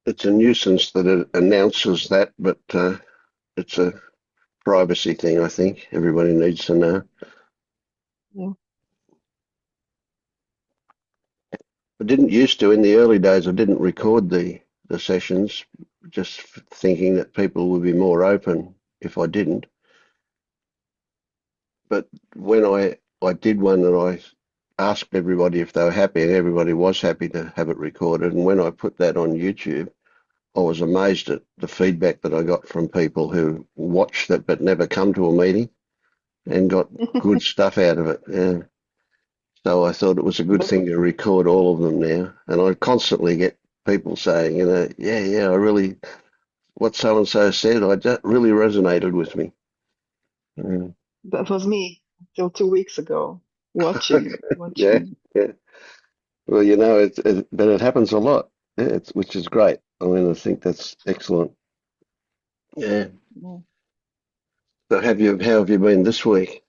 it's a nuisance that it announces that, but it's a privacy thing, I think. Everybody needs to know. Yeah. I didn't used to in the early days. I didn't record the sessions, just thinking that people would be more open if I didn't. But when I did one and I asked everybody if they were happy, and everybody was happy to have it recorded. And when I put that on YouTube, I was amazed at the feedback that I got from people who watched it but never come to a meeting and got good stuff out of it. Yeah. So I thought it was a good But thing to record all of them now. And I constantly get people saying, yeah, I really, what so and so said, that really resonated with me. Mm. that was me till 2 weeks ago, watching, Yeah, watching. yeah. Well, but it happens a lot. Yeah, which is great. I mean, I think that's excellent. Yeah. Yeah. So how have you been this week?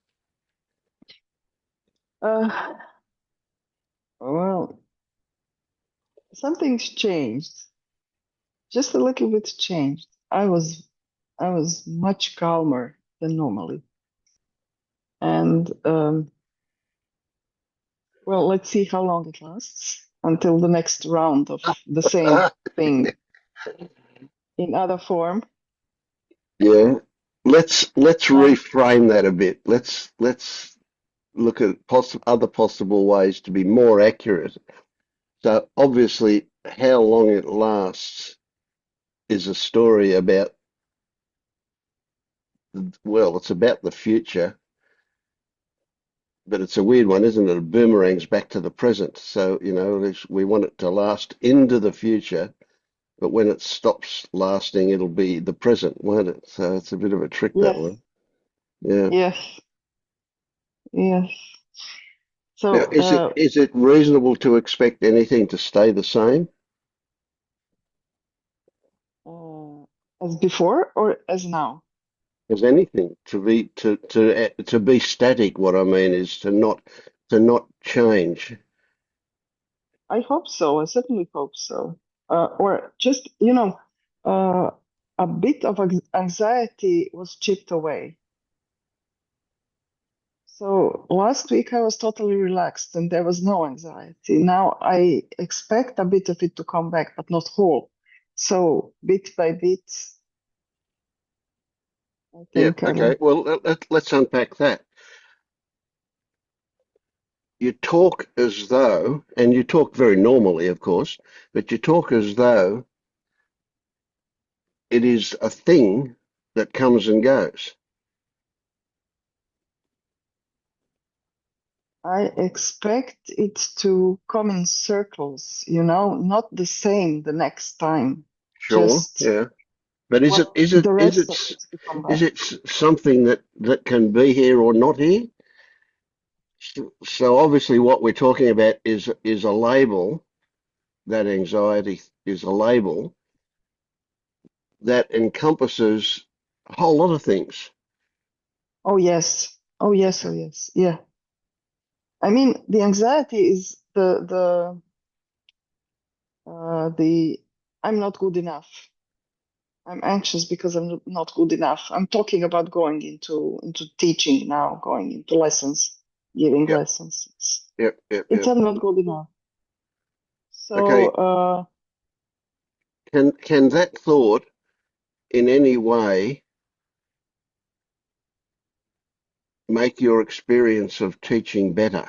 Uh, well, something's changed. Just a little bit changed. I was much calmer than normally. And well, let's see how long it lasts until the next round of the same thing in other form. Yeah. Let's Um, reframe that a bit. Let's look at other possible ways to be more accurate. So obviously, how long it lasts is a story about, well, it's about the future, but it's a weird one, isn't it? It boomerangs back to the present. So, we want it to last into the future, but when it stops lasting, it'll be the present, won't it? So it's a bit of a trick, that yes, one. Yeah. yes, yes. Now, So, is it reasonable to expect anything to stay the same uh, as before or as now? as anything to be static? What I mean is to not change. I hope so. I certainly hope so. Or just, uh, a bit of anxiety was chipped away. So last week I was totally relaxed and there was no anxiety. Now I expect a bit of it to come back, but not whole. So bit by bit, I Yeah. think Okay. I'm. Well, let's unpack that. You talk as though, and you talk very normally, of course, but you talk as though it is a thing that comes and goes. I expect it to come in circles, not the same the next time. Sure. Just Yeah. But is it what is it the is rest it of it to come is back. it something that can be here or not here? So obviously, what we're talking about is a label. That anxiety is a label that encompasses a whole lot of things. Oh yes. Oh yes. Oh yes. Yeah. I mean, the anxiety is the I'm not good enough. I'm anxious because I'm not good enough. I'm talking about going into teaching now, going into lessons, giving Yep, lessons. yep, yep, It's yep. I'm not good enough. So Okay, can that thought in any way make your experience of teaching better?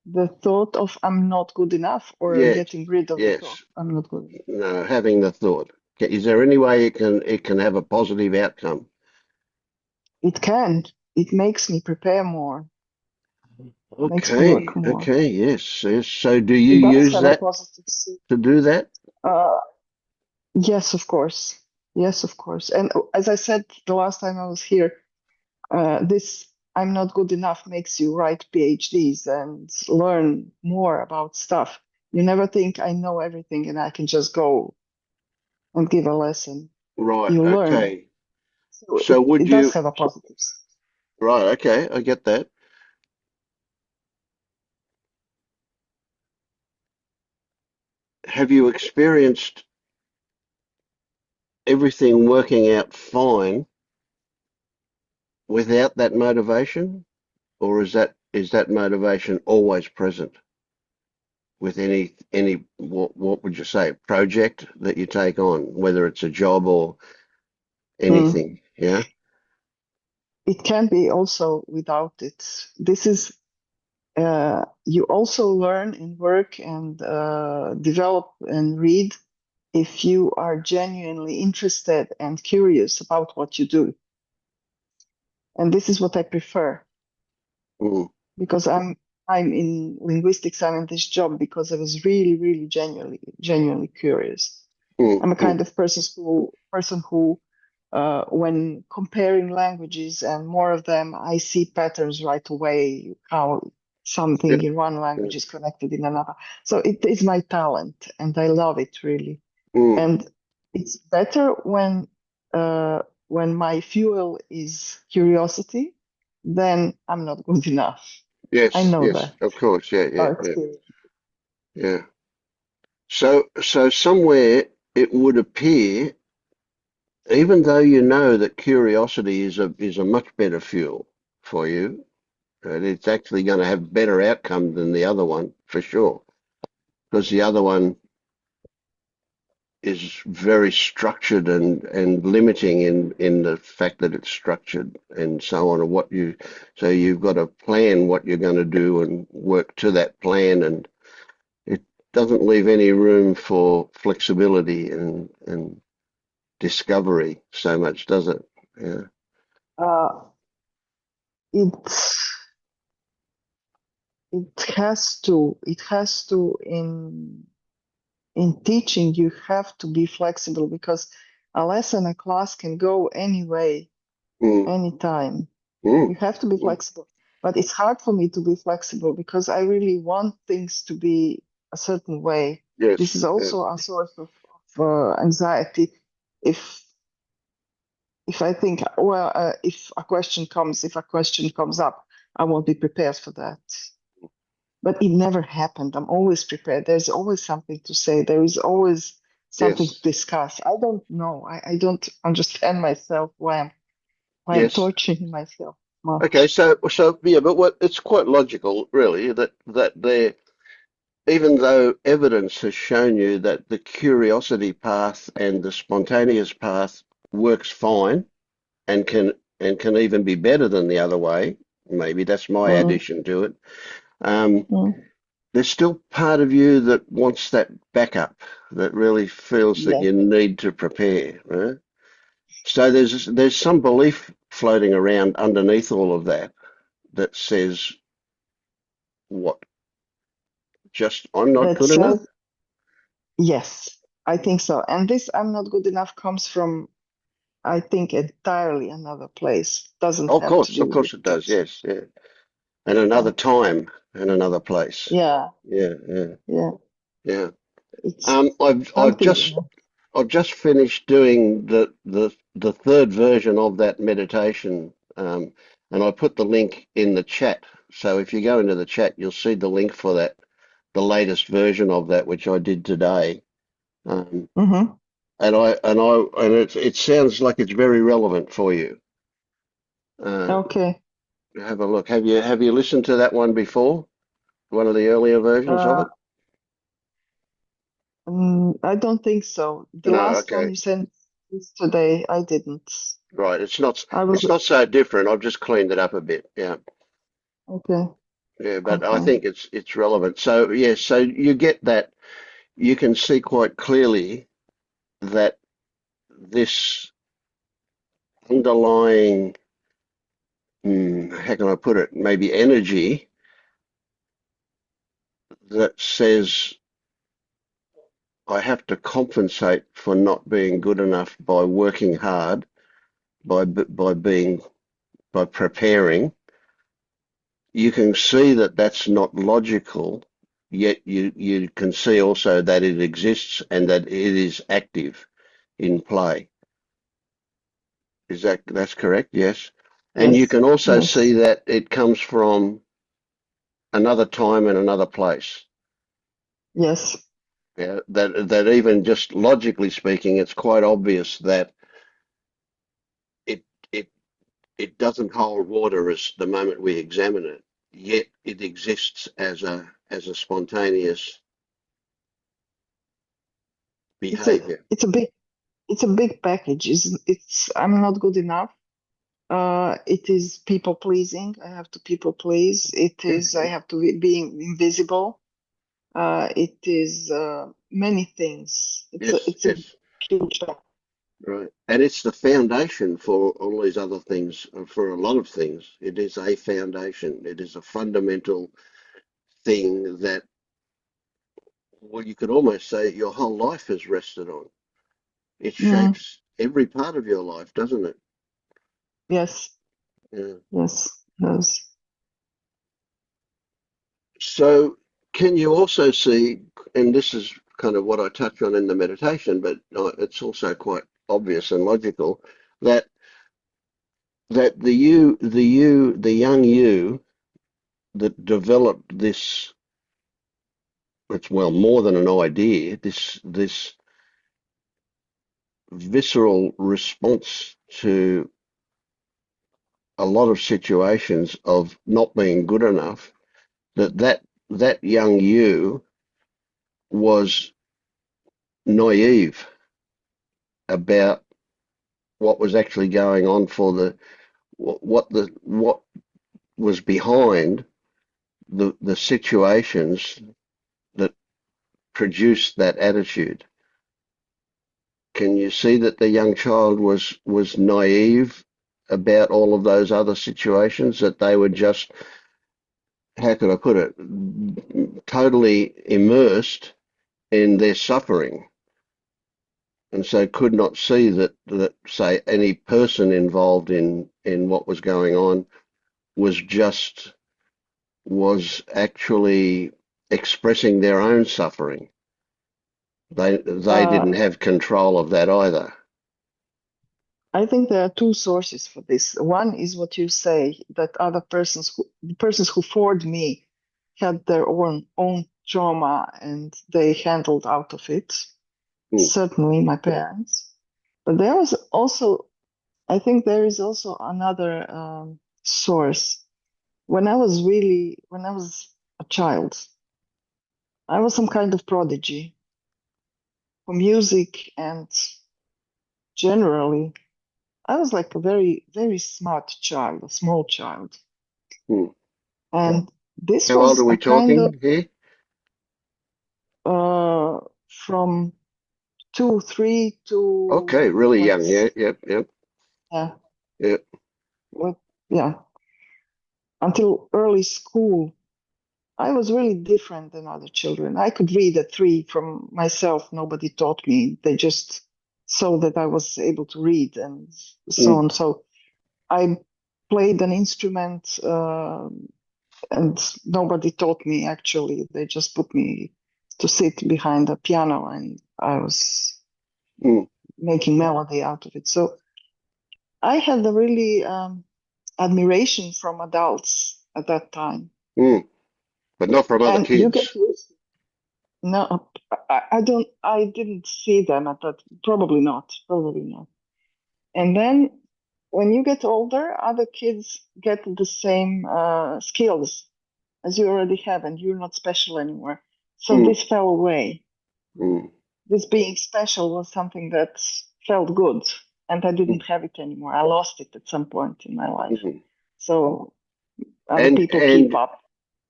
the thought of I'm not good enough, or Yes, getting rid of the thought yes. I'm not good enough. No, having the thought. Is there any way it can have a positive outcome? It can. It makes me prepare more, makes me Okay, work more. okay, yes, yes. So do you It does use have a that positive side. to do that? Uh, yes, of course. Yes, of course. And as I said the last time I was here, this I'm not good enough makes you write PhDs and learn more about stuff. You never think I know everything and I can just go and give a lesson. Right, You learn. okay. So So would it does you, have a positive side. right, okay, I get that. have you experienced everything working out fine without that motivation, or is that motivation always present with any what would you say project that you take on, whether it's a job or Mm. anything? Yeah. It can be also without it. This is you also learn and work and develop and read if you are genuinely interested and curious about what you do. And this is what I prefer Mm, because I'm in linguistics. I'm in this job because I was really genuinely curious. mm, I'm a mm. kind of person who when comparing languages and more of them, I see patterns right away, how Yeah, something in one yeah. language is connected in another. So it is my talent, and I love it really. Mm, And it's better when my fuel is curiosity, then I'm not good enough. I yes, know yes, that. of course. Yeah, yeah, Our yeah, experience. yeah. So somewhere it would appear, even though you know that curiosity is a much better fuel for you, and it's actually going to have better outcome than the other one for sure, because the other one is very structured and limiting in the fact that it's structured and so on, and so you've got to plan what you're going to do and work to that plan, and it doesn't leave any room for flexibility and discovery so much, does it? Yeah. Uh, it it has to in teaching. You have to be flexible because a lesson, a class can go any way, Mm, anytime. mm, You have to be mm. flexible. But it's hard for me to be flexible because I really want things to be a certain way. This Yes. is Yeah. also a source of anxiety. If if I think, well, if a question comes up, I won't be prepared for that. But it never happened. I'm always prepared. There's always something to say. There is always something to Yes. discuss. I don't know. I don't understand myself why I'm Yes. torturing myself Okay. much. So yeah, but what it's quite logical, really, that there, even though evidence has shown you that the curiosity path and the spontaneous path works fine and can even be better than the other way. Maybe that's my Mm, addition to it. Um, mm. there's still part of you that wants that backup, that really feels that Yes, you need to prepare, right? So there's some belief floating around underneath all of that that says, what, just I'm not that good enough? says yes. I think so. And this I'm not good enough comes from, I think, entirely another place. Doesn't have to Of do with course it does, teaching. yes, yeah. And another Yeah, time and another place. yeah, Yeah, yeah, yeah. yeah. It's I've just something. I've just finished doing the third version of that meditation, and I put the link in the chat. So if you go into the chat, you'll see the link for that, the latest version of that, which I did today. Um, Mm-hmm. and it sounds like it's very relevant for you. Uh, Okay. have a look. Have you listened to that one before? One of the earlier versions of Uh, it? I don't think so. The No. last one Okay. you sent yesterday, I didn't. Right. It's not. I was It's not so different. I've just cleaned it up a bit. Yeah. okay. Yeah. But I Okay. think it's relevant. So yeah. So you get that. You can see quite clearly that this underlying, how can I put it? Maybe energy that says I have to compensate for not being good enough by working hard, by preparing. You can see that that's not logical, yet you can see also that it exists and that it is active in play. That's correct? Yes. And you Yes. can also Yes. see that it comes from another time and another place. Yes. Yeah, that even just logically speaking, it's quite obvious that it it it doesn't hold water as the moment we examine it, yet it exists as a spontaneous It's a behavior. it's a big it's a big package. It's I'm not good enough. It is people pleasing. I have to people please. It Yeah, is I have to be invisible. It is many things. yes, It's a yes, huge. right. And it's the foundation for all these other things, for a lot of things. It is a foundation. It is a fundamental thing that, well, you could almost say your whole life is rested on. It Mm, shapes every part of your life, doesn't it? yes, Yeah. yes, yes. So, can you also see, and this is kind of what I touch on in the meditation, but it's also quite obvious and logical that the young you that developed this, it's well more than an idea, this visceral response to a lot of situations of not being good enough, that young you was naive about what was actually going on for what was behind the situations that produced that attitude. Can you see that the young child was naive about all of those other situations, that they were just, how could I put it, totally immersed in their suffering, and so could not see that say any person involved in what was going on was actually expressing their own suffering. They Uh, didn't have control of that either. I think there are two sources for this. One is what you say that other the persons who formed me had their own trauma and they handled out of it. Mm, Certainly, my parents. But there was also, I think there is also another source. When I was a child, I was some kind of prodigy for music and generally. I was like a very, very smart child, a small child. mm. And this How old are was a we kind of talking here? from 2, 3 to Okay, really young. Yeah, what's yep, yep, yeah, yep. what yeah, until early school. I was really different than other children. I could read at 3 from myself. Nobody taught me. They just saw that I was able to read and so Mm, on. So I played an instrument, and nobody taught me actually. They just put me to sit behind a piano and I was mm, making melody out of it. So I had a really admiration from adults at that time. mm. But not from other And you get kids. used. No, I don't. I didn't see them at that. Probably not. Probably not. And then when you get older, other kids get the same skills as you already have, and you're not special anymore. So Mm, this fell away. mm, This being special was something that felt good, and I mm, didn't have it anymore. I lost it at some point in my life. mm. So other And people keep and up.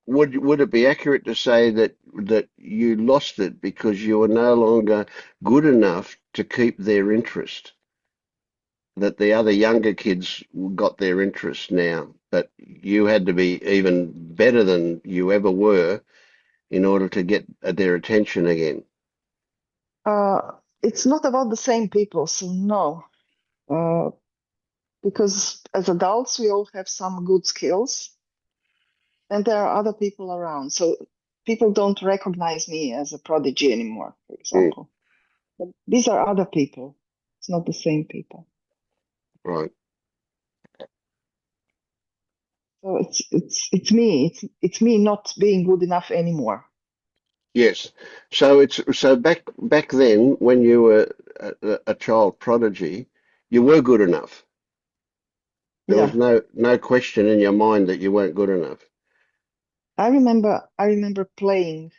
would it be accurate to say that you lost it because you were no longer good enough to keep their interest? That the other younger kids got their interest now, but you had to be even better than you ever were in order to get their attention again. It's not about the same people, so no. Uh, because as adults, we all have some good skills, and there are other people around. So people don't recognize me as a prodigy anymore, for Mm, example. But these are other people. It's not the same people. right. So it's me. It's me not being good enough anymore. Yes. So back then, when you were a child prodigy, you were good enough. There was Yeah, no question in your mind that you weren't good enough. I remember playing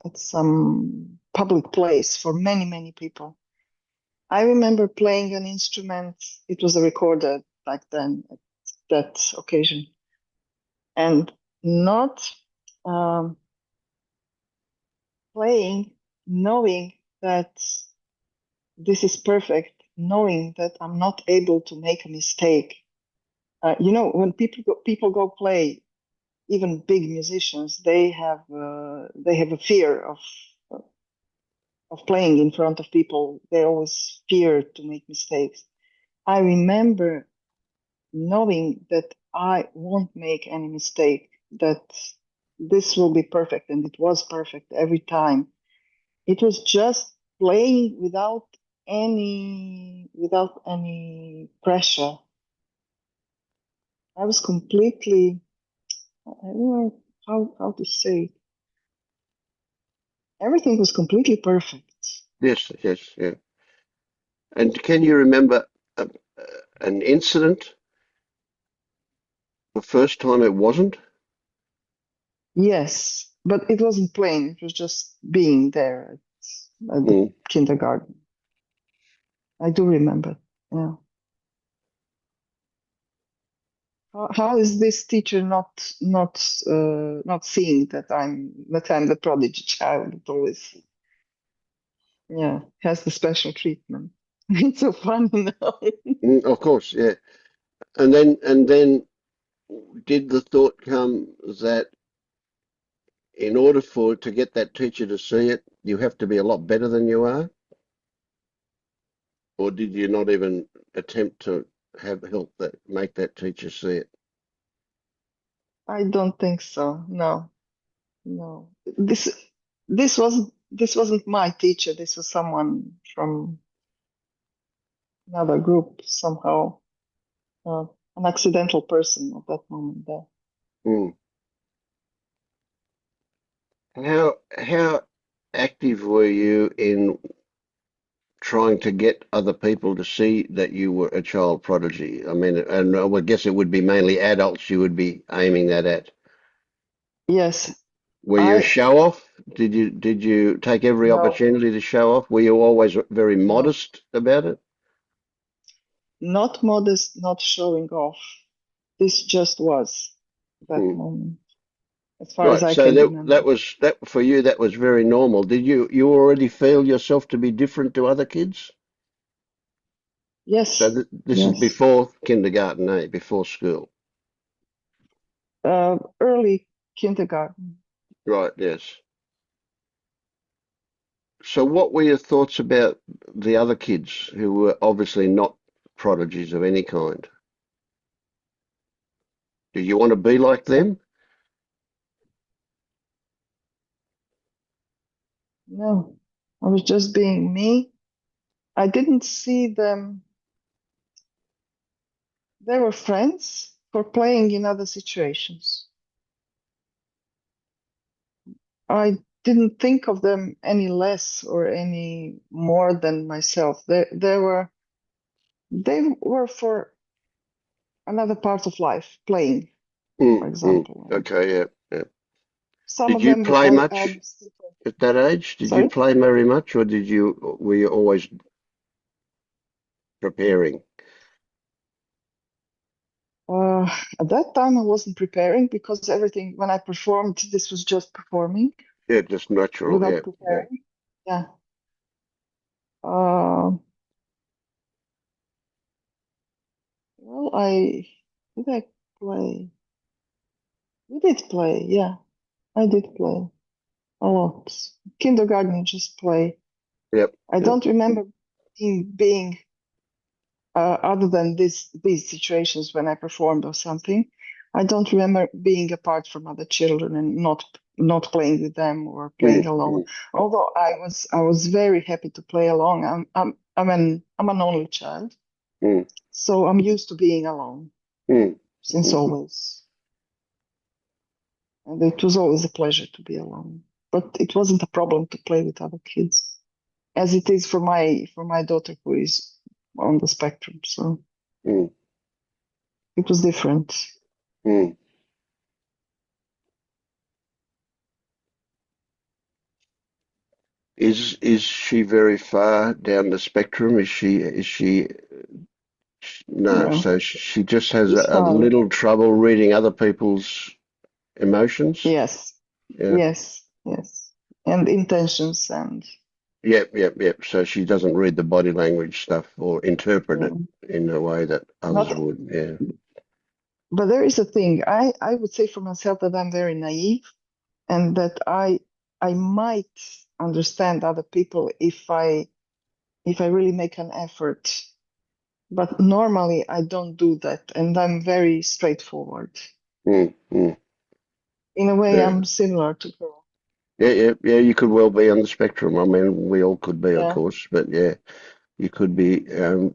at some public place for many, many people. I remember playing an instrument. It was a recorder back then at that occasion, and not um, playing, knowing that this is perfect, knowing that I'm not able to make a mistake. When people go play, even big musicians, they have a fear of playing in front of people. They always fear to make mistakes. I remember knowing that I won't make any mistake, that this will be perfect, and it was perfect every time. It was just playing without any pressure. I was completely, I don't know how to say it. Everything was completely perfect. Yes, yes, yeah. And can you remember uh, an incident the first time it wasn't? Yes, but it wasn't playing. It was just being there at the Mm. kindergarten. I do remember. Yeah. How is this teacher not seeing that I'm the prodigy child? It always, yeah, has the special treatment. It's so funny now. Of course, yeah. And then did the thought come that in order for to get that teacher to see it, you have to be a lot better than you are? Or did you not even attempt to have help that make that teacher see it? I don't think so. No, no. This wasn't my teacher. This was someone from another group somehow. Uh, an accidental person at that moment there. Mm. How active were you in trying to get other people to see that you were a child prodigy? I mean, and I would guess it would be mainly adults you would be aiming that at. Yes, Were you a I show off? Did you take every no, opportunity to show off? Were you always very no, modest about it? not modest, not showing off. This just was that Hmm. moment, as far as Right. I So can that remember. was that for you. That was very normal. Did you already feel yourself to be different to other kids? So Yes, this is yes. before kindergarten, eh? Before school. Early kindergarten. Right. Yes. So what were your thoughts about the other kids who were obviously not prodigies of any kind? Did you want to be like Uh, them? No, I was just being me. I didn't see them. They were friends for playing in other situations. I didn't think of them any less or any more than myself. They were for another part of life, playing, Mm, for mm. example. And Okay. Yeah. Yeah. some Did of you them play much had at that age? Did you sorry. play very much, or were you always preparing? Uh, at that time, I wasn't preparing because everything, when I performed, this was just performing Yeah, just natural. Yeah. without Yeah. preparing. Yeah. Uh, well, did I play? We did play. Yeah, I did play a lot. Kindergarten, you just play. Yep. I Yep. don't remember being other than these situations when I performed or something. I don't remember being apart from other children and not playing with them or Mm, playing alone. mm, Although I was very happy to play along. I'm an only child, mm, so I'm used to being alone mm, since mm, always. And it was always a pleasure to be alone. But it wasn't a problem to play with other kids, as it is for my daughter who is on the spectrum. So mm, it was different. mm. Is she very far down the spectrum? Is she no? No, So she just has it's a fine. little trouble reading other people's emotions. Yes, Yeah. yes, yes. And intentions and Yep, yep, yep. So she doesn't read the body language stuff or interpret it mm, in a way that others not. would. Yeah. But there is a thing. I would say for myself that I'm very naive and that I might understand other people if I really make an effort. But normally I don't do that, and I'm very straightforward. Mm, mm, In a way, yeah. I'm similar to her. Yeah, yeah, yeah. You could well be on the spectrum. I mean, we all could be, of Yeah. course, but yeah, you could be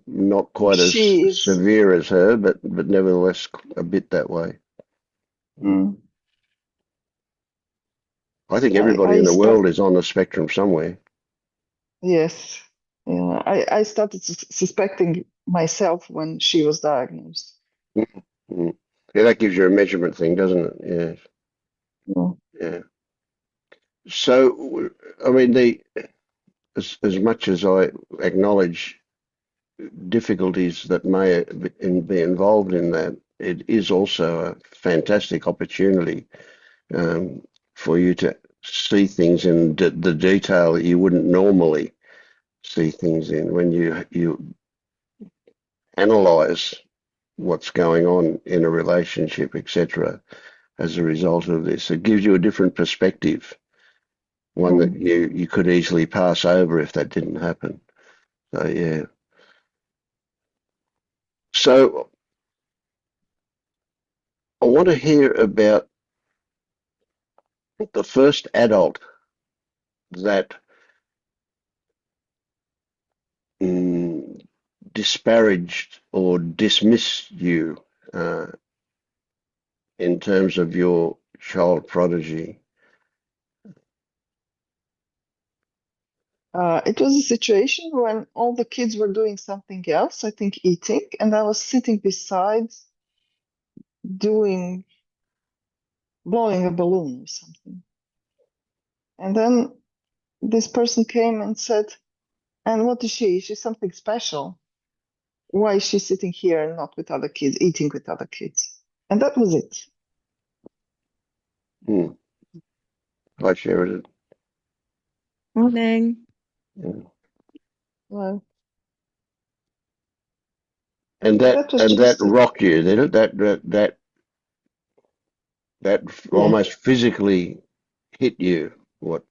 not quite as She is. severe as her, but nevertheless a bit that way. Mm. Mm, I think I everybody I in the start. world is on the spectrum somewhere. Yes. Yeah. I started suspecting myself when she was diagnosed. Mm, mm. Yeah, that gives you a measurement thing, doesn't it? Yeah. Yeah, yeah. So, I mean, as much as I acknowledge difficulties that may be involved in that, it is also a fantastic opportunity um, for you to see things in the detail that you wouldn't normally see things in when you analyze what's going on in a relationship, etc. As a result of this, it gives you a different perspective, one that Mm. you could easily pass over if that didn't happen. So yeah. So I want to hear about the first adult that mm, disparaged or dismissed you uh, in terms of your child prodigy. It was a situation when all the kids were doing something else, I think eating, and I was sitting beside doing blowing a balloon or something. And then this person came and said, "And what is she? Is she something special? Why is she sitting here and not with other kids, eating with other kids?" And that was it. Hmm. Hi, Sheridan. Morning. Yeah. Well, And and that that was and that just it. rocked you, did it? That Yeah. almost physically hit you. What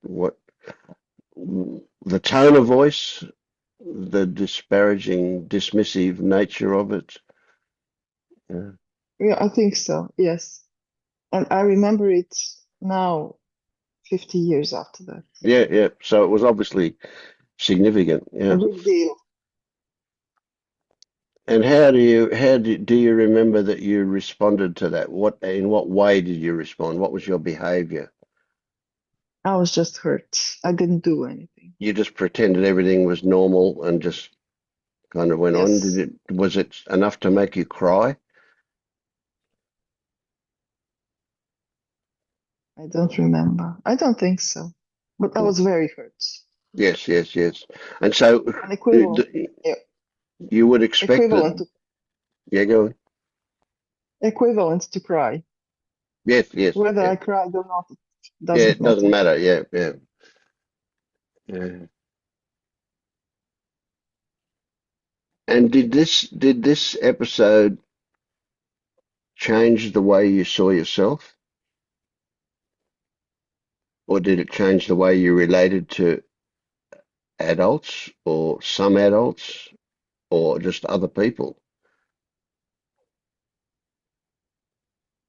the tone of voice, the disparaging, dismissive nature of it. Yeah, Yeah, I think so. Yes. And I remember it now, 50 years after that. yeah, yeah. So it was obviously significant. A Yeah. big deal. And do you remember that you responded to that? In what way did you respond? What was your behavior? I was just hurt. I didn't do anything. You just pretended everything was normal and just kind of went on. Yes. Was it enough to make you cry? I don't remember. I don't think so. But I Hmm. was very hurt. Yes, yes, yes. And so An equivalent, yeah, you would expect that, equivalent to yeah, go on. equivalent to cry. Yes, yes, Whether yeah. I cried or not, it Yeah, doesn't it doesn't matter. matter. Yeah, yeah, yeah. And did this episode change the way you saw yourself, or did it change the way you related to adults, or some adults, or just other people?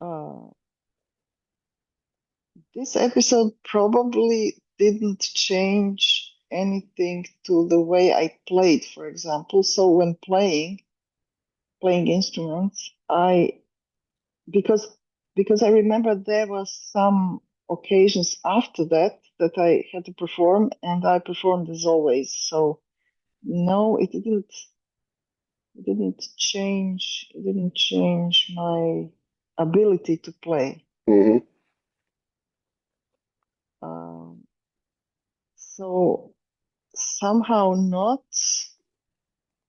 Uh, this episode probably didn't change anything to the way I played, for example. So when playing instruments, because because I remember there was some occasions after that that I had to perform, and I performed as always. So no, it didn't. It didn't change my ability to play. Hmm. Um, so somehow not.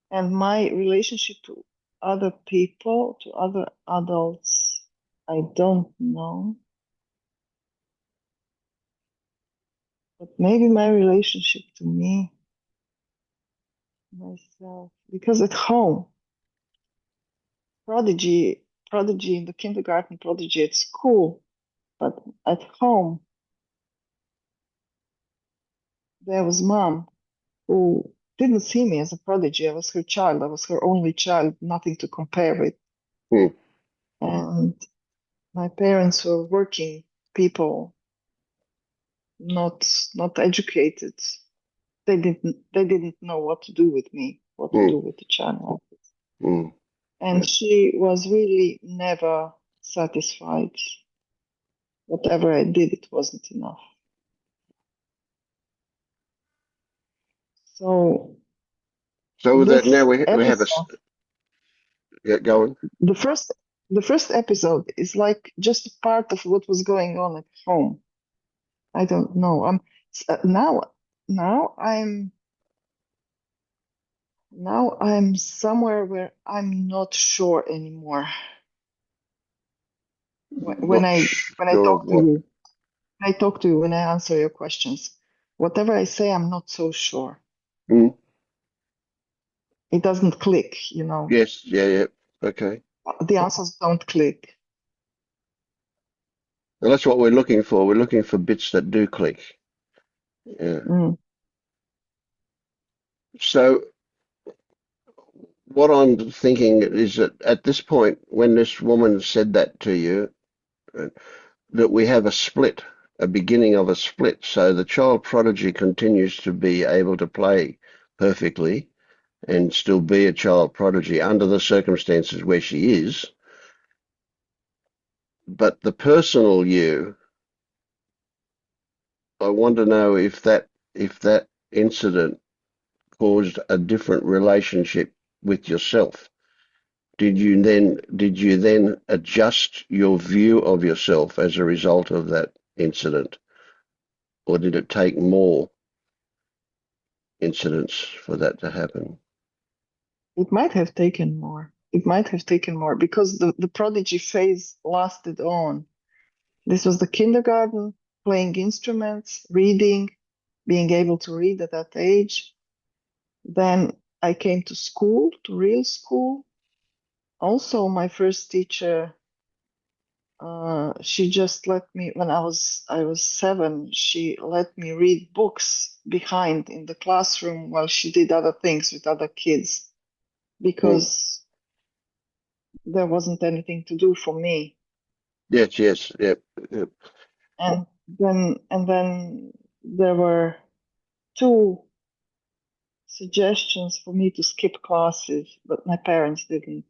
And my relationship to other people, to other adults, I don't know. But maybe my relationship to me, myself, because at home, prodigy in the kindergarten, prodigy at school, but at home, there was mom who didn't see me as a prodigy. I was her child. I was her only child, nothing to compare with. Mm. And my parents were working people, not educated. They didn't know what to do with me, what to do Mm. with the child. Mm. Yeah. And she was really never satisfied. Whatever I did, it wasn't enough. So So that now this we have episode, yeah, go on. the first the first episode is like just a part of what was going on at home. I don't know. Now now I'm now I'm somewhere where I'm not sure anymore. When Not I sure of talk to what. you, when I answer your questions, whatever I say, I'm not so sure. Mm. It doesn't click, you know. Yes, yeah, yeah. Okay. The answers don't click. Well, that's what we're looking for. We're looking for bits that do click. Yeah. Mm. So what I'm thinking is that at this point, when this woman said that to you, uh, that we have a split, a beginning of a split. So the child prodigy continues to be able to play perfectly and still be a child prodigy under the circumstances where she is. But the personal you, I want to know if that incident caused a different relationship with yourself. Did you then adjust your view of yourself as a result of that incident, or did it take more incidents for that to happen? It might have taken more. It might have taken more because the prodigy phase lasted on. This was the kindergarten, playing instruments, reading, being able to read at that age. Then I came to school, to real school. Also, my first teacher, she just let me when I was 7. She let me read books behind in the classroom while she did other things with other kids Mm. because there wasn't anything to do for me. Yes, yes, yep, yep. And then there were two suggestions for me to skip classes, but my parents didn't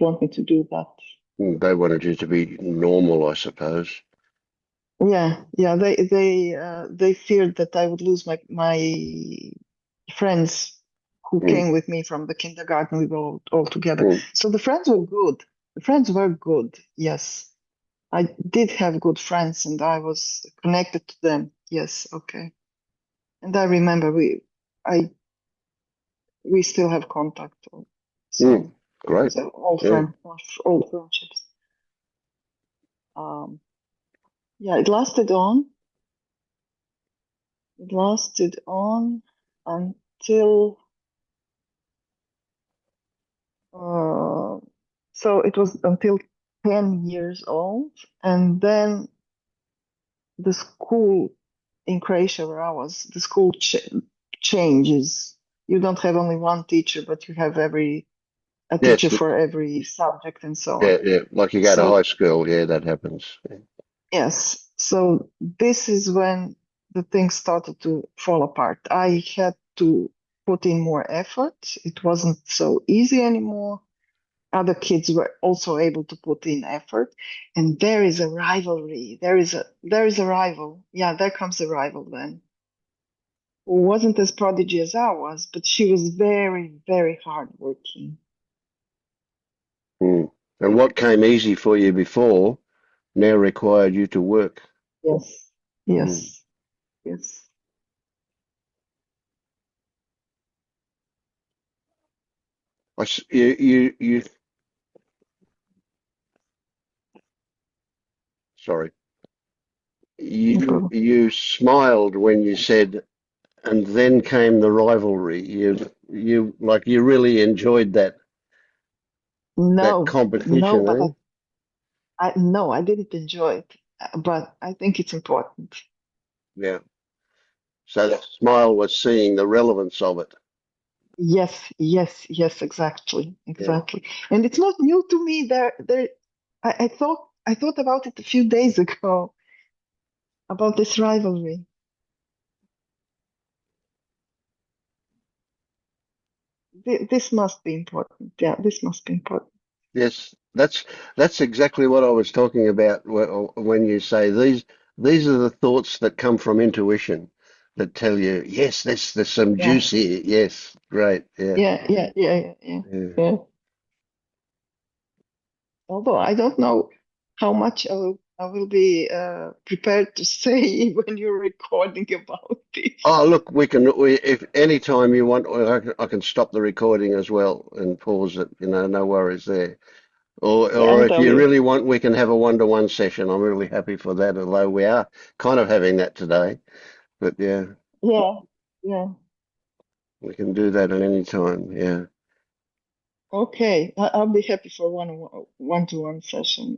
want me to do that. They wanted you to be normal, I suppose. Yeah. They feared that I would lose my friends who Mm. came with me from the kindergarten. We were all together. Mm. So the friends were good. The friends were good. Yes, I did have good friends, and I was connected to them. Yes, okay. And I remember I we still have contact. Mm. So Great. these are all Yeah. old friendships. Um, yeah, it lasted on. It lasted on until uh, so it was until 10 years old, and then the school in Croatia where I was, the school changes. You don't have only one teacher, but you have a Yes. teacher for every subject and so on. Yeah. Yeah. Like you go to high So school. Yeah, that happens. Yeah. yes, so this is when the things started to fall apart. I had to put in more effort. It wasn't so easy anymore. other kids were also able to put in effort, and there is a rivalry. There is a rival. Yeah, there comes a rival then, who wasn't as prodigy as I was, but she was very, very hardworking. Mm. And what came easy for you before now required you to work. Yes, Mm. yes, yes. You, sorry, No you, problem. you smiled when you said, and then came the rivalry. You really enjoyed that No, no, competition, but eh? no, I didn't enjoy it, but I think it's important. Yeah. So the smile was seeing the relevance of it. Yes, yes, yes, exactly, Yeah. exactly. And it's not new to me. I thought about it a few days ago about this rivalry. This must be important. Yeah, this must be important. Yes, that's exactly what I was talking about when you say these are the thoughts that come from intuition that tell you, yes, there's some Yeah, juice here. Yes, great. Yeah. yeah, yeah, yeah, yeah, yeah. Yeah. Yeah. Although I don't know how much I will be prepared to say when you're recording about this. Oh, look, if any time you want, I can stop the recording as well and pause it. No worries there. Yeah, Or and if tell you you. really want, we can have a one-to-one session. I'm really happy for that, although we are kind of having that today. But yeah, Yeah, yeah. we can do that at any time. Yeah. Okay, I'll be happy for one-to-one session,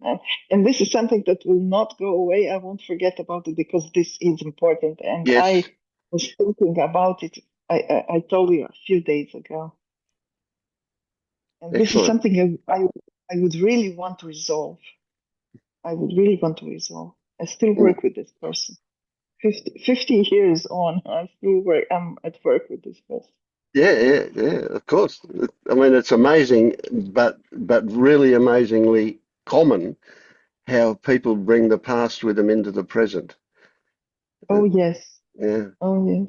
and this is something that will not go away. I won't forget about it because this is important, and Yes. I was thinking about it. I told you a few days ago, and this is Excellent. something I would really want to resolve. I would really want to resolve. I still Mm. work with this person. 50 years on, I'm at work with this person. Yeah, yeah, yeah, of course. I mean, it's amazing, but really amazingly common how people bring the past with them into the present. Oh yes, Yeah. oh yes.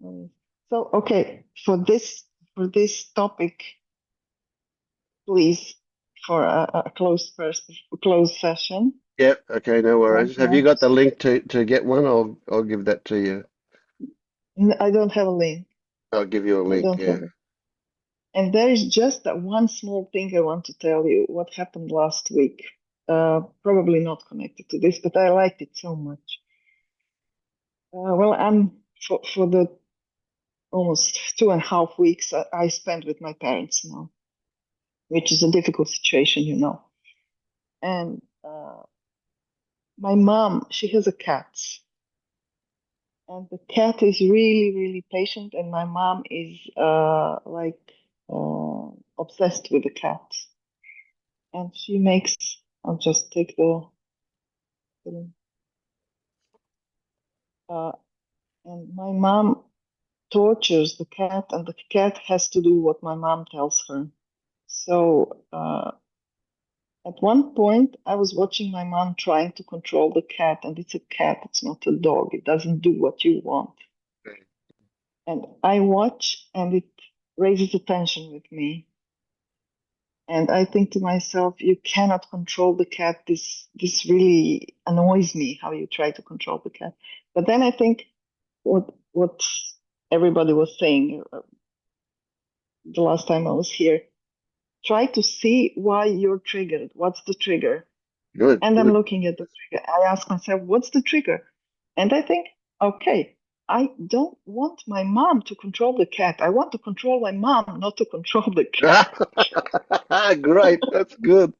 Oh, yes. So okay, for this topic, please, for a closed session. Yep. Okay, no One worries. to Have you one. got the link to get one? I'll give that to you. I don't have a link. I'll give you a I link. don't Yeah. have it. And there is just that one small thing I want to tell you. What happened last week? Probably not connected to this, but I liked it so much. Well, for the almost 2.5 weeks I spent with my parents now, which is a difficult situation. And my mom, she has a cat, and the cat is really, really patient, and my mom is like obsessed with the cat, and she makes. I'll just take the uh, and my mom tortures the cat, and the cat has to do what my mom tells her. So at one point, I was watching my mom trying to control the cat, and it's a cat, it's not a dog. It doesn't do what you want. And I watch, and it raises a tension with me. And I think to myself, you cannot control the cat. This really annoys me how you try to control the cat. But then I think what everybody was saying the last time I was here. Try to see why you're triggered. What's the trigger? Good. And I'm Good. looking at the trigger. I ask myself, what's the trigger? And I think, okay, I don't want my mom to control the cat. I want to control my mom, not to control the cat. Great. That's good,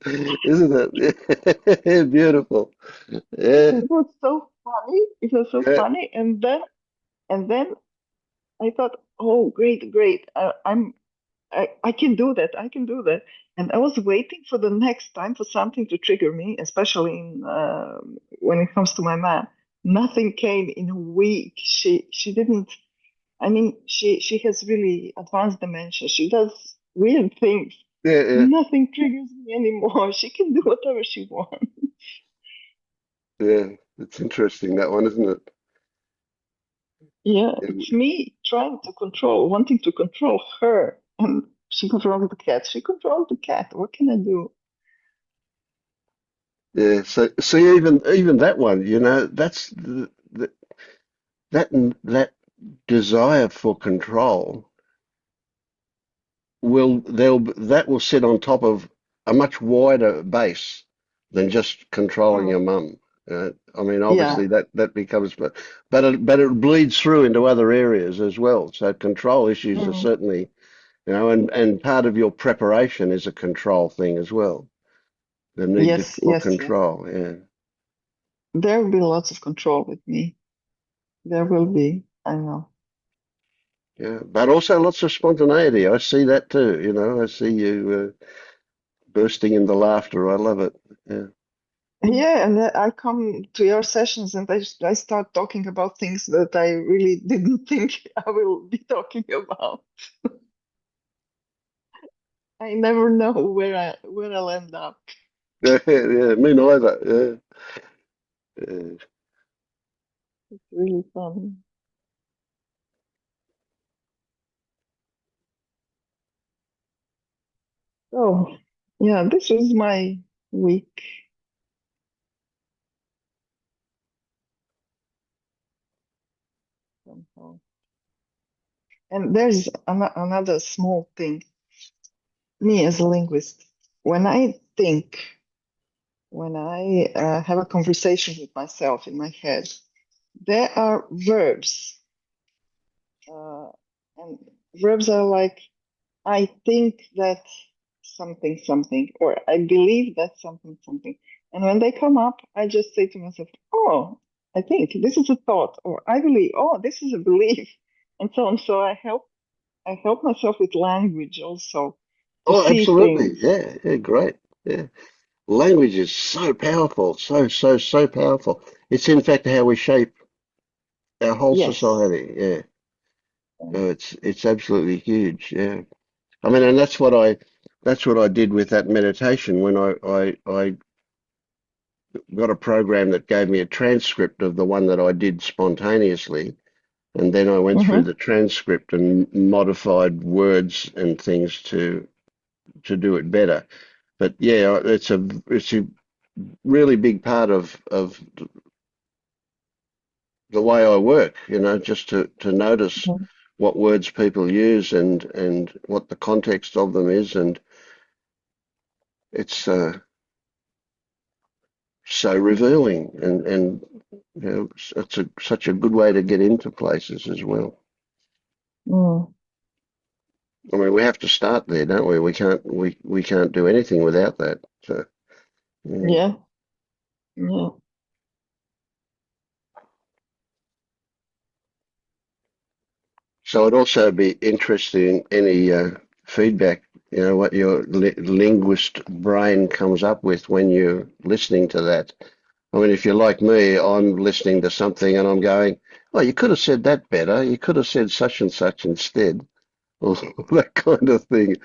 isn't it? Beautiful. Yeah. It was so funny. It was so Yeah. funny. And then I thought, oh, great, great. I can do that. I can do that. And I was waiting for the next time for something to trigger me, especially when it comes to my mom. Nothing came in a week. She didn't. I mean, she has really advanced dementia. She does. weird things. Yeah, yeah, Nothing triggers me anymore. She can do whatever she wants. yeah. It's interesting, that one, isn't it? Yeah, And, it's me trying to control, wanting to control her. And she controls the cat. She controls the cat. What can I do? yeah. So see, even that one, that's that desire for control that will sit on top of a much wider base than just controlling your Mm. mum. I mean, Yeah. obviously that becomes, but it bleeds through into other areas as well. So control issues are Mm. certainly, and part of your preparation is a control thing as well. The need Yes, for yes, yes. control. Yeah, There will be lots of control with me. There will be. I know. yeah. But also lots of spontaneity. I see that too. I see you bursting into laughter. I love it. Yeah. Yeah, and I come to your sessions and I start talking about things that I really didn't think I will be talking about. I never know where I'll end up. Yeah, yeah, me neither. Yeah. Yeah. It's really fun. So, yeah, this was my week. Somehow. And there's another small thing. Me as a linguist, when I think, when I have a conversation with myself in my head, there are verbs, uh, and verbs are like I think that something something, or I believe that something something. And when they come up, I just say to myself, "Oh, I think this is a thought," or "I believe, oh, this is a belief," and so on. So I help myself with language also to Oh, see absolutely. things. Yeah, yeah, great. Yeah. Language is so powerful, so powerful. It's in fact how we shape our whole Yes. society. Yeah. Oh, it's absolutely huge. Yeah. I mean, and that's what I did with that meditation when I got a program that gave me a transcript of the one that I did spontaneously. And then I went through Mm-hmm. the transcript and modified words and things to do it better. But yeah, it's a really big part of the way I work, just to notice what words people use and what the context of them is, and it's so revealing, and it's such a good way to get into places as well. Mm. I mean, we have to start there, don't we? We can't do anything without that. So yeah. Yeah. Yeah. So it'd also be interesting any feedback, what your linguist brain comes up with when you're listening to that. I mean, if you're like me, I'm listening to something and I'm going, "Oh, you could have said that better. You could have said such and such instead," or that kind of thing.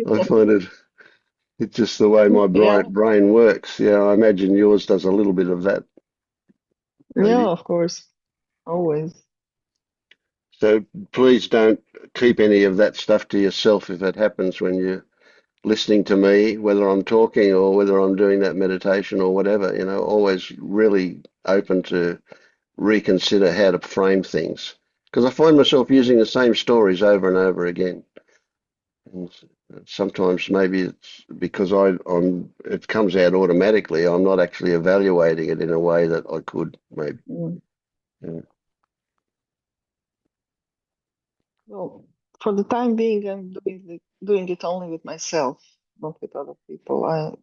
I find it's just the way my Yeah. brain works. Yeah, I imagine yours does a little bit of that, Yeah, maybe. of course. Always. So please don't keep any of that stuff to yourself if it happens when you're listening to me, whether I'm talking or whether I'm doing that meditation or whatever. Always really open to reconsider how to frame things, because I find myself using the same stories over and over again. And sometimes maybe it's because it comes out automatically. I'm not actually evaluating it in a way that I could, maybe. Mm. Yeah. Well, for the time being, I'm doing it only with myself, not with other people.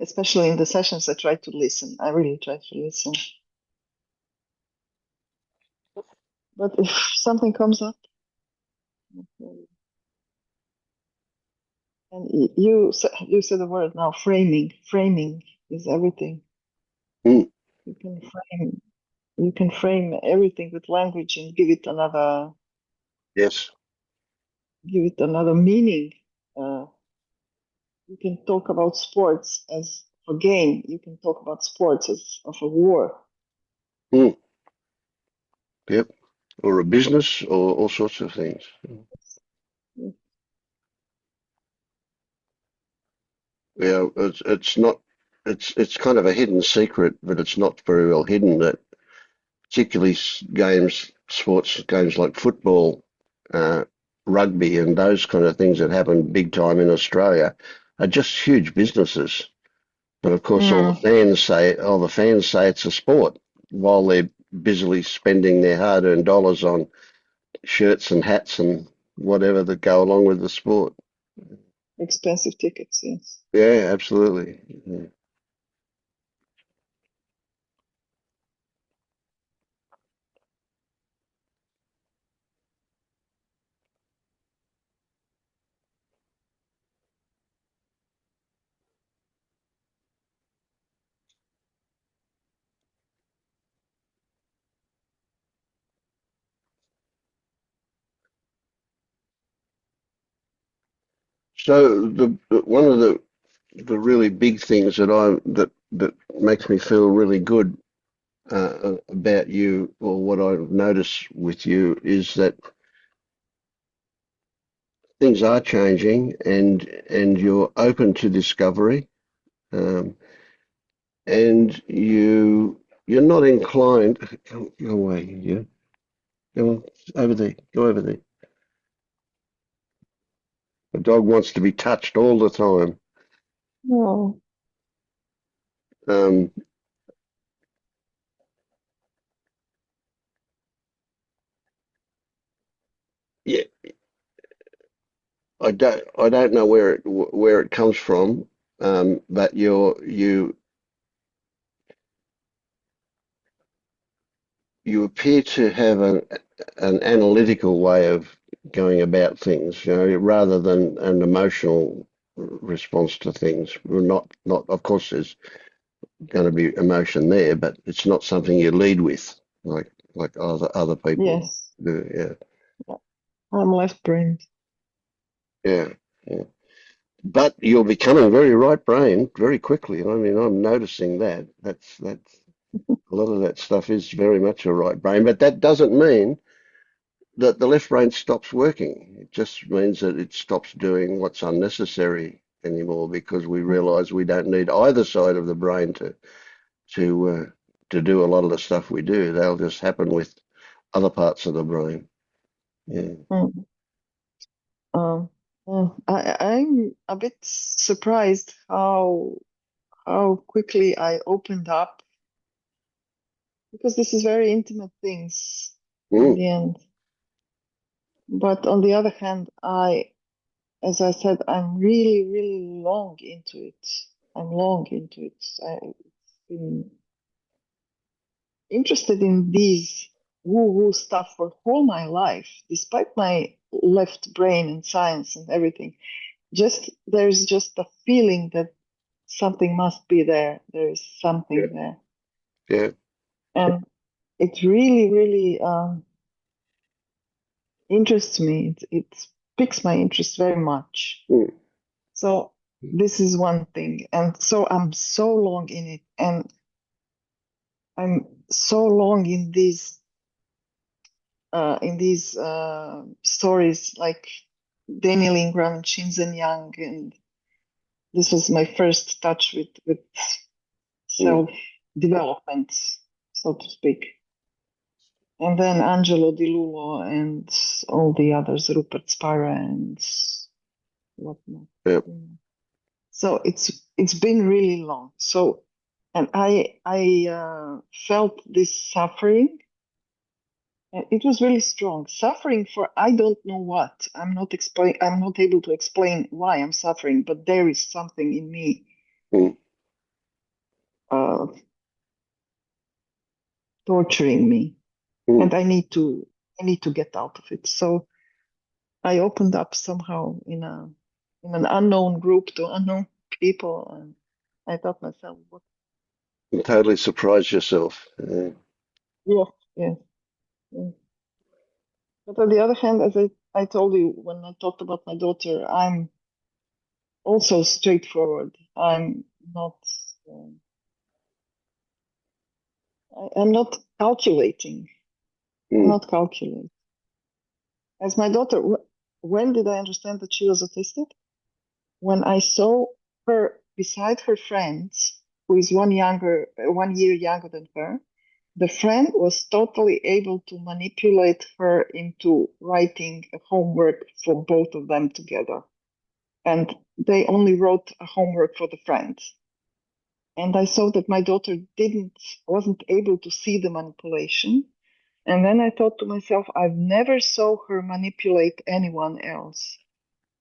Especially in the sessions, I try to listen. I really try to listen. But if something comes up, and you said the word now, framing. Framing is everything. Mm, You can frame you can frame everything with language and give it another yes. meaning. you can talk about sports as a game. You can talk about sports as of a war. Mm, yep. Or a business or all sorts of things. Yeah. Yeah, it's not it's kind of a hidden secret, but it's not very well hidden that particularly sports games like football, uh, rugby, and those kind of things that happen big time in Australia are just huge businesses. But of course, Mm, all the fans say it's a sport, while they're busily spending their hard-earned dollars on shirts and hats and whatever that go along with the sport. expensive tickets, yes. Yeah, absolutely. Yeah. So one of the really big things that makes me feel really good about you, or what I've noticed with you, is that things are changing, and you're open to discovery, um, and you're not inclined. Go away, you go on, over there. Go over there. The dog wants to be touched all the time. No, Um, yeah, I don't know where it comes from, but you appear to have an analytical way of going about things, rather than an emotional response to things. Well, not of course there's going to be emotion there, but it's not something you lead with like other people yes. do. Yeah, Yeah. I'm left-brained. yeah, yeah. But you're becoming very right-brained very quickly. I mean, I'm noticing that. That's a lot of that stuff is very much a right brain, but that doesn't mean that the left brain stops working. It just means that it stops doing what's unnecessary anymore, because we realize we don't need either side of the brain to uh, to do a lot of the stuff we do. They'll just happen with other parts of the brain. Yeah. Mm. Um, I'm a bit surprised how quickly I opened up, because this is very intimate things in Mm, the end. But on the other hand, as I said, I'm really, really long into it. I'm long into it. I've been interested in these woo-woo stuff for all my life, despite my left brain and science and everything. There's just a feeling that something must be there. There is yeah. something there, Yeah. and it really, really interests me. It piques my interest very much. Mm, So this is one thing, and so I'm so long in it, and I'm so long in these stories like Daniel Ingram and Shinzen Young, and this was my first touch with mm, self development, so to speak. And then Angelo Di Lullo and all the others, Rupert Spira and whatnot. yeah. Mm. So it's been really long. So, and I felt this suffering. And it was really strong. Suffering for I don't know what. I'm not able to explain why I'm suffering, but there is something in me Mm, uh, torturing me, mm. and I need to get out of it. So I opened up somehow in an unknown group to unknown people, and I thought myself, what? You totally surprise yourself. Yeah. Yes, yes, yes. But on the other hand, as I told you when I talked about my daughter, also straightforward. I'm not. I'm not calculating. I'm Mm. not calculating. As my daughter, when did I understand that she was autistic? When I saw her beside her friends, who is 1 year younger than her. The friend was totally able to manipulate her into writing a homework for both of them together. And they only wrote a homework for the friend. And I saw that my daughter wasn't able to see the manipulation. And then I thought to myself, I've never saw her manipulate anyone else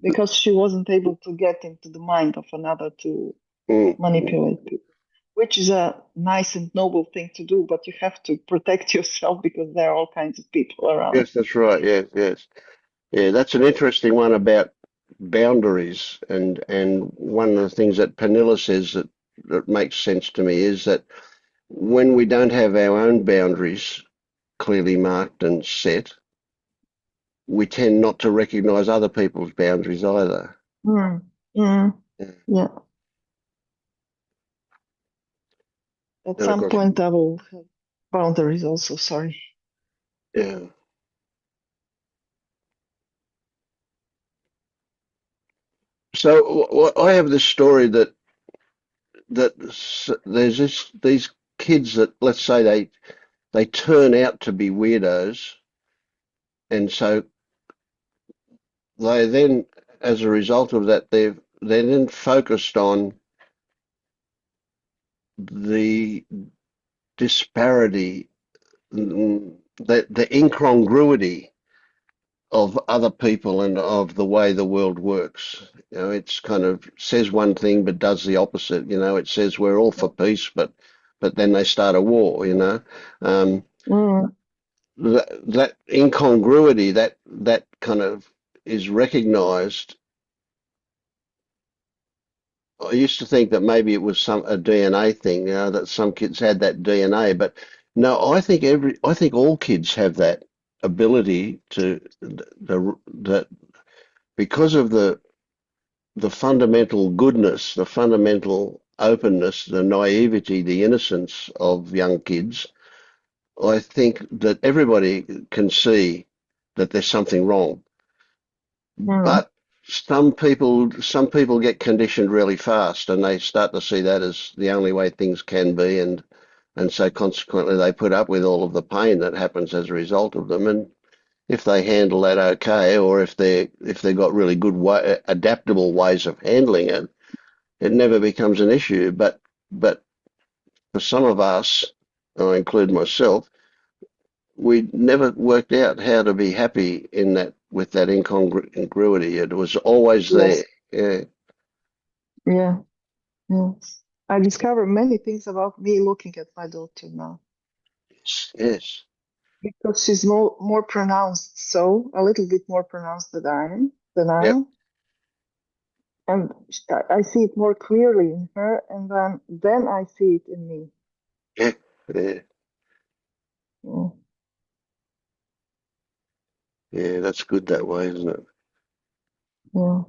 because she wasn't able to get into the mind of another to Mm. manipulate people, which is a nice and noble thing to do, but you have to protect yourself because there are all kinds of people around. Yes, that's right. Yes, yes. Yeah, that's an interesting one about boundaries. And one of the things that Pernilla says that makes sense to me is that when we don't have our own boundaries clearly marked and set, we tend not to recognize other people's boundaries either. Mm, mm, Yeah. yeah. At And of some course, point, I will have boundaries also. Sorry. yeah. So I have this story that there's these kids that, let's say, they turn out to be weirdos, and so they then, as a result of that, they're then focused on the disparity, the incongruity of other people and of the way the world works. You know, it's kind of says one thing but does the opposite. You know, it says we're all for peace, but then they start a war. You know, um, Mm, that incongruity, that kind of is recognised. I used to think that maybe it was a DNA thing, you know, that some kids had that DNA, but no, I think all kids have that ability to that because of the fundamental goodness, the fundamental openness, the naivety, the innocence of young kids. I think that everybody can see that there's something wrong. mm, But some people get conditioned really fast and they start to see that as the only way things can be, and so consequently they put up with all of the pain that happens as a result of them. And if they handle that okay, or if they've got really good adaptable ways of handling it, it never becomes an issue. But for some of us, I include myself, we never worked out how to be happy in that with that incongruity. It was always there. yes. Yeah. Yeah. Yes. I discover many things about me looking at my daughter now Yes. Yes. because she's more pronounced, so a little bit more pronounced than I Yep. am. And I see it more clearly in her, and then I see it in me. Yeah. Yeah. Yeah, Yeah. That's good that way, isn't it? yeah.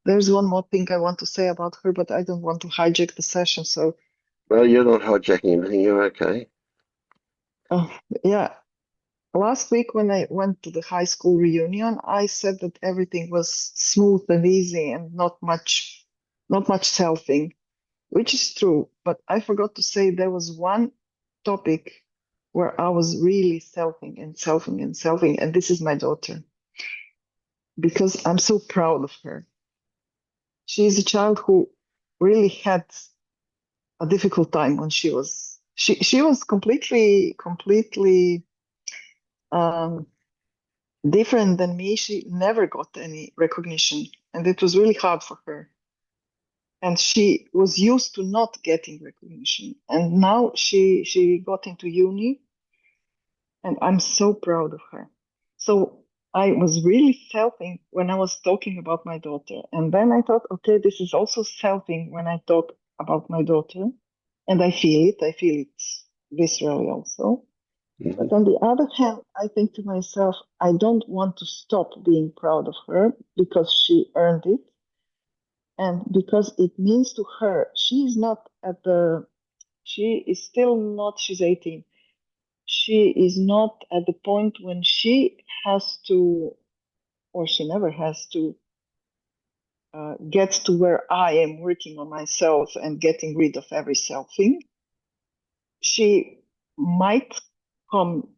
There's one more thing I want to say about her, but I don't want to hijack the session. So, Well, you're not hijacking anything. You're okay. uh, yeah. Last week when I went to the high school reunion, I said that everything was smooth and easy and not much selfing, which is true. But I forgot to say there was one topic where I was really selfing and selfing and selfing, and this is my daughter because I'm so proud of her. She is a child who really had a difficult time when she was completely um, different than me. She never got any recognition, and it was really hard for her. And she was used to not getting recognition, and now she got into uni, and I'm so proud of her. So I was really selfing when I was talking about my daughter, and then I thought, okay, this is also selfing when I talk about my daughter, and I feel it. I feel it viscerally also. Hmm. But on the other hand, I think to myself, I don't want to stop being proud of her because she earned it and because it means to her, she is still not, she's 18. She is not at the point when she has to, or she never has to, get to where I am working on myself and getting rid of every selfing. She might come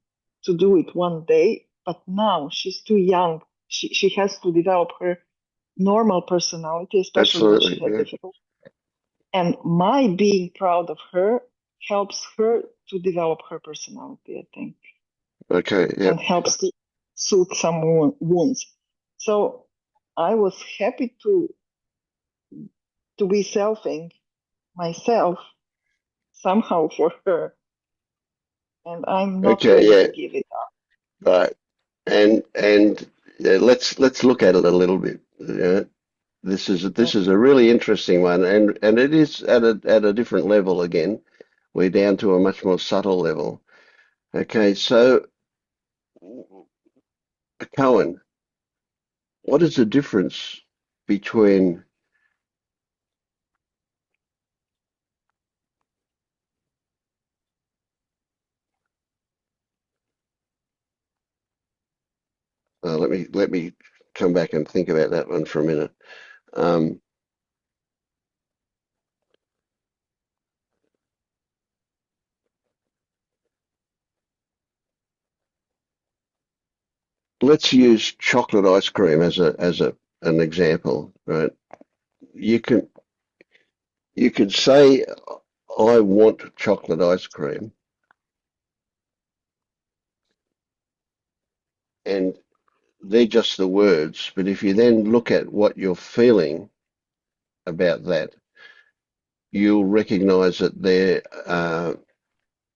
to do it one day, but now she's too young. She has to develop her normal personality, especially when she Absolutely. has Yeah. difficulty. And my being proud of her helps her to develop her personality, I think, Okay. and Yep. helps to soothe some wounds. So I was happy to be selfing myself somehow for her, and I'm not Okay. ready Yeah. to give it up. Right. And yeah, let's look at it a little bit. Yeah. Yeah. This is a really interesting one, and it is at a different level again. We're down to a much more subtle level. Okay. So, Cohen, what is the difference between let me come back and think about that one for a minute. Um, let's use chocolate ice cream as a an example, right? You can you could say I want chocolate ice cream, and they're just the words. But if you then look at what you're feeling about that, you'll recognize that there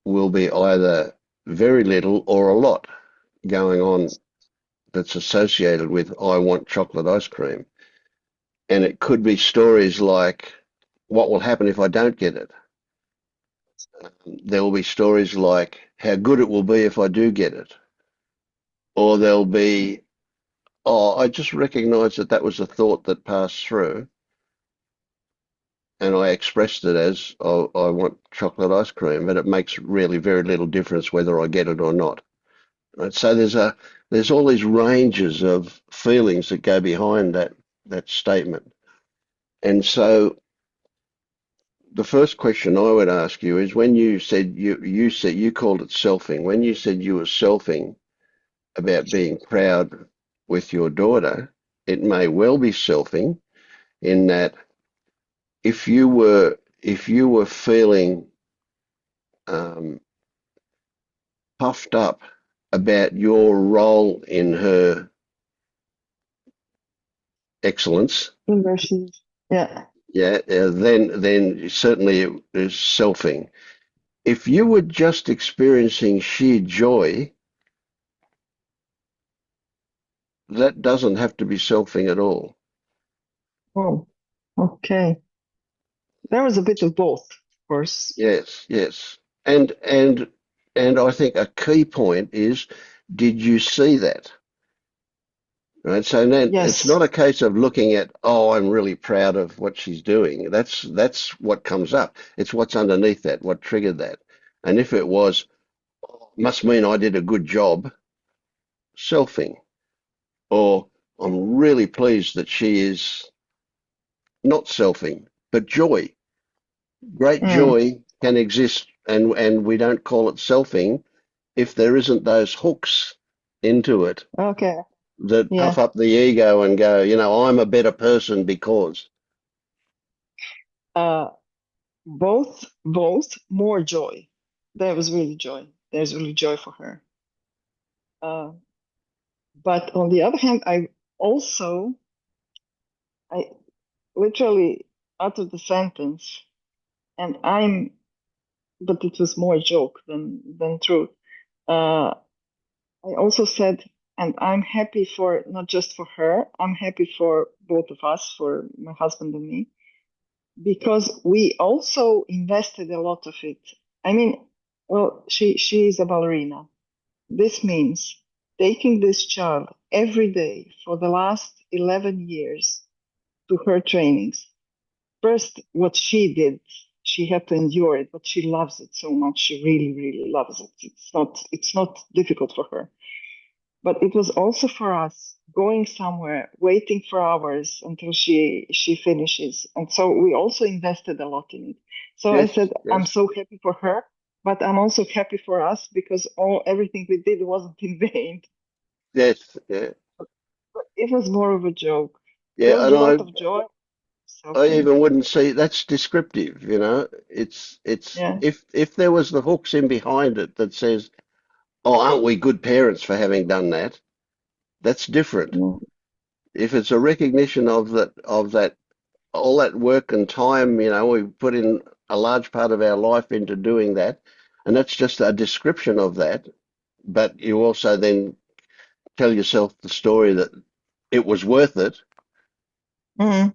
will be either very little or a lot going on that's associated with I want chocolate ice cream. And it could be stories like what will happen if I don't get it. There will be stories like how good it will be if I do get it. Or there'll be, oh, I just recognize that that was a thought that passed through and I expressed it as, oh, I want chocolate ice cream, but it makes really very little difference whether I get it or not. Right? So there's all these ranges of feelings that go behind that statement. And so the first question I would ask you is when you said you called it selfing. When you said you were selfing about being proud with your daughter, it may well be selfing in that if you were feeling um, puffed up about your role in her excellence, Inversion. Yeah. yeah, then certainly it is selfing. If you were just experiencing sheer joy, that doesn't have to be selfing at all. Oh, okay. There was a bit of both, of course. Yes, yes. And and and I think a key point is, did you see that? Right. So then it's Yes. not a case of looking at, oh, I'm really proud of what she's doing. That's what comes up. It's what's underneath that, what triggered that. And if it was, must mean I did a good job, selfing. Or I'm really pleased that she is not selfing, but joy. Great Mm. joy can exist and we don't call it selfing if there isn't those hooks into it Okay. that puff Yeah. up the ego and go, I'm a better person because. Uh, both more joy. There was really joy. There's really joy for her. Uh, but on the other hand, I literally uttered the sentence, and but it was more joke than truth. Uh, I also said, and I'm happy for not just for her, I'm happy for both of us, for my husband and me, because we also invested a lot of it. I mean, well, she is a ballerina, This means taking this child every day for the last 11 years to her trainings. First, what she did, she had to endure it, but she loves it so much. She really, really loves it. It's not difficult for her. But it was also for us going somewhere, waiting for hours until she finishes. And so we also invested a lot in it. So I Yes, said, I'm yes, so happy for her, but I'm also happy for us because everything we did wasn't in vain. yes, yeah, But it was more of a joke. There yeah. was And a lot of joy, I suffering. even wouldn't see that's descriptive, you know. It's Yeah. if there was the hooks in behind it that says, "Oh, aren't we good parents for having done that?" That's different. Mm. If it's a recognition of that all that work and time, you know, we put in a large part of our life into doing that, and that's just a description of that. But you also then tell yourself the story that it was worth it. Mm.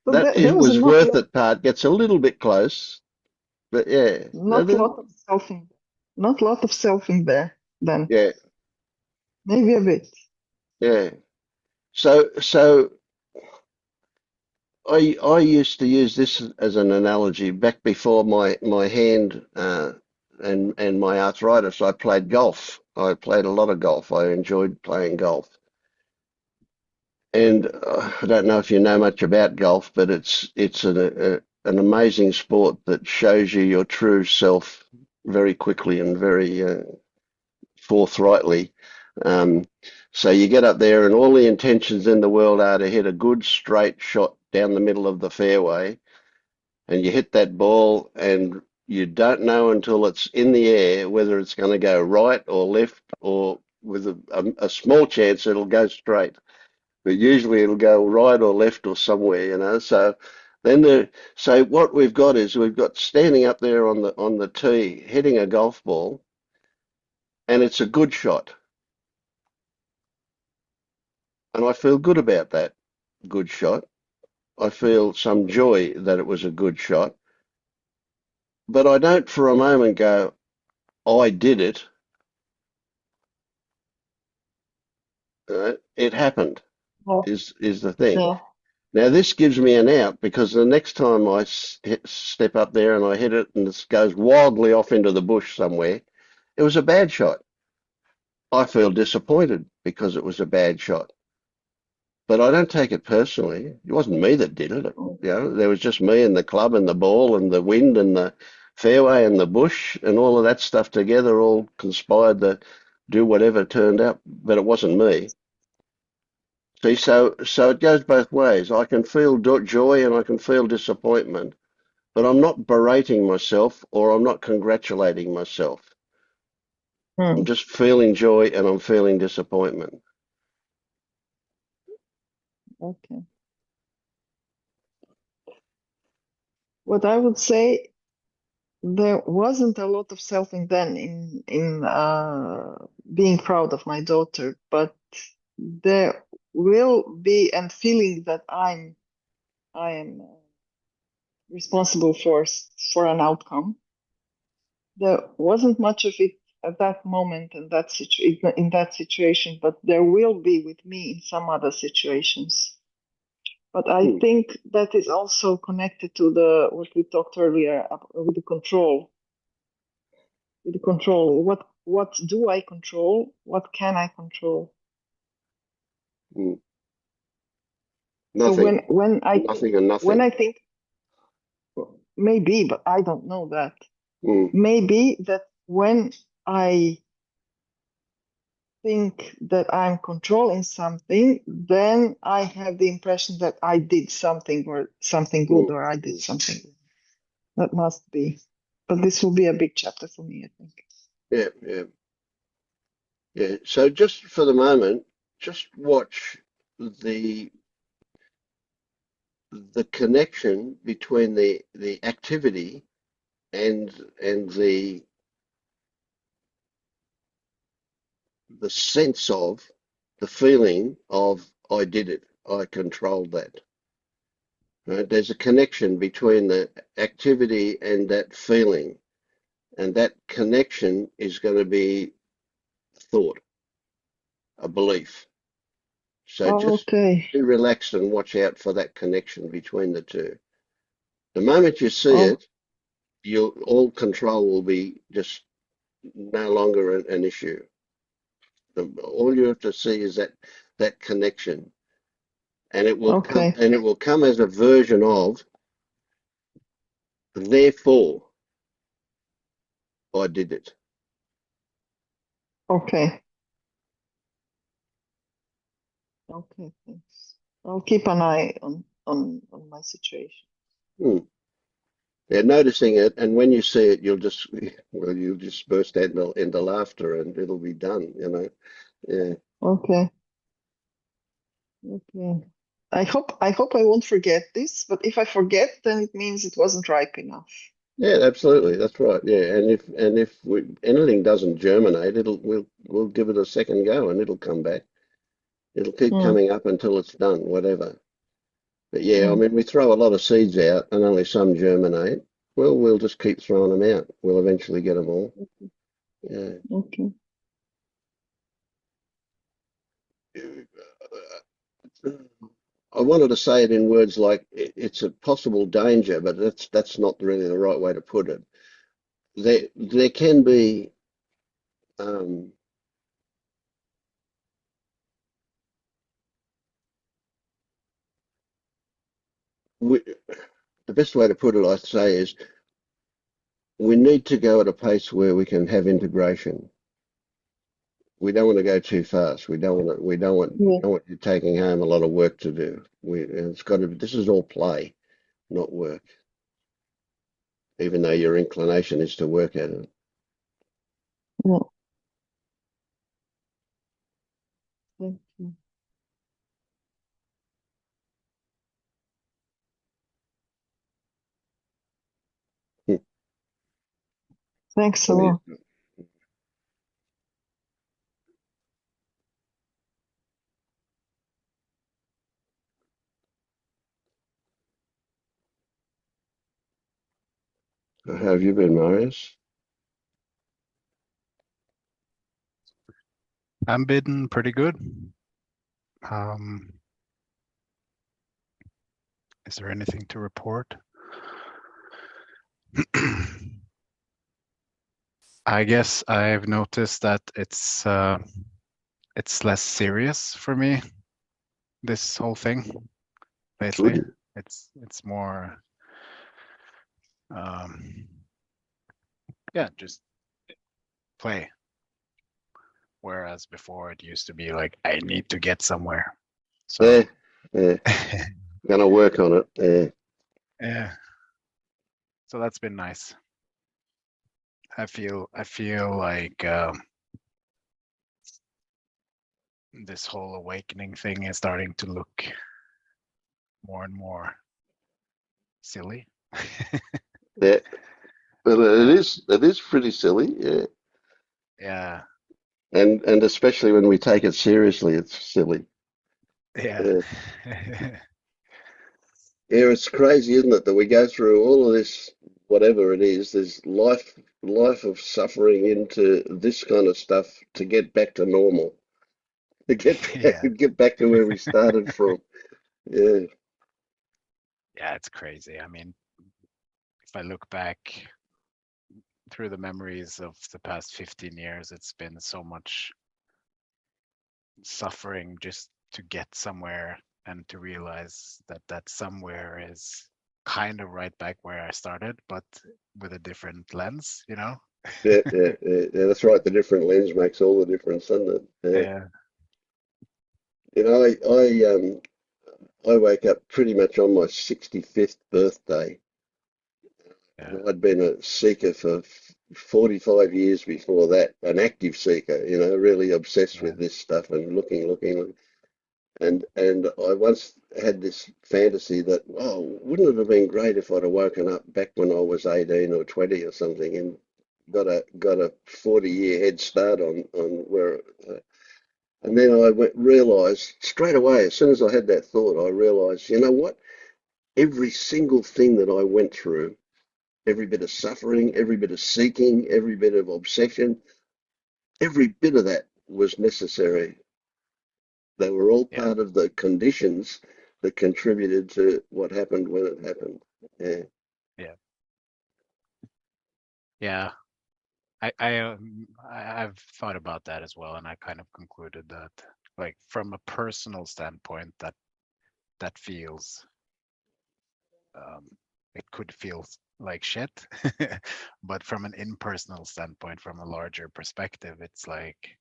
So That there it was was worth it part gets a little bit close, but yeah, not lot of selfing, not lot of selfing there then. yeah, Maybe a bit. yeah. So I used to use this as an analogy back before my hand and my arthritis. I played golf. I played a lot of golf. I enjoyed playing golf. And I don't know if you know much about golf, but it's an amazing sport that shows you your true self very quickly and very forthrightly. Um, so you get up there, and all the intentions in the world are to hit a good straight shot down the middle of the fairway, and you hit that ball, and you don't know until it's in the air whether it's going to go right or left, or with a small chance it'll go straight. But usually it'll go right or left or somewhere, you know. So then so what we've got is we've got standing up there on the tee, hitting a golf ball, and it's a good shot, and I feel good about that good shot. I feel some joy that it was a good shot, but I don't for a moment go, I did it. It happened Yeah. is the thing. Yeah. Now this gives me an out because the next time I step up there and I hit it and it goes wildly off into the bush somewhere, it was a bad shot. I feel disappointed because it was a bad shot, but I don't take it personally. It wasn't me that did it. You know, there was just me and the club and the ball and the wind and the fairway and the bush and all of that stuff together all conspired to do whatever turned out, but it wasn't me. See, so it goes both ways. I can feel joy and I can feel disappointment, but I'm not berating myself or I'm not congratulating myself. I'm Hmm. just feeling joy and I'm feeling disappointment. Okay. What I would say, there wasn't a lot of selfing then in being proud of my daughter, but there will be and feeling that I am responsible for an outcome. There wasn't much of it at that moment in that situation, but there will be with me in some other situations. But I Hmm. think that is also connected to the what we talked earlier with the control. With the control, what do I control? What can I control? Hmm. So Nothing, nothing and when nothing. I think maybe, but I don't know that. Hmm. Maybe that when I think that I'm controlling something, then I have the impression that I did something or something Hmm. good or I Hmm. did something good. That must be. But this will be a big chapter for me, I think. Yeah, yeah, yeah. So just for the moment, just watch the the connection between the activity and the sense of the feeling of I did it, I controlled that. Right? There's a connection between the activity and that feeling. and that connection is going to be thought, a belief. So just Okay. be relaxed and watch out for that connection between the two. The moment you see Oh, it, all control will be just no longer an issue. All you have to see is that connection, and okay. it will come as a version of, therefore I did it. Okay. Okay, thanks. I'll keep an eye on my situation. Hmm. Yeah, noticing it, and when you see it, you'll just burst into laughter, and it'll be done. Yeah, Okay. Okay. I hope I won't forget this, but if I forget, then it means it wasn't ripe enough. yeah, absolutely. That's right. Yeah, and if anything doesn't germinate, we'll give it a second go, and it'll come back. It'll keep Hmm. coming up until it's done, whatever. But yeah, I Hmm. mean, we throw a lot of seeds out, and only some germinate. Well, we'll just keep throwing them out. We'll eventually get them all. Yeah. Okay. I wanted to say it in words like it's a possible danger, but that's not really the right way to put it. There can be um, we, the best way to put it, I say, is we need to go at a pace where we can have integration. We don't want to go too fast. Yeah. Don't want you taking home a lot of work to do. It's got to. This is all play, not work. Even though your inclination is to work at it. Yeah. Thank you. Thanks a lot. How have you been, Marius? I'm been pretty good. Um, is there anything to report? I guess I've noticed that it's less serious for me, this whole thing lately. Good. It's more um, yeah, just play. Whereas before it used to be like I need to get somewhere. So Yeah, yeah. Gonna work on it. Yeah. yeah, so that's been nice. I feel like this whole awakening thing is starting to look more and more silly. Yeah. But Yeah, it is pretty silly. Yeah. yeah, And especially when we take it seriously, it's silly. yeah. Yeah. Yeah, it's crazy, isn't it, that we go through all of this, whatever it is, there's life of suffering into this kind of stuff to get back to normal, to Yeah, get back to where we started from. Yeah, yeah, it's crazy. I mean, if I look back through the memories of the past 15 years, it's been so much suffering just to get somewhere and to realize that that somewhere is kind of right back where I started, but with a different lens, you know? yeah, that's right. The different lens makes all the difference, doesn't it? Yeah. Yeah, You know, I wake up pretty much on my 65th birthday. yeah, And I'd been a seeker for 45 years before that, an active seeker, really obsessed yeah, with this stuff and looking. And I once had this fantasy that, oh, wouldn't it have been great if I'd have woken up back when I was 18 or 20 or something and got a 40-year head start on where. And then I realized straight away, as soon as I had that thought, I realized, you know what? Every single thing that I went through, every bit of suffering, every bit of seeking, every bit of obsession, every bit of that was necessary. They were all Yeah. part of the conditions that contributed to what happened when it happened. Yeah. Yeah. Yeah. I've thought about that as well, and I kind of concluded that, like, from a personal standpoint, that feels, um, it could feel like shit, but from an impersonal standpoint, from a larger perspective, it's like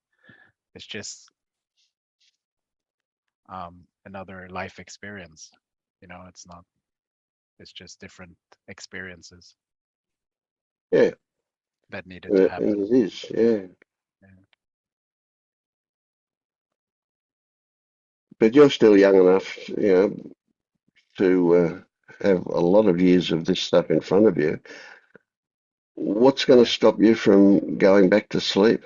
it's just another life experience. It's not. It's just different experiences Yeah. that needed to And happen. it is. Yeah. Yeah. But you're still young enough, to have a lot of years of this stuff in front of you. What's going to Yeah. stop you from going back to sleep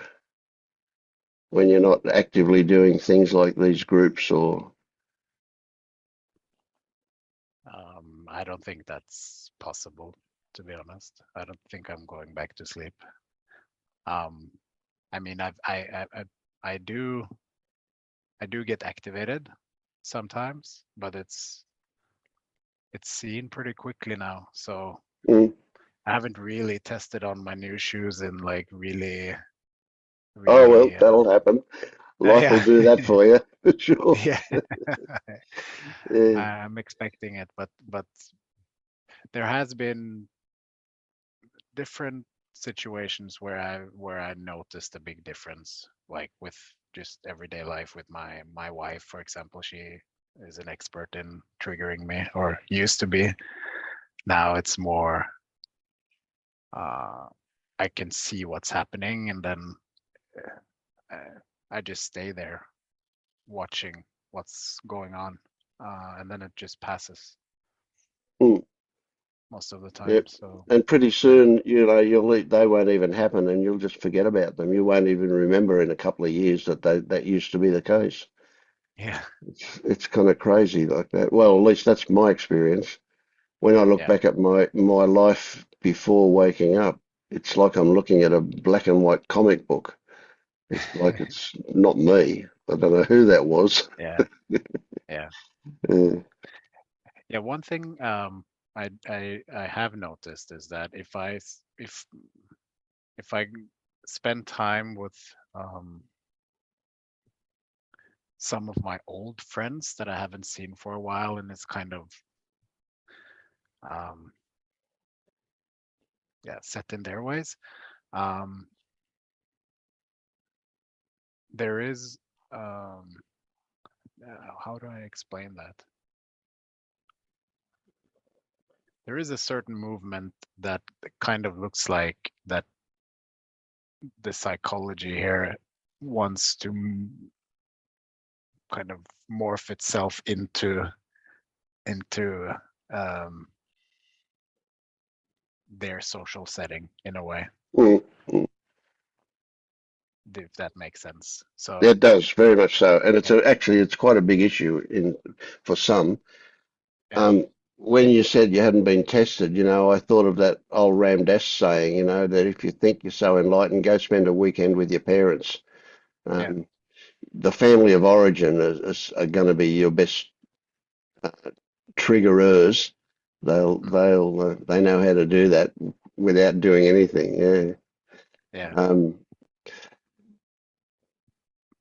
when you're not actively doing things like these groups or? I don't think that's possible, to be honest. I don't think I'm going back to sleep. Um, I mean, I do get activated sometimes, but it's seen pretty quickly now. So Mm. I haven't really tested on my new shoes in like really, Oh, well, really, that'll happen. Life will yeah, do that for you, for sure. yeah. Yeah. I'm expecting it, but there has been different situations where I noticed a big difference, like with just everyday life with my wife, for example. She is an expert in triggering me, or used to be. Now it's more, uh, I can see what's happening, and then I just stay there watching what's going on, and then it just passes Mm. most of the time. Yep. So And pretty yeah, soon, they won't even happen, and you'll just forget about them. You won't even remember in a couple of years that used to be the case. yeah, It's kind of crazy like that. Well, at least that's my experience. When I look yeah, back at my life before waking up, it's like I'm looking at a black and white comic book. It's like it's not me. I don't know who that was. yeah, yeah. Uh, Yeah, one thing, I have noticed is that if I spend time with, some of my old friends that I haven't seen for a while, and it's kind of, um, yeah, set in their ways, um, there is, how do I explain that? There is a certain movement that kind of looks like that the psychology here wants to kind of morph itself into um, their social setting in a way, mm, mm. if that makes sense. So It does very much so, and yeah, actually it's quite a big issue in for some. yeah, Um, when you said you hadn't been tested, I thought of that old Ram Dass saying, that if you think you're so enlightened, go spend a weekend with your parents. yeah, Um, the family of origin are going to be your best uh, triggerers. hmm, They know how to do that without doing anything. Yeah. yeah. Um,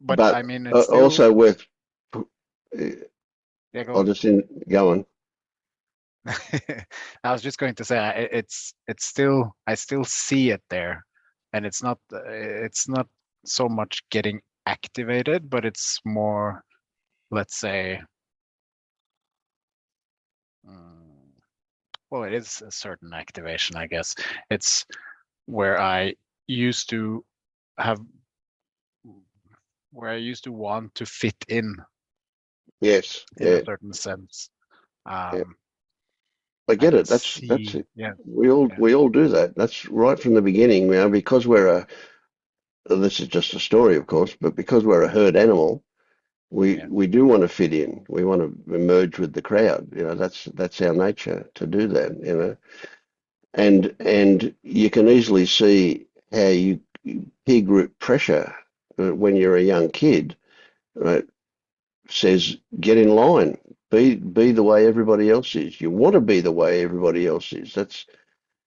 But but I mean, it's still, also worth. yeah. Go I'll on. just go on. I was just going to say, it's still, I still see it there, and it's not so much getting activated, but it's more, let's say, mm, well, it is a certain activation, I guess. It's where I used to have, where I used to want to fit Yes. in a Yeah. certain sense. Yeah. Um, I I get can it. That's see, it. yeah, We all yeah, we all do that. That's right from the beginning. Because we're this is just a story, of course, but because we're a herd animal, we yeah, we do want to fit in. We want to merge with the crowd. That's our nature to do that. yeah, and you can easily see how you peer group pressure when you're a young kid, right, says get in line, be the way everybody else is. You want to be the way everybody else is. That's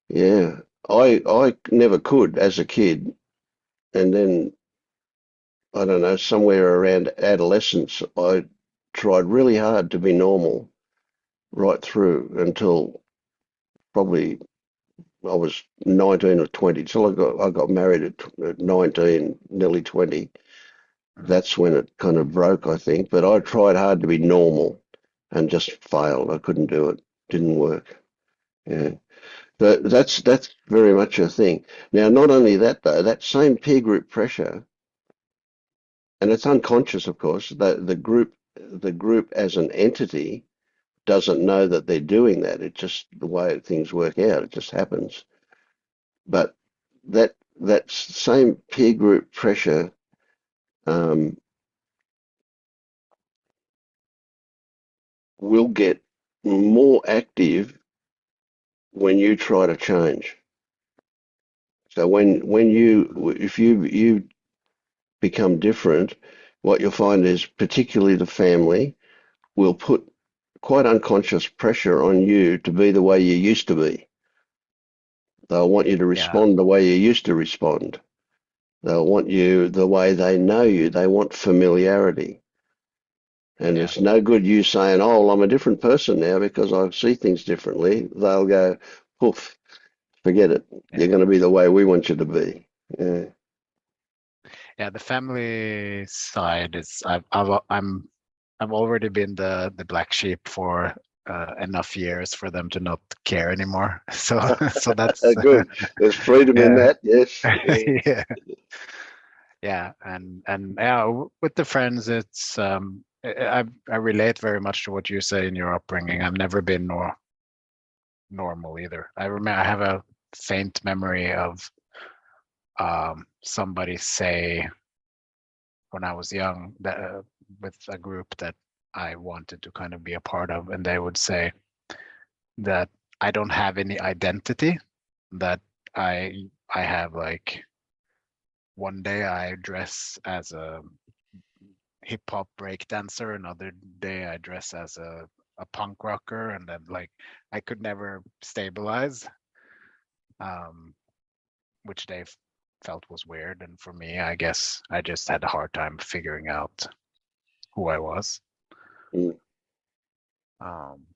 yeah. I never could as a kid, and then I don't know, somewhere around adolescence, I tried really hard to be normal right through until probably I was 19 or 20. Till I got married at 19, nearly 20. Mhm. That's when it kind of broke, I think. But I tried hard to be normal and just failed. I couldn't do it. Didn't work. Yeah. But that's very much a thing. Now, not only that though, that same peer group pressure, and it's unconscious, of course, that the group as an entity doesn't know that they're doing that. It's just the way things work out. It just happens. But that same peer group pressure um, will get more active when you try to change. So when you if you become different, what you'll find is particularly the family will put quite unconscious pressure on you to be the way you used to be. They'll want you to Yeah, respond the way you used to respond. They'll want you the way they know you. They want familiarity. And yeah, it's no good you saying, "Oh, well, I'm a different person now because I see things differently." They'll go, "Poof, forget it. yeah, You're going to be the way we want you to be." Yeah. yeah. The family side is I've already been the black sheep for enough years for them to not care anymore. So so that's Good. There's freedom in yeah, that. Yes. Yeah. yeah, yeah. And yeah, with the friends, it's I relate very much to what you say in your upbringing. I've never been normal either. I remember I have a faint memory of somebody say when I was young that with a group that I wanted to kind of be a part of, and they would say that I don't have any identity, that I have like one day I dress as a hip hop break dancer, another day I dress as a punk rocker, and then like I could never stabilize, um, which they felt was weird. And for me, I guess I just had a hard time figuring out who I was. Mm. Um,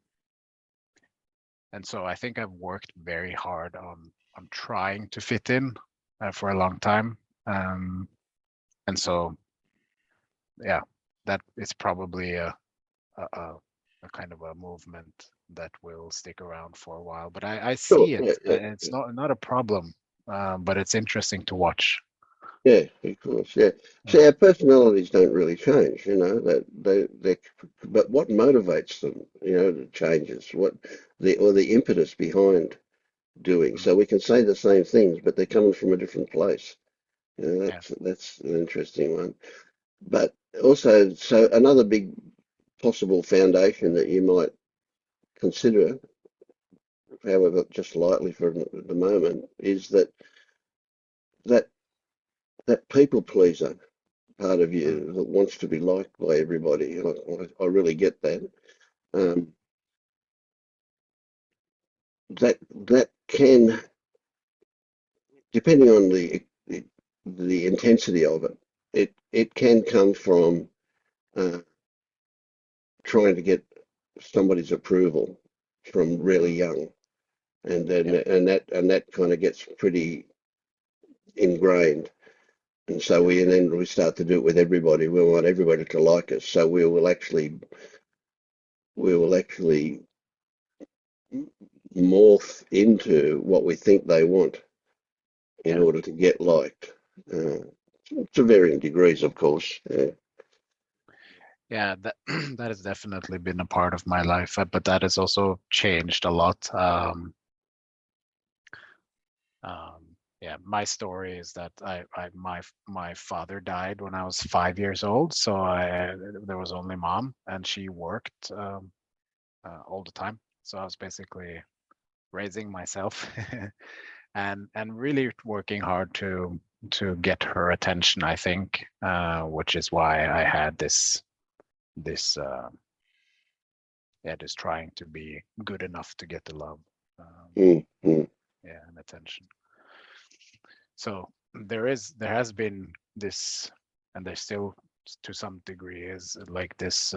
and so I think I've worked very hard on trying to fit in for a long time. And so yeah, that is probably a kind of a movement that will stick around for a while. But I Sure. see it. Yeah. Yeah. It's not a problem, but it's interesting to watch. Yeah. Of course. Yeah. Yeah, See, our personalities don't really change. You know that they. But what motivates them? You know, the changes. What the impetus behind doing. mm, So we can say the same things, but they're coming from a different place. You know, yeah, that's an interesting one. But also, so another big possible foundation that you might consider, however, just lightly for the moment, is that that people pleaser part of mm, you that wants to be liked by everybody. I really get that. Um, that can, depending on the intensity of it, it can come from uh, trying to get somebody's approval from really mm, young, and then yeah, and that kind of gets pretty ingrained. And so yeah, we start to do it with everybody. We want everybody to like us. So we will actually morph into what we think they want in yeah. order to get liked. To varying degrees, of course. Yeah, that that has definitely been a part of my life, but that has also changed a lot. Yeah, my story is that my father died when I was 5 years old, so there was only mom, and she worked all the time. So I was basically raising myself and really working hard to get her attention, I think, which is why I had this just trying to be good enough to get the love, and attention. So there has been this, and there still to some degree is like this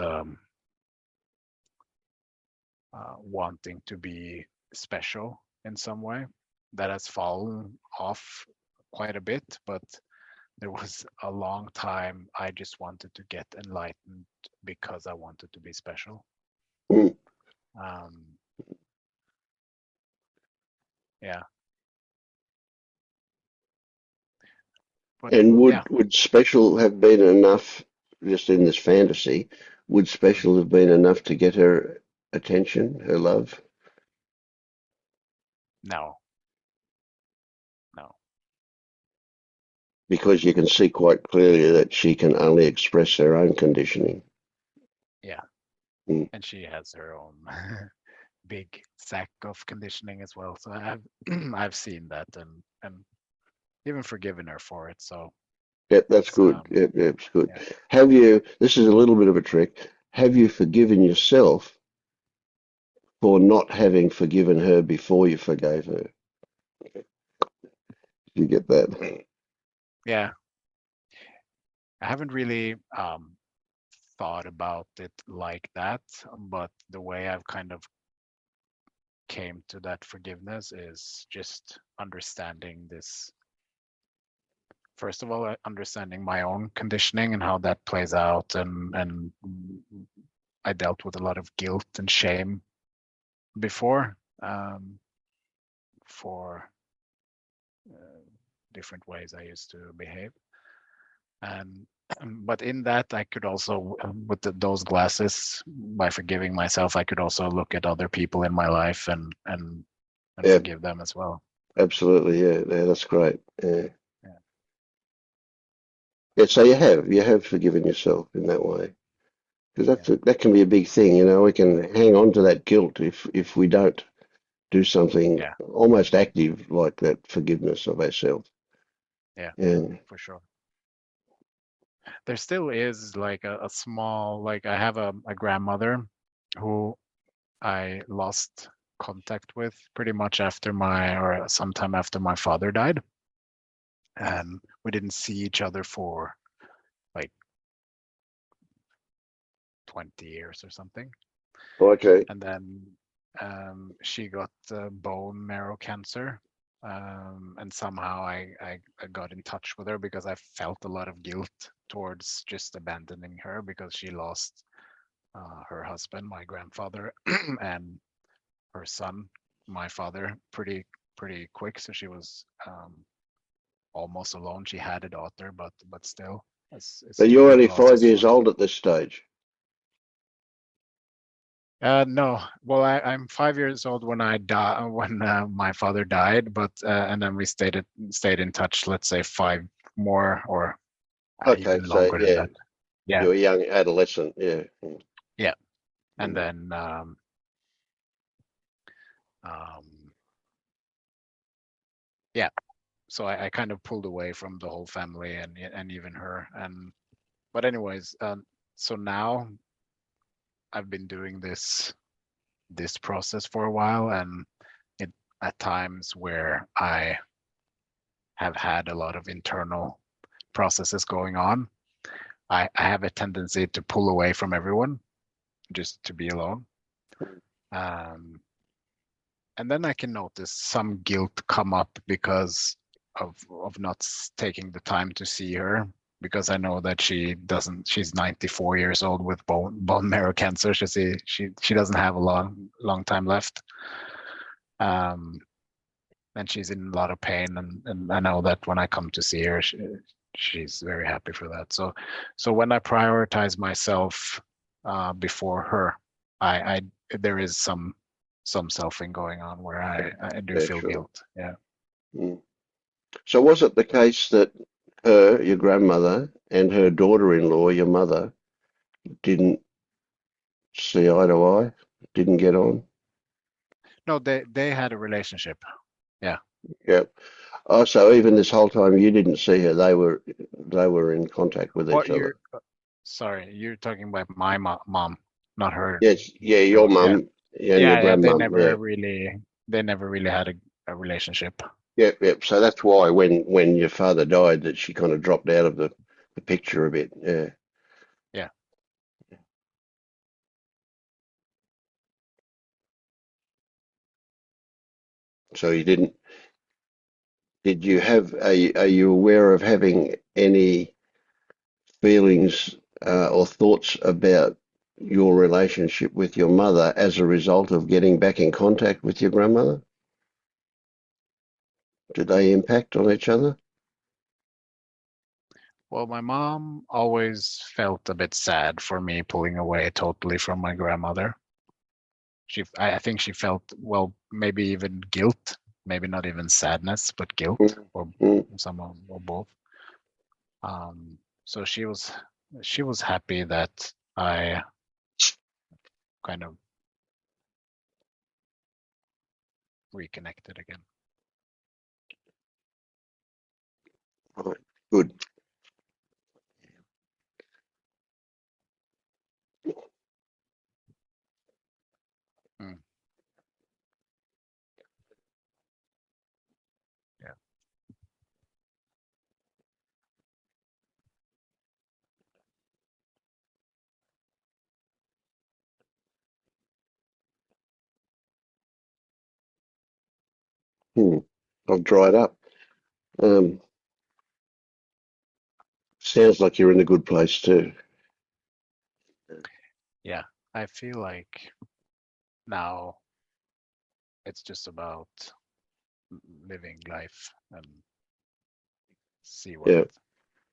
wanting to be special in some way that has fallen off quite a bit, but there was a long time I just wanted to get enlightened because I wanted to be special. Yeah. But And yeah, would special have been enough, just in this fantasy, would special have been enough to get her attention, her love? no. Because you can see quite clearly that she can only express her own conditioning. Yeah. And she has her own big sack of conditioning as well. So I've seen that and even forgiven her for it. So Yeah, that's good. Yeah, it's good. Yeah. Have you, this is a little bit of a trick, have you forgiven yourself for not having forgiven her before you forgave her? You get that? Yeah. I haven't really thought about it like that, but the way I've kind of came to that forgiveness is just understanding this. First of all, understanding my own conditioning and how that plays out, and I dealt with a lot of guilt and shame before, for different ways I used to behave. And but in that, I could also, with those glasses, by forgiving myself, I could also look at other people in my life and Yeah, forgive them as well. absolutely. Yeah, that's great. Yeah. Yeah. Yeah, so you have forgiven yourself in that way. Because that can be a big thing, you know. We can hang on to that guilt if we don't do something Yeah, almost active like that forgiveness of ourselves. yeah, Yeah. for sure. There still is like a small, like I have a grandmother who I lost contact with pretty much after or sometime after my father died. And we didn't see each other for like 20 years or something. Okay. And then she got bone marrow cancer. And somehow I got in touch with her because I felt a lot of guilt towards just abandoning her because she lost her husband, my grandfather, and her son, my father, pretty quick. So she was almost alone. She had a daughter, but still, So it's two you're big only losses 5 years for me. old at this stage. No, well, I'm 5 years old when I when my father died, but and then we stayed in touch. Let's say five more, or Okay, even so longer than yeah, that. Yeah, you're a young adolescent. Yeah. yeah, and Mm. then um, yeah. So I kind of pulled away from the whole family and even her. And but anyways, so now I've been doing this process for a while, and it at times where I have had a lot of internal processes going on, I have a tendency to pull away from everyone just to be alone. Um, and then I can notice some guilt come up because of not taking the time to see her, because I know that she's 94 years old with bone marrow cancer. She doesn't have a long time left. Um, and she's in a lot of pain, and I know that when I come to see her, she's very happy for that. So when I prioritize myself before her, I there is some selfing going on where I do Yeah, feel sure. guilt. Yeah. Mm. So was it the case that her, your grandmother, and her daughter-in-law, your mother, didn't see eye to eye, didn't get on? No, they had a relationship. Yeah. Yeah. Oh, so even this whole time you didn't see her, they were in contact with What each other. you're sorry, you're talking about my mom, not her. Yes, yeah, your Your yeah. mum and your Yeah, grandmum, yeah. they never really had a relationship. Yep, yep. So that's why when your father died that she kind of dropped out of the picture a bit. Yeah. Yeah. So you didn't did you have are you aware of having any feelings or thoughts about your relationship with your mother as a result of getting back in contact with your grandmother? Did they impact on each other? Well, my mom always felt a bit sad for me pulling away totally from my grandmother. I think she felt, well, maybe even guilt, maybe not even sadness, but guilt, Mm, or mm. or both. So she was happy that I kind of reconnected again. Right. Good. Mm, yeah. Hmm. I've dried up. Um, Sounds like you're in a good place too. Yeah. I feel like now it's just about living life and see what Yeah,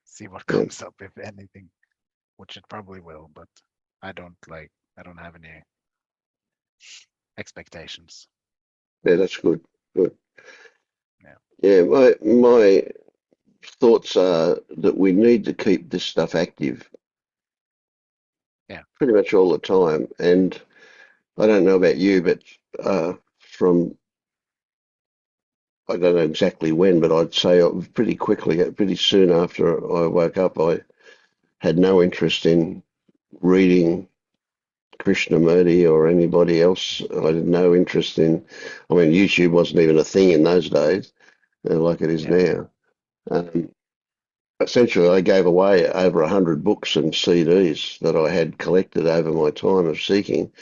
see what yeah, comes up, if anything, which it probably will, but I don't like I don't have any expectations. yeah. That's good. Good. Yeah. Yeah, my thoughts are that we need to keep this stuff active Yeah. pretty much all the time. And I don't know about you, but from I don't know exactly when, but I'd say pretty quickly, pretty soon after I woke up, I had no interest in reading Krishnamurti or anybody else. I had no interest in, I mean, YouTube wasn't even a thing in those days, like it is Yeah. now. Um, Essentially, I gave away over 100 books and CDs that I had collected over my time of seeking.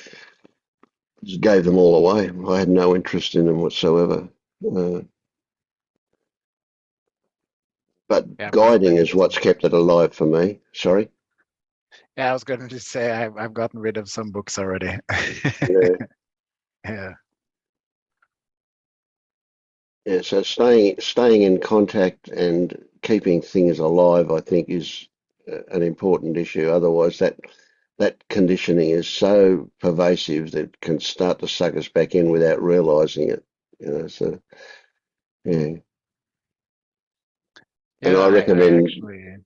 Just gave them all away. I had no interest in them whatsoever. Uh, but Yeah, I've gotten guiding rid of is what's some. kept it alive for me. Sorry. Yeah, I was going to say I've gotten rid of some books already. Yeah. Yeah. Yeah. So staying in contact and keeping things alive, I think, is an important issue. Otherwise, that conditioning is so pervasive that it can start to suck us back in without realizing it. So yeah. And Yeah, I I recommend, actually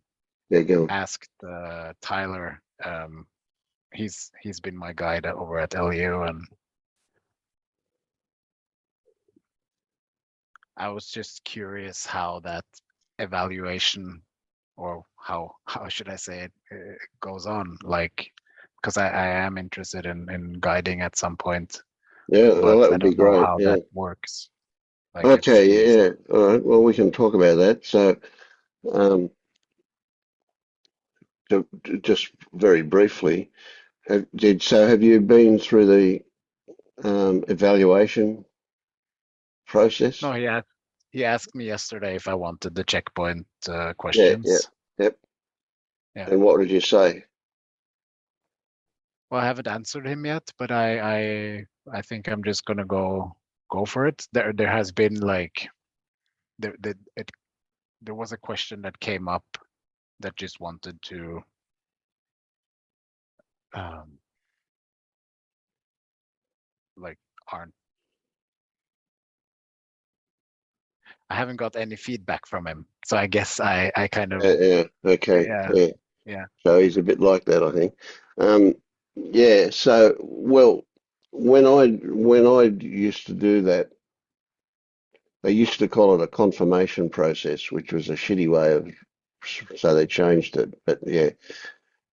yeah, go on. asked Tyler. He's been my guide over at LU, and I was just curious how that evaluation, or how should I say it, goes on. Like, because I am interested in guiding at some point, Yeah, but well, that I would be don't know great. how Yeah. that works. Like, if Okay. he's Yeah. All right. Well, we can talk about that. So, um, just very briefly, have you been through the evaluation process? no, he asked me yesterday if I wanted the checkpoint Yeah. Yeah. questions. Yep. Yeah. And what did you say? Well, I haven't answered him yet, but I think I'm just gonna go for it. There has been like there was a question that came up that just wanted to um like aren't I haven't got any feedback from him. So I guess I kind of Yeah. Okay. yeah, Yeah. yeah. So he's a bit like that, I think. Yeah. So, well. when I used to do that, they used to call it a confirmation process, which was a shitty way of, so they changed it. But yeah,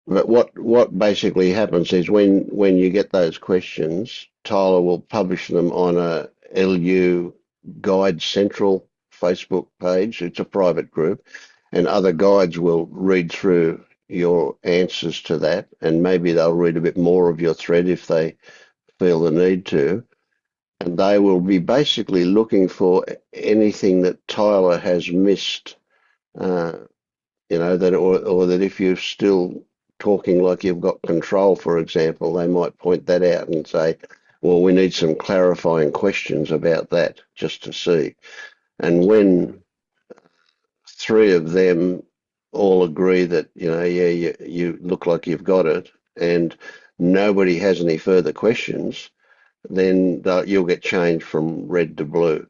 but what basically happens is when you get those questions, Tyler will publish them on a LU Guide Central Facebook page. It's a private group, and other guides will read through your answers to that, and maybe they'll read a bit more of your thread if they feel the need to, and they will be basically looking for anything that Tyler has missed, uh, that or that if you're still talking like you've got control, for example, they might point that out and say, well, we need some clarifying questions about that just to see. And when three of them all agree that, yeah, you look like you've got it, and nobody has any further questions, then you'll get changed from red to blue.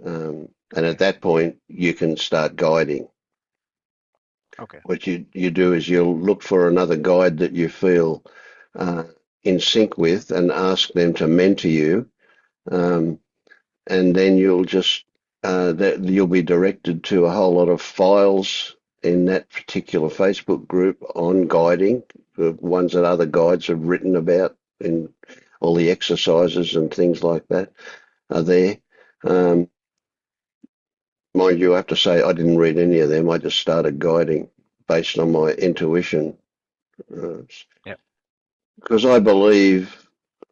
And at Okay. that point, you can start guiding. Okay. What you do is you'll look for another guide that you feel uh, in sync with and ask them to mentor you. Um, and then you'll just that you'll be directed to a whole lot of files in that particular Facebook group on guiding, the ones that other guides have written about, and all the exercises and things like that are there. Um, Mind you, I have to say I didn't read any of them. I just started guiding based on my intuition, Yeah. because I believe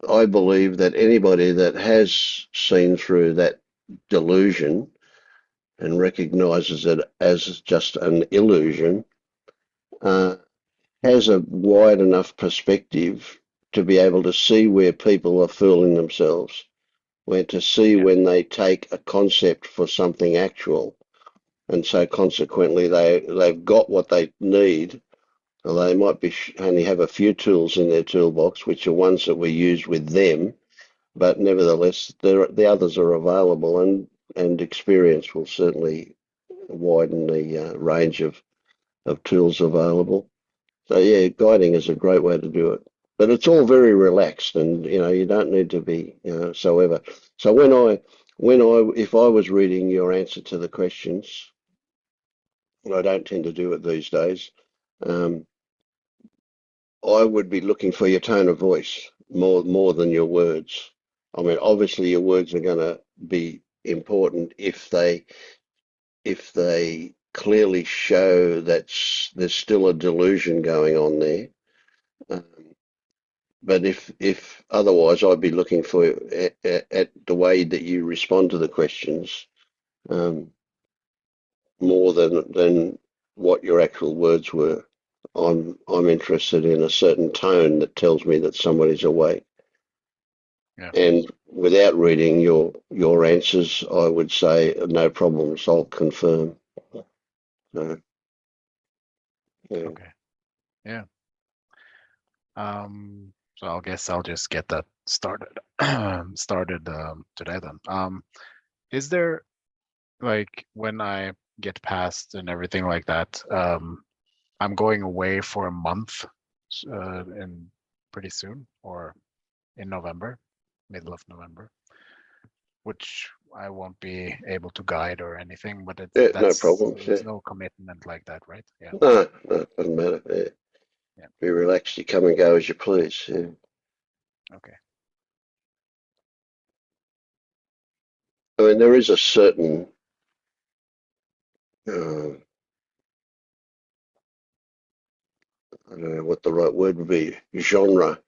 that anybody that has seen through that delusion and recognizes it as just an illusion, uh, has a wide enough perspective to be able to see where people are fooling themselves, where to see Yeah. when they take a concept for something actual. And so consequently, they've got what they need. Or they might be only have a few tools in their toolbox, which are ones that we use with them, but nevertheless, the others are available, and experience will certainly widen the range of tools available. So yeah, guiding is a great way to do it, but it's all very relaxed, and you don't need to be so ever. So if I was reading your answer to the questions, and I don't tend to do it these days, um, I would be looking for your tone of voice more than your words. I mean, obviously your words are going to be important if they clearly show that there's still a delusion going on there. Um, but if otherwise, I'd be looking for at the way that you respond to the questions, um, more than what your actual words were. I'm interested in a certain tone that tells me that somebody's awake. Yeah. And without reading your answers, I would say no problems. I'll confirm. So, yeah. Okay. Yeah. So I guess I'll just get that started started today then. Is there, like, when I get past and everything like that, I'm going away for a month in pretty soon, or in November, middle of November, which I won't be able to guide or anything, but Yeah, no that's problems. Yeah. there's no commitment like that, right? Yeah. No, doesn't matter. Yeah. Yeah. Be relaxed. You come and go as you please. Yeah. Okay. I mean, there is a certain, I don't know what the right word would be, genre,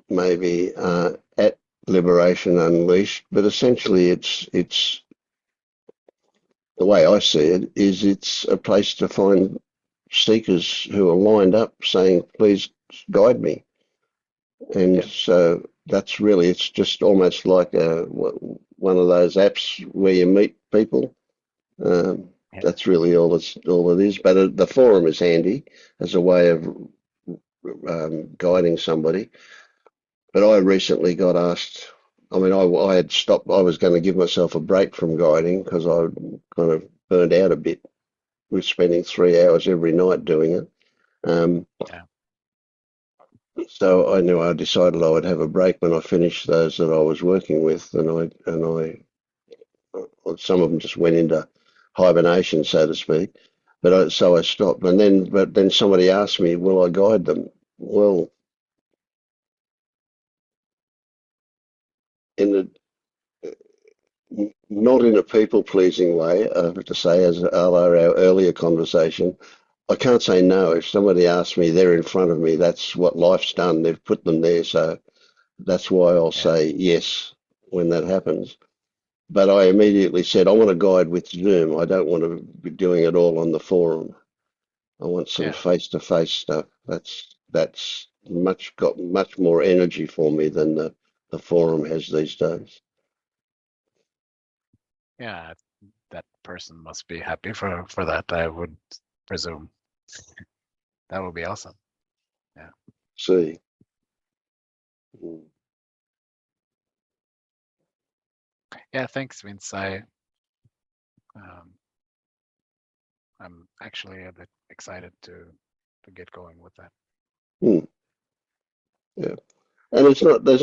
maybe, at Liberation Unleashed, but essentially it's the way I see it is it's a place to find seekers who are lined up saying, please guide me. And Yeah. so that's really, it's just almost like one of those apps where you meet people. Yeah. That's really all it is. But the forum is handy as a way of guiding somebody. But I recently got asked. I mean, I had stopped. I was going to give myself a break from guiding because I kind of burned out a bit with spending 3 hours every night doing it. Um, Yeah. So I knew I decided I would have a break when I finished those that I was working with, some of them just went into hibernation, so to speak. So I stopped, but then somebody asked me, "Will I guide them?" Well, in the not in a people-pleasing way, I have to say, as a la our earlier conversation. I can't say no. If somebody asks me, they're in front of me. That's what life's done. They've put them there, so that's why I'll Yeah, say yes when that happens. But I immediately said, I want to guide with Zoom. I don't want to be doing it all on the forum. I want some yeah, face-to-face stuff. That's got much more energy for me than the forum has these days. yeah. That person must be happy for that, I would presume. That would be awesome. Yeah. See. Mm. Yeah, thanks, Vince. Um, I'm actually a bit excited to get going with that. Mm. Yeah. And it's not and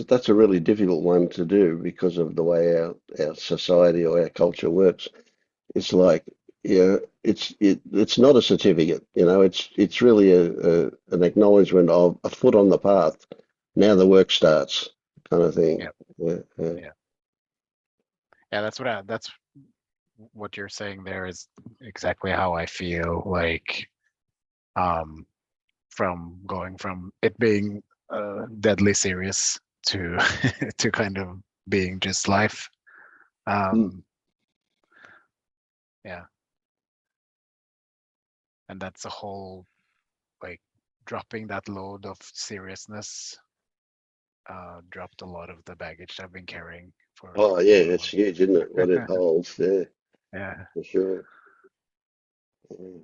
that's a really difficult one to do because of the way our society or our culture works. It's like, it's not a certificate, it's really an acknowledgement of a foot on the path. Now the work starts, kind of thing. Yeah, Yeah, yeah. yeah, yeah. That's what you're saying there is exactly how I feel. Like, um, from going from it being deadly serious to to kind of being just life. Mm. Um, yeah, and that's a whole, like, dropping that load of seriousness dropped a lot of the baggage I've been carrying Oh yeah, for a it's while. huge, isn't it? What it holds, yeah, Yeah. for sure. Yeah.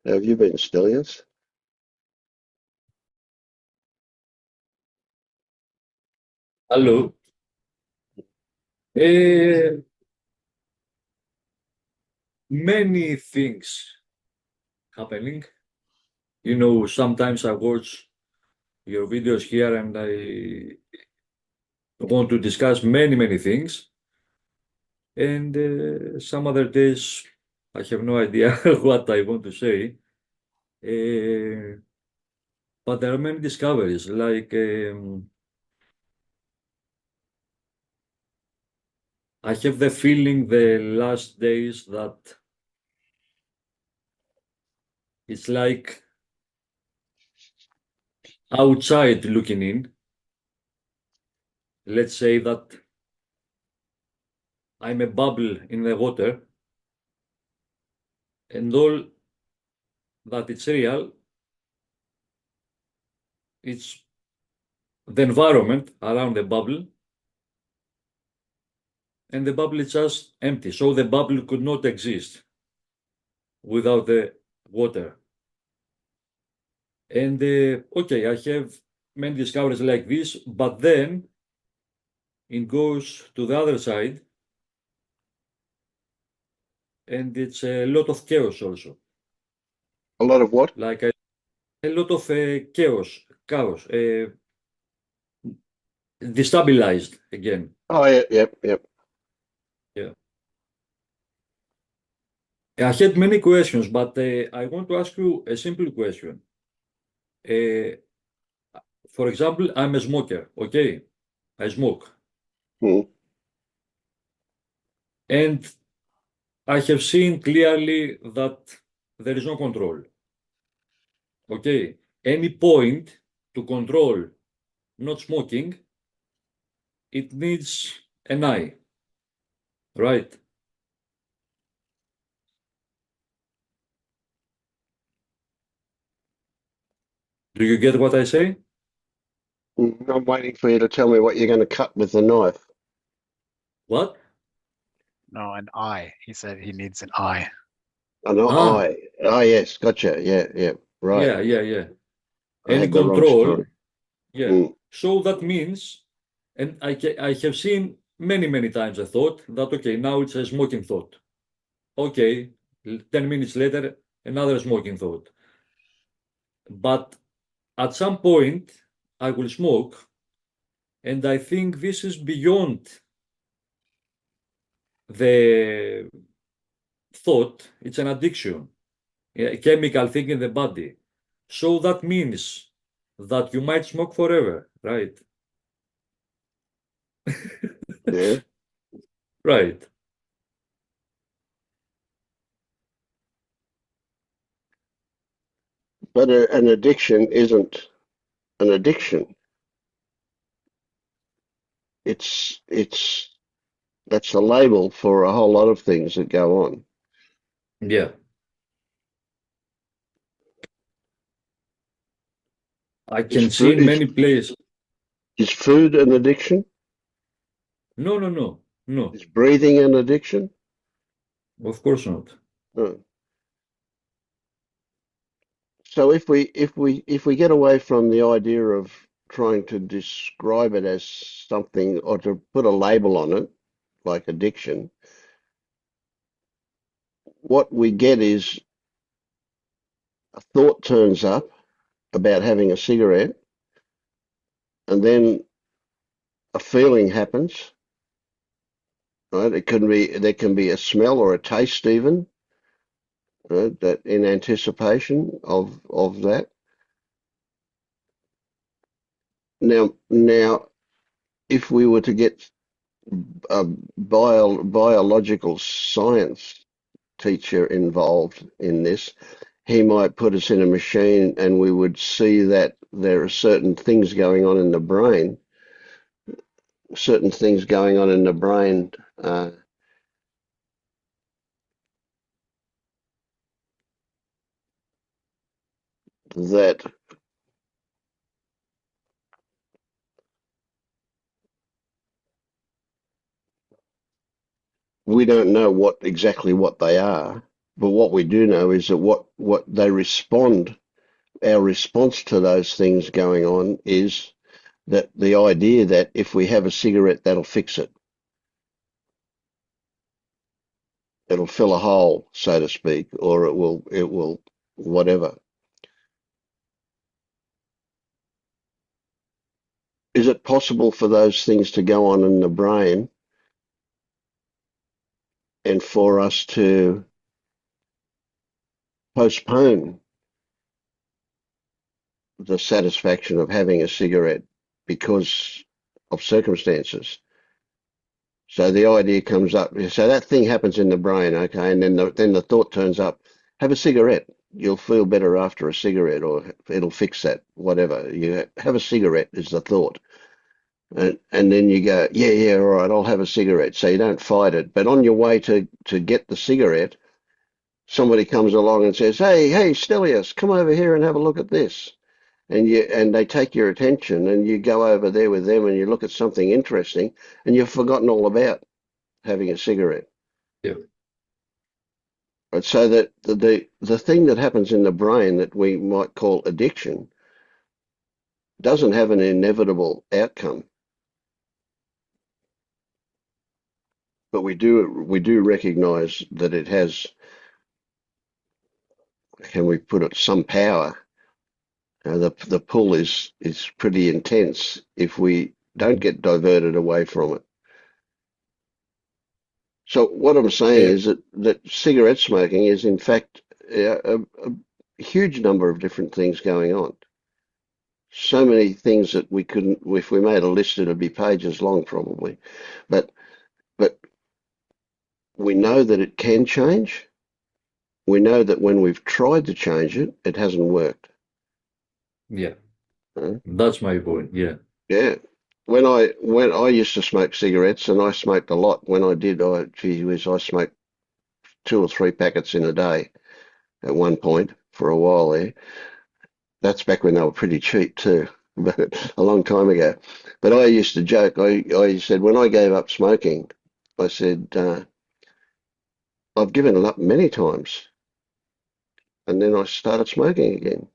Have you been Stillions? Hello. Uh, Many things happening. Sometimes I watch your videos here and I want to discuss many, many things. And some other days I have no idea what I want to say. But there are many discoveries. Like I have the feeling the last days that it's like outside looking in. Let's say that I'm a bubble in the water, and all that it's real, it's the environment around the bubble, and the bubble is just empty. So the bubble could not exist without the water. And okay, I have many discoveries like this, but then it goes to the other side, and it's a lot of chaos also. A lot of what? Like a lot of chaos, destabilized again. Oh yeah, yep, yep. Yeah. I had many questions, but I want to ask you a simple question. Uh, for example, I'm a smoker, okay? I smoke. Mm. And I have seen clearly that there is no control, okay? Any point to control not smoking, it needs an eye, right? Do you get what I say? I'm waiting for you to tell me what you're going to cut with the knife. What? No, an eye. He said he needs an eye. Oh, no, Ah, I. Oh, yes, gotcha. Yeah, yeah, right. yeah. I Any had the wrong control, story. yeah. Mm. So that means, and I have seen many, many times a thought that, okay, now it's a smoking thought. Okay, 10 minutes later, another smoking thought. But at some point, I will smoke, and I think this is beyond the thought. It's an addiction, a chemical thing in the body. So that means that you might smoke forever, right? Yeah. Right. But an addiction isn't an addiction. It's that's a label for a whole lot of things that go on. Yeah. I Is can see food in many places. is food an addiction? No, no, no, no. Is breathing an addiction? Of course not. No. So if we get away from the idea of trying to describe it as something or to put a label on it, like addiction, what we get is a thought turns up about having a cigarette, and then a feeling happens, right? There can be a smell or a taste even, right? That in anticipation of that. Now, if we were to get a biological science teacher involved in this, he might put us in a machine and we would see that there are certain things going on in the brain, that we don't know exactly what they are, but what we do know is that what they respond, our response to those things going on is that the idea that if we have a cigarette, that'll fix it. It'll fill a hole, so to speak, or it will whatever. Is it possible for those things to go on in the brain and for us to postpone the satisfaction of having a cigarette because of circumstances? So the idea comes up. So that thing happens in the brain, okay, and then the thought turns up. Have a cigarette. You'll feel better after a cigarette, or it'll fix that. Whatever. You have a cigarette is the thought, and then you go, yeah, all right, I'll have a cigarette. So you don't fight it. But on your way to get the cigarette, somebody comes along and says, hey, Stelios, come over here and have a look at this. And they take your attention, and you go over there with them, and you look at something interesting, and you've forgotten all about having a cigarette. Yeah. Right, so that the thing that happens in the brain that we might call addiction doesn't have an inevitable outcome, but we do recognize that it has, can we put it, some power. The pull is pretty intense if we don't get diverted away from it. So what I'm saying Yeah. is that cigarette smoking is in fact a huge number of different things going on. So many things that we couldn't, if we made a list, it'd be pages long probably. But we know that it can change. We know that when we've tried to change it, it hasn't worked. Yeah. Huh? That's my point. Yeah. Yeah. When I used to smoke cigarettes, and I smoked a lot. When I did, I smoked 2 or 3 packets in a day at one point for a while there. That's back when they were pretty cheap too, but a long time ago. But I used to joke. I said when I gave up smoking, I said I've given it up many times, and then I started smoking again.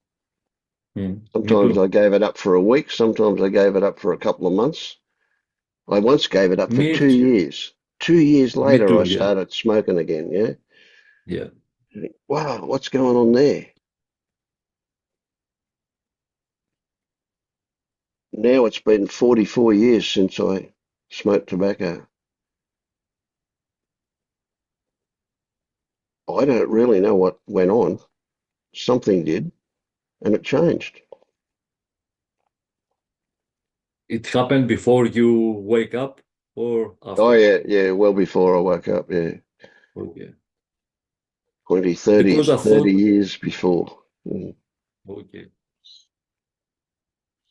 Me Sometimes I too. gave it up for a week. Sometimes I gave it up for a couple of months. I once gave it up for Me 2 too. years. 2 years Me later, I too. Yeah. started smoking again. Yeah. Yeah. You think, wow, what's going on there? Now it's been 44 years since I smoked tobacco. I don't really know what went on. Something did, and it changed. It happened before you wake up or after? Oh, yeah, well before I woke up, yeah. Okay. 20, 30, Because I 30 thought, years before. okay.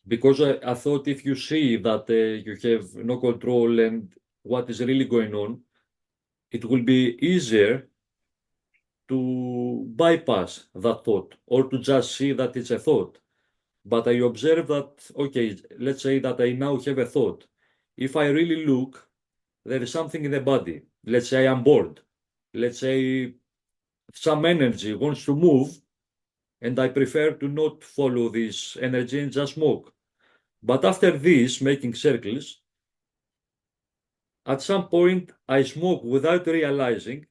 Because I thought if you see that you have no control and what is really going on, it will be easier to bypass that thought or to just see that it's a thought. But I observe that, okay, let's say that I now have a thought. If I really look, there is something in the body. Let's say I'm bored. Let's say some energy wants to move, and I prefer to not follow this energy and just smoke. But after this, making circles, at some point I smoke without realizing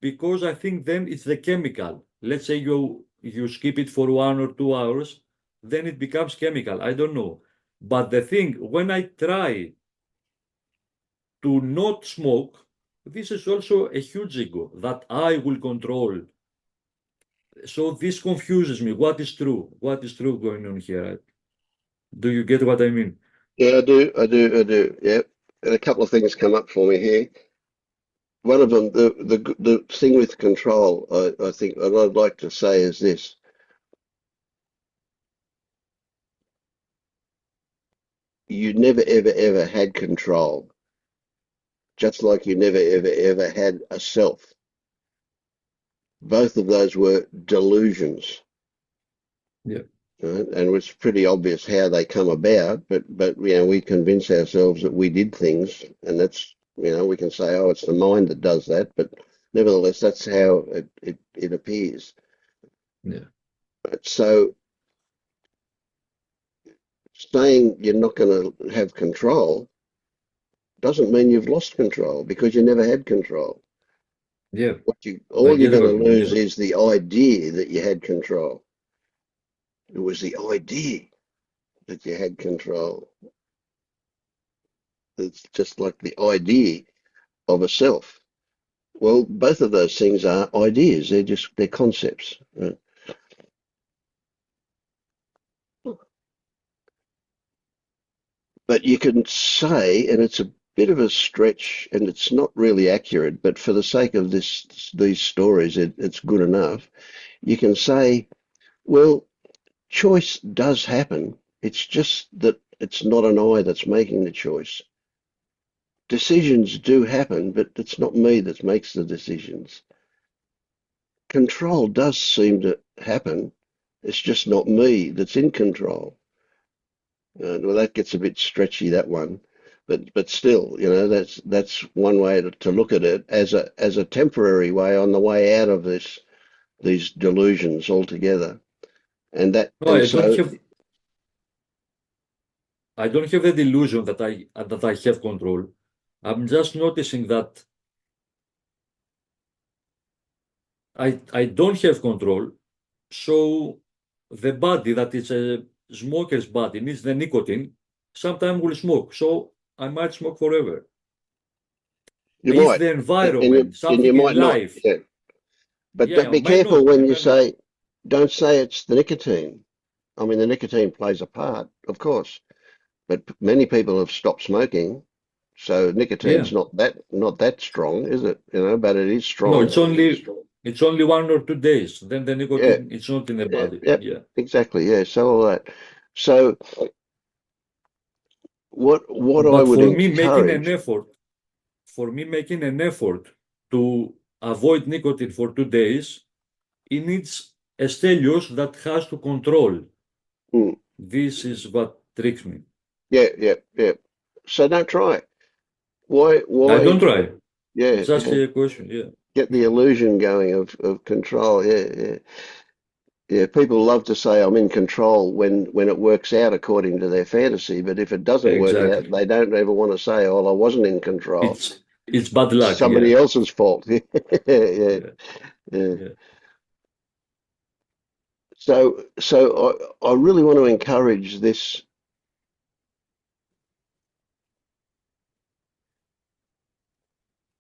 because I think then it's the chemical. Let's say you skip it for 1 or 2 hours, then it becomes chemical. I don't know. But the thing, when I try to not smoke, this is also a huge ego that I will control. So this confuses me. What is true? What is true going on here? Do you get what I mean? Yeah, I do. Yeah. And a couple of things come up for me here. One of them, the thing with control, I think, what I'd like to say is this. You never, ever had control, just like you never, ever had a self. Both of those were delusions. Yeah. Right? And it's pretty obvious how they come about, but we convince ourselves that we did things, and that's, we can say, oh, it's the mind that does that, but nevertheless, that's how it appears. Yeah. So saying you're not going to have control doesn't mean you've lost control, because you never had control. Yeah. I All you're get going what to you mean. lose Yeah. is the idea that you had control. It was the idea that you had control. It's just like the idea of a self. Well, both of those things are ideas. They're concepts. Right? But you can say, and it's a bit of a stretch, and it's not really accurate, but for the sake of these stories, it's good enough. You can say, well, choice does happen. It's just that it's not an I that's making the choice. Decisions do happen, but it's not me that makes the decisions. Control does seem to happen. It's just not me that's in control. Well, that gets a bit stretchy, that one, but still, that's one way to look at it, as a temporary way on the way out of these delusions altogether. And No, so I don't have the delusion that I have control. I'm just noticing that I don't have control. So the body that is a smoker's body needs the nicotine. Sometime will smoke. So I might smoke forever. you If might, the and environment, you something in might not, life, yeah. But yeah, I be might careful not. I when you might not. say, don't say it's the nicotine. I mean, the nicotine plays a part, of course, but many people have stopped smoking, so Yeah. nicotine's not that strong, is it? But it is No, strong. it's only 1 or 2 days. Then the Yeah, nicotine, it's not in the yeah, body. yeah, Yeah. exactly. Yeah, so all that. So what I But would for me, making an encourage, effort, to avoid nicotine for 2 days, it needs a stelios that has to control. mm, This is what tricks me. yeah, yeah, yeah. So don't try it. I don't Why? try. Yeah, It's just yeah. a question. Yeah. Get the illusion going of control. Yeah, yeah. Yeah, people love to say I'm in control when it works out according to their fantasy, but if it doesn't work out, Exactly. they don't ever want to say, "Oh, I wasn't in control." It's It's bad luck. somebody Yeah. else's fault. Yeah, yeah, Yeah. yeah. Yeah. So I really want to encourage this.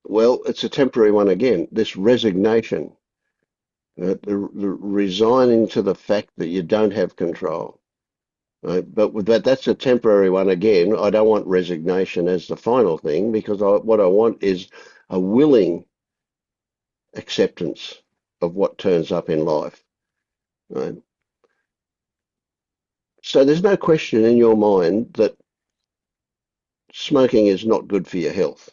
Well, it's a temporary one again. This resignation, the resigning to the fact that you don't have control. Right? But with that's a temporary one again. I don't want resignation as the final thing because what I want is a willing acceptance of what turns up in life. Right? So there's no question in your mind that smoking is not good for your health.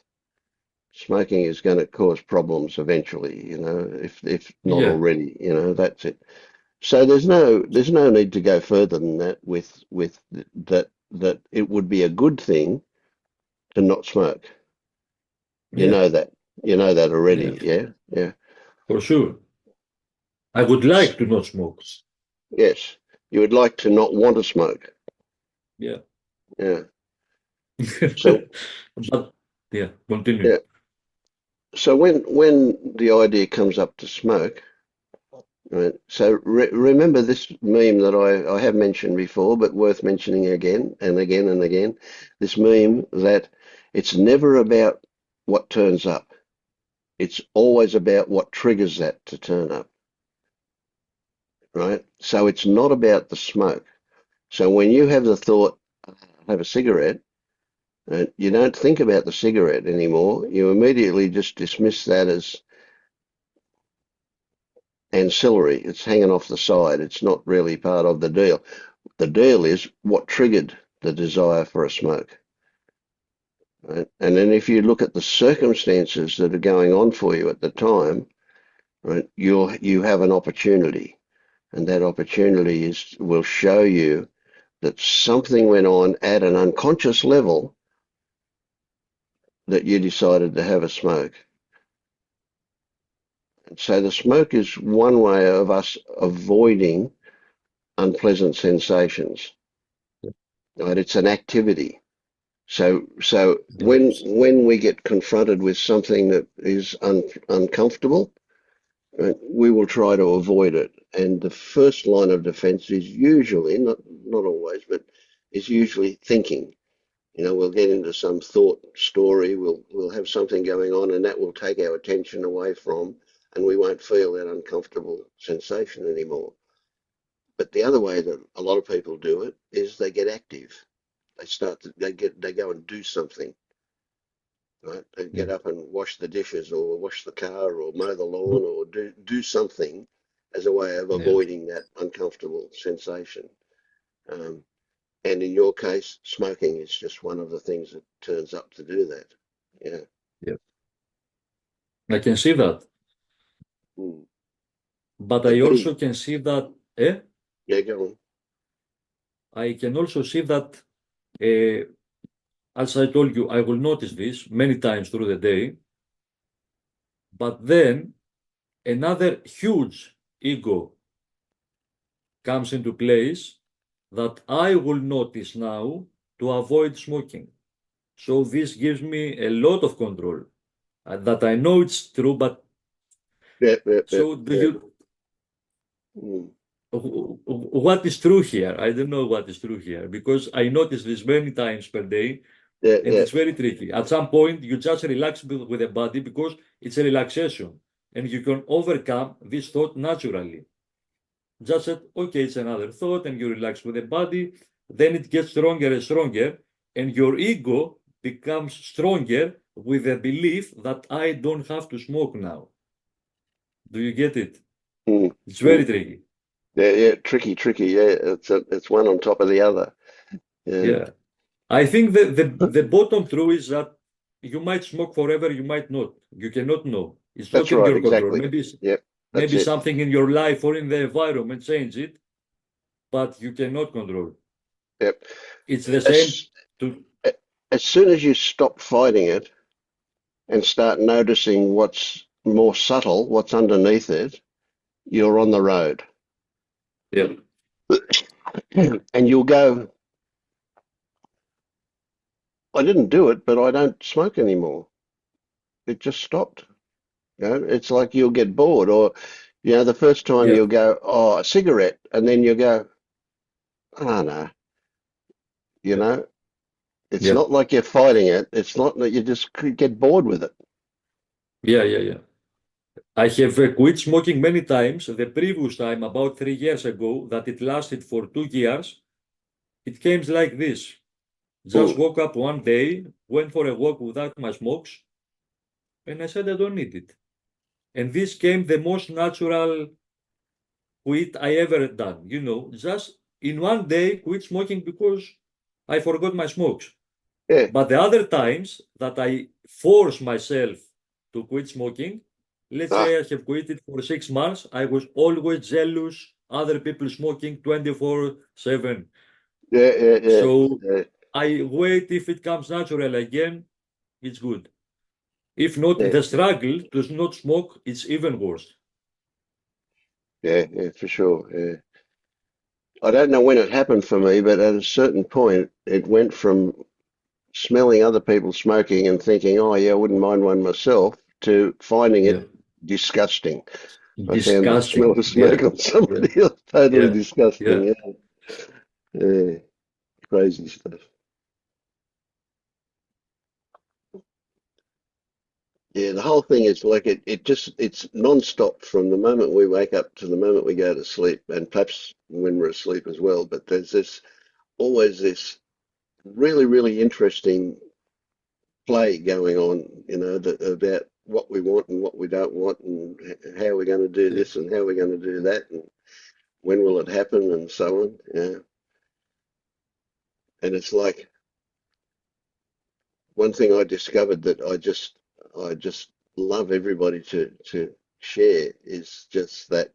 Smoking is going to cause problems eventually, if not Yeah. already, that's it. So there's no need to go further than that with that it would be a good thing to not smoke. You Yeah. know that. You know that Yeah. already, yeah? Yeah. For sure. I would like to not smoke. Yes. You would like to not want to smoke. Yeah. Yeah. So But yeah, continue. yeah. So when the idea comes up to smoke, right? So remember this meme that I have mentioned before, but worth mentioning again and again and again. This meme that it's never about what turns up. It's always about what triggers that to turn up, right? So it's not about the smoke. So when you have the thought, have a cigarette, you don't think about the cigarette anymore. You immediately just dismiss that as ancillary. It's hanging off the side. It's not really part of the deal. The deal is what triggered the desire for a smoke. Right? And then if you look at the circumstances that are going on for you at the time, right, you have an opportunity. And that opportunity will show you that something went on at an unconscious level that you decided to have a smoke. And so the smoke is one way of us avoiding unpleasant sensations. Right? It's an activity. So when we get confronted with something that is uncomfortable, right, we will try to avoid it. And the first line of defense is usually, not always, but is usually thinking. We'll get into some thought story, we'll have something going on, and that will take our attention away from, and we won't feel that uncomfortable sensation anymore. But the other way that a lot of people do it is they get active. They go and do something, right? They Yeah. get up and wash the dishes or wash the car or mow the lawn or do something as a way of Yeah. avoiding that uncomfortable sensation. Um, and in your case, smoking is just one of the things that turns up to do that. Yeah. Yeah. I can see that. Mm. But The I key, also can see that, yeah, go on. I can also see that, as I told you, I will notice this many times through the day. But then another huge ego comes into place that I will notice now to avoid smoking. So this gives me a lot of control. That I know it's true, but Yeah, yeah, yeah, so do yeah. you? Mm. What is true here? I don't know what is true here because I notice this many times per day, Yeah, and yeah, it's very tricky. At some point, you just relax with the body because it's a relaxation, and you can overcome this thought naturally. Just said, okay, it's another thought, and you relax with the body. Then it gets stronger and stronger, and your ego becomes stronger with the belief that I don't have to smoke now. Do you get it? mm, It's mm. very tricky. Yeah, yeah, tricky. Yeah, it's one on top of the other. Yeah, Yeah. I think the bottom truth is that you might smoke forever, you might not. You cannot know. It's that's not in right, your control. exactly. Yep, that's Maybe it. something in your life or in the environment change it, but you cannot control. Yep. It's the same As to as soon as you stop fighting it and start noticing what's more subtle, what's underneath it, you're on the road. yeah. And you'll go, I didn't do it, but I don't smoke anymore. it just stopped. You know, it's like you'll get bored, or you know, the first time Yeah, you'll go, oh, a cigarette, and then you go, oh no, you yeah, know, it's yeah, not like you're fighting it. It's not that you just could get bored with it. yeah, yeah, yeah. I have quit smoking many times. The previous time, about 3 years ago, that it lasted for 2 years, it came like this. Just Mm. woke up one day, went for a walk without my smokes, and I said I don't need it. And this came the most natural quit I ever done. Just in one day quit smoking because I forgot my smokes. Yeah. But the other times that I force myself to quit smoking, let's Ah, say I have quit it for 6 months, I was always jealous, other people smoking 24/7. yeah, yeah, yeah, So yeah, I wait if it comes natural again, it's good. If not, yeah, the struggle to not smoke is even worse. yeah, yeah, for sure. Yeah. I don't know when it happened for me, but at a certain point, it went from smelling other people smoking and thinking, oh, yeah, I wouldn't mind one myself, to finding Yeah. it disgusting. I found the smell Disgusting. of Yeah. smoke on Yeah. somebody else totally Yeah. disgusting. Yeah. Yeah, yeah, crazy stuff. Yeah, the whole thing is like it's non-stop from the moment we wake up to the moment we go to sleep, and perhaps when we're asleep as well. But there's always this really, really interesting play going on, you know, about what we want and what we don't want, and how we're going to do Yeah. this and how we're going to do that, and when will it happen, and so on. Yeah, and it's like one thing I discovered that I just love everybody to share is just that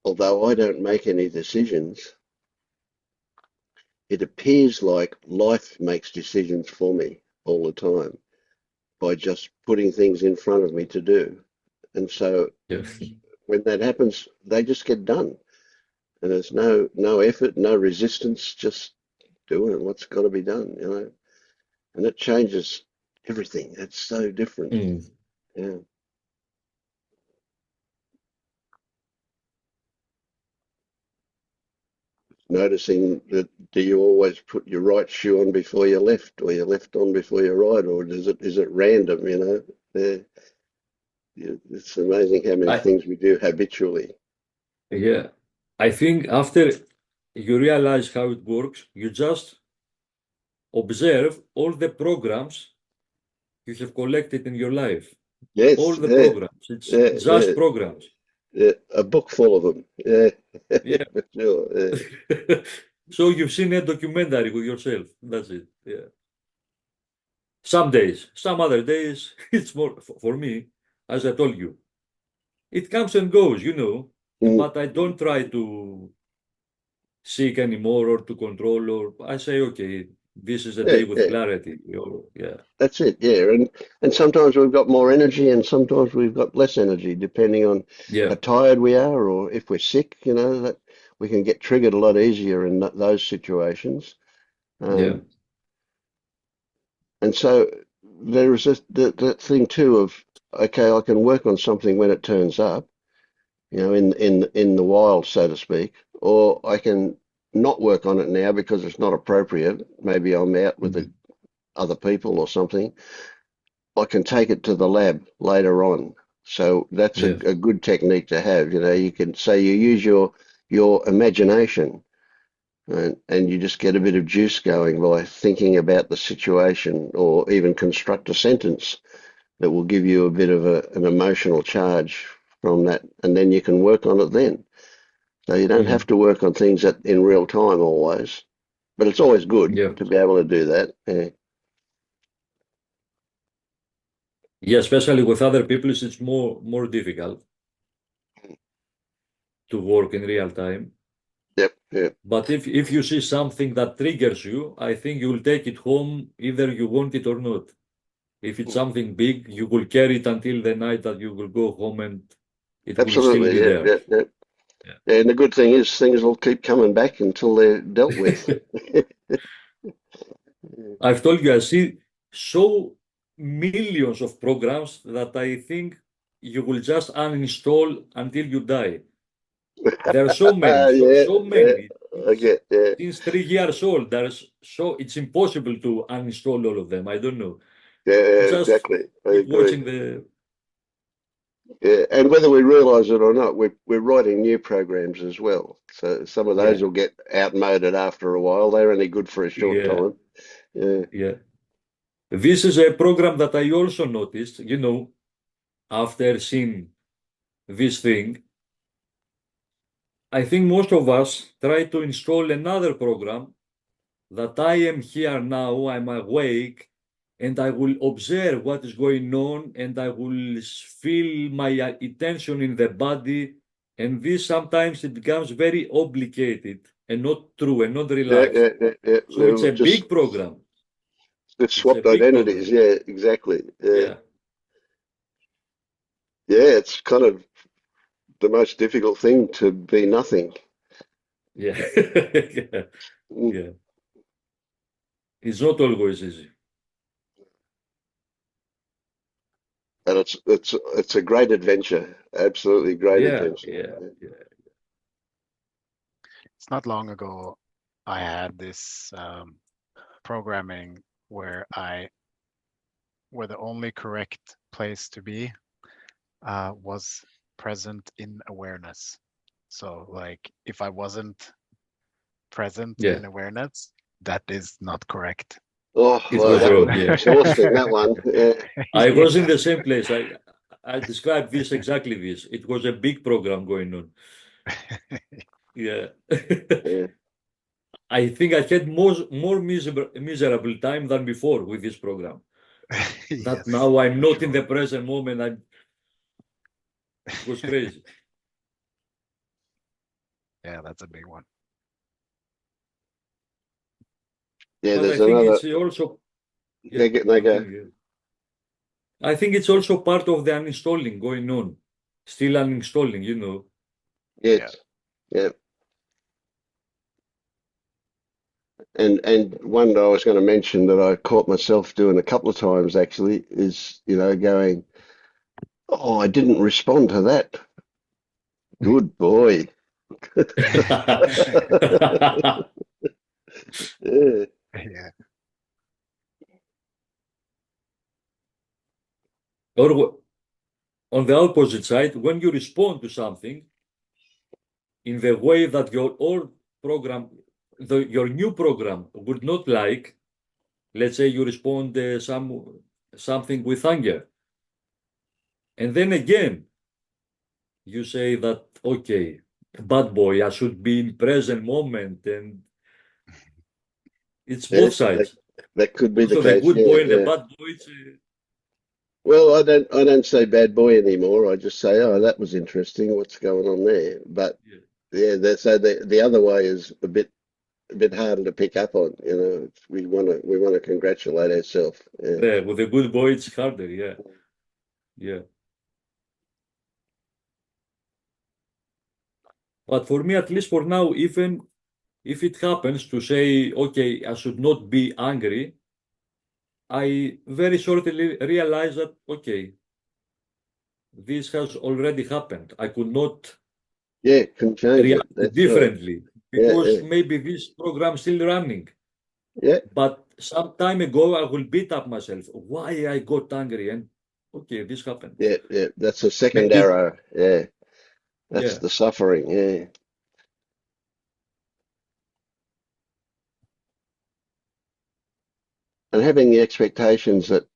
although I don't make any decisions, it appears like life makes decisions for me all the time by just putting things in front of me to do. And so Yeah. when that happens, they just get done. And there's no effort, no resistance, just doing what's got to be done, you know. And it changes everything. It's so different. Mm. Yeah. Noticing that, do you always put your right shoe on before your left, or your left on before your right, or is it random, you know? Yeah. It's amazing how many I things we do habitually. yeah. I think after you realize how it works, you just observe all the programs you have collected in your life. All Yes, the yeah, programs. It's yeah, just yeah, programs. yeah. A book full of them. Yeah, Yeah. for sure. Yeah. So you've seen a documentary with yourself. That's it. Yeah. Some days, some other days, it's more for me, as I told you, it comes and goes. Mm, But I don't try to seek anymore or to control, or I say, okay, this is a yeah, day with yeah. clarity. Or yeah, That's it. Yeah, and sometimes we've got more energy, and sometimes we've got less energy, depending on yeah, how tired we are, or if we're sick. You know that we can get triggered a lot easier in those situations. yeah, Um, and so there is that thing too of, okay, I can work on something when it turns up, you know, in the wild, so to speak, or I can not work on it now because it's not appropriate. Maybe I'm out with mhm, other people or something. I can take it to the lab later on. So that's a yeah, good technique to have. You know, you can say you use your imagination, and you just get a bit of juice going by thinking about the situation, or even construct a sentence that will give you a bit of an emotional charge from that, and then you can work on it then. So you don't have mm, to work on things in real time always, but it's always good yeah, to be able to do that. Yeah. yeah. Especially with other people, it's more difficult to work in real time. Yep. Yep. But if you see something that triggers you, I think you will take it home either you want it or not. If it's something big, you will carry it until the night that you will go home and it will still Absolutely. be Yeah. there. Yeah. Yeah. Yeah. And the good thing is things will keep coming back until they're dealt with. I've told you, I see so millions of programs that I think you will just uninstall until you die. There are so many, so many. I get, yeah, Since 3 years old, it's impossible to uninstall all of them. I don't know. yeah, Just exactly. I keep agree. watching the. Yeah, and whether we realize it or not, we're writing new programs as well. So some of those Yeah, will get outmoded after a while. They're only good for a short yeah, time. Yeah, yeah. This is a program that I also noticed, after seeing this thing, I think most of us try to install another program that I am here now, I'm awake, and I will observe what is going on, and I will feel my attention in the body. And this sometimes it becomes very obligated and not true and not yeah, relaxed. yeah, yeah, yeah. So it's a Just big program. they've It's a swapped big identities. program. Yeah, exactly. Yeah, Yeah. yeah. It's kind of the most difficult thing to be nothing. Yeah. Yeah. Mm. Yeah. It's not always easy. And it's a great adventure. Absolutely great Yeah. adventure. Yeah. Yeah. Yeah. It's not long ago I had this programming where the only correct place to be was present in awareness. So like if I wasn't present Yeah. in awareness, that is not correct. Oh, It well, was that wrong. would be Yeah. exhausting, that one. Yeah. I Yeah. was in the same place. I described this exactly this. It was a big program going on. Yeah. Yeah. I think I had more miserable time than before with this program. That Yes, now I'm for not in sure. the present moment. It was crazy. Yeah, that's a big one. Yeah, But I there's think another. it's also, They yeah, get, they go. continue. I think it's also part of the uninstalling going on. Still uninstalling. Yeah. Yes. Yeah. And one that I was going to mention that I caught myself doing a couple of times actually is, going, oh, I didn't respond to that. Good boy. Yeah. Yeah. Or on the opposite side, when you respond to something in the way that your old program, your new program would not like, let's say you respond something with anger, and then again you say that okay, bad boy, I should be in present moment, and it's both Yes, that, sides. that could be the Also, the case. good Yeah, boy and the yeah. bad boy. Well, I don't say bad boy anymore. I just say, oh, that was interesting. What's going on there? But Yeah, yeah, so the other way is a bit harder to pick up on. We want to congratulate ourselves. Yeah. yeah, with the good boy, it's harder. Yeah, yeah. But for me, at least for now, even if it happens to say, okay, I should not be angry, I very shortly realize that, okay, this has already happened. I could not Yeah, can change it. react That's right. differently Yeah, because yeah, maybe this program is still running. yeah, But some time ago, I will beat up myself. Why I got angry? And okay, this happened. yeah, yeah. That's a second Maybe, arrow. Yeah, that's yeah. the suffering. Yeah, and having the expectations that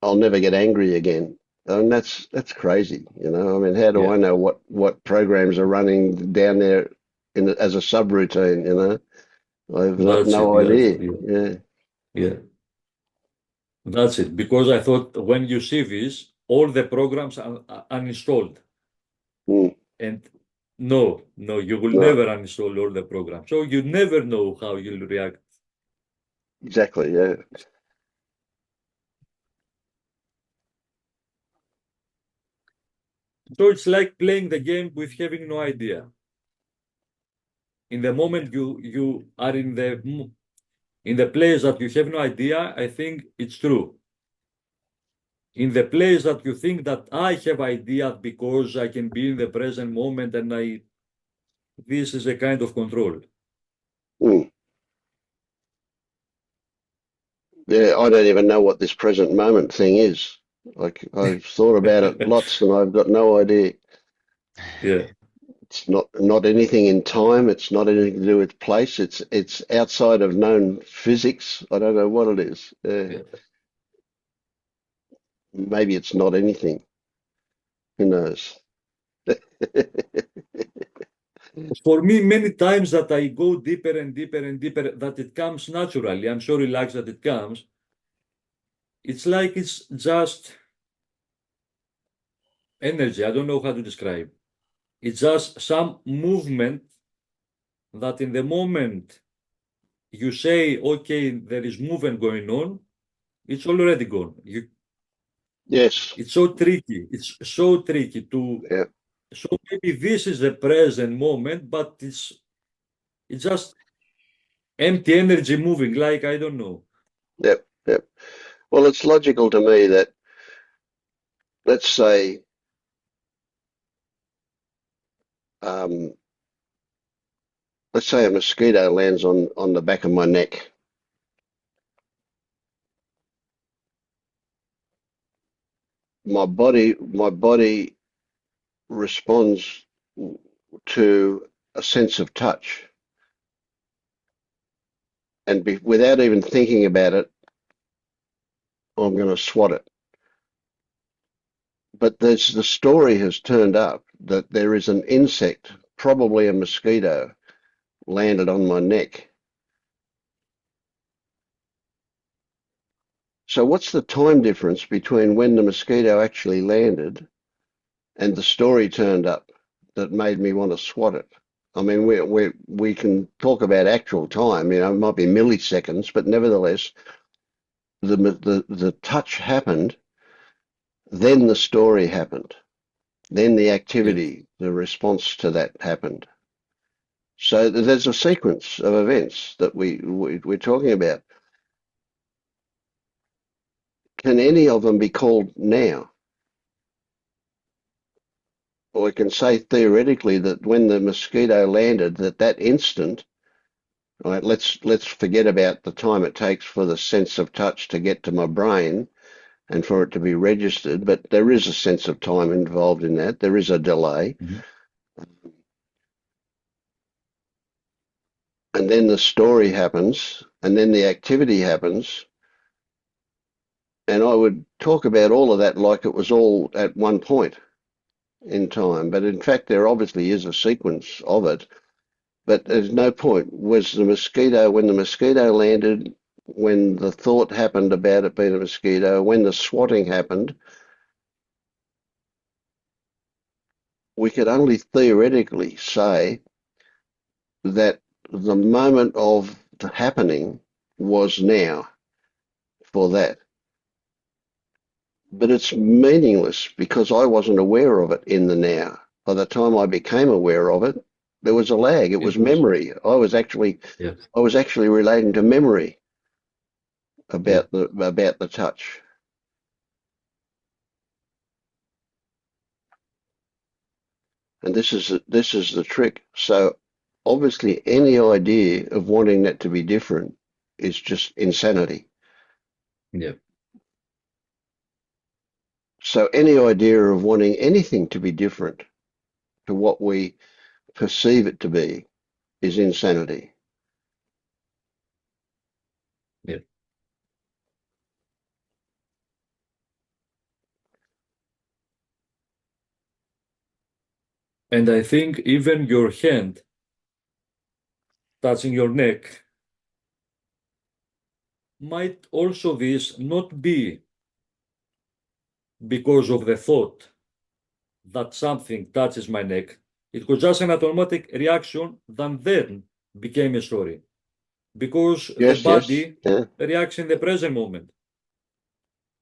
I'll never get angry again. And that's crazy. I mean, how do Yeah, I know what programs are running down there as a subroutine? I've got that's it. no Yeah, idea. yeah, Yeah, yeah. That's it. Because I thought when you see this, all the programs are uninstalled. mm, And no, you will no, never uninstall all the programs. So you never know how you'll react. exactly. Yeah, So it's like playing the game with having no idea. In the Yeah. moment you are In the place that you have no idea, I think it's true. In the place that you think that I have idea because I can be in the present moment and this is a kind of control. Mm. Yeah, I don't even know what this present moment thing is. Like, I've thought about it lots and I've got no idea. Yeah. It's not anything in time. It's not anything to do with place. It's outside of known physics. I don't know what it is. Yeah. Maybe it's not anything. Who knows? For me, many times that I go deeper and deeper and deeper, that it comes naturally. I'm so relaxed that it comes. It's like it's just energy. I don't know how to describe. It's just some movement that in the moment you say, okay, there is movement going on, it's already gone. Yes. It's so tricky. It's so tricky to. Yeah. So maybe this is the present moment, but it's just empty energy moving. Like I don't know. Yep. Yep. Well, it's logical to me that, let's say, a mosquito lands on the back of my neck. My body responds to a sense of touch, and without even thinking about it, I'm going to swat it. But the story has turned up that there is an insect, probably a mosquito, landed on my neck. So what's the time difference between when the mosquito actually landed and the story turned up that made me want to swat it? I mean, we can talk about actual time, it might be milliseconds, but nevertheless, the touch happened, then the story happened, then the activity, the response to that happened. So there's a sequence of events that we're talking about. Can any of them be called now? Or we can say theoretically that when the mosquito landed, that instant, right, let's forget about the time it takes for the sense of touch to get to my brain and for it to be registered, but there is a sense of time involved in that. There is a delay. Mm-hmm. And then the story happens, and then the activity happens. And I would talk about all of that like it was all at one point in time. But in fact, there obviously is a sequence of it. But there's no point. Was the mosquito, when the mosquito landed, when the thought happened about it being a mosquito, when the swatting happened, we could only theoretically say that the moment of the happening was now for that. But it's meaningless because I wasn't aware of it in the now. By the time I became aware of it, there was a lag. It was memory. I was actually relating to memory about the touch. And this is the trick. So obviously any idea of wanting that to be different is just insanity. Yeah. So any idea of wanting anything to be different to what we perceive it to be is insanity. Yeah. And I think even your hand touching your neck might also this not be because of the thought that something touches my neck. It was just an automatic reaction that then became a story. Because the body reacts in the present moment.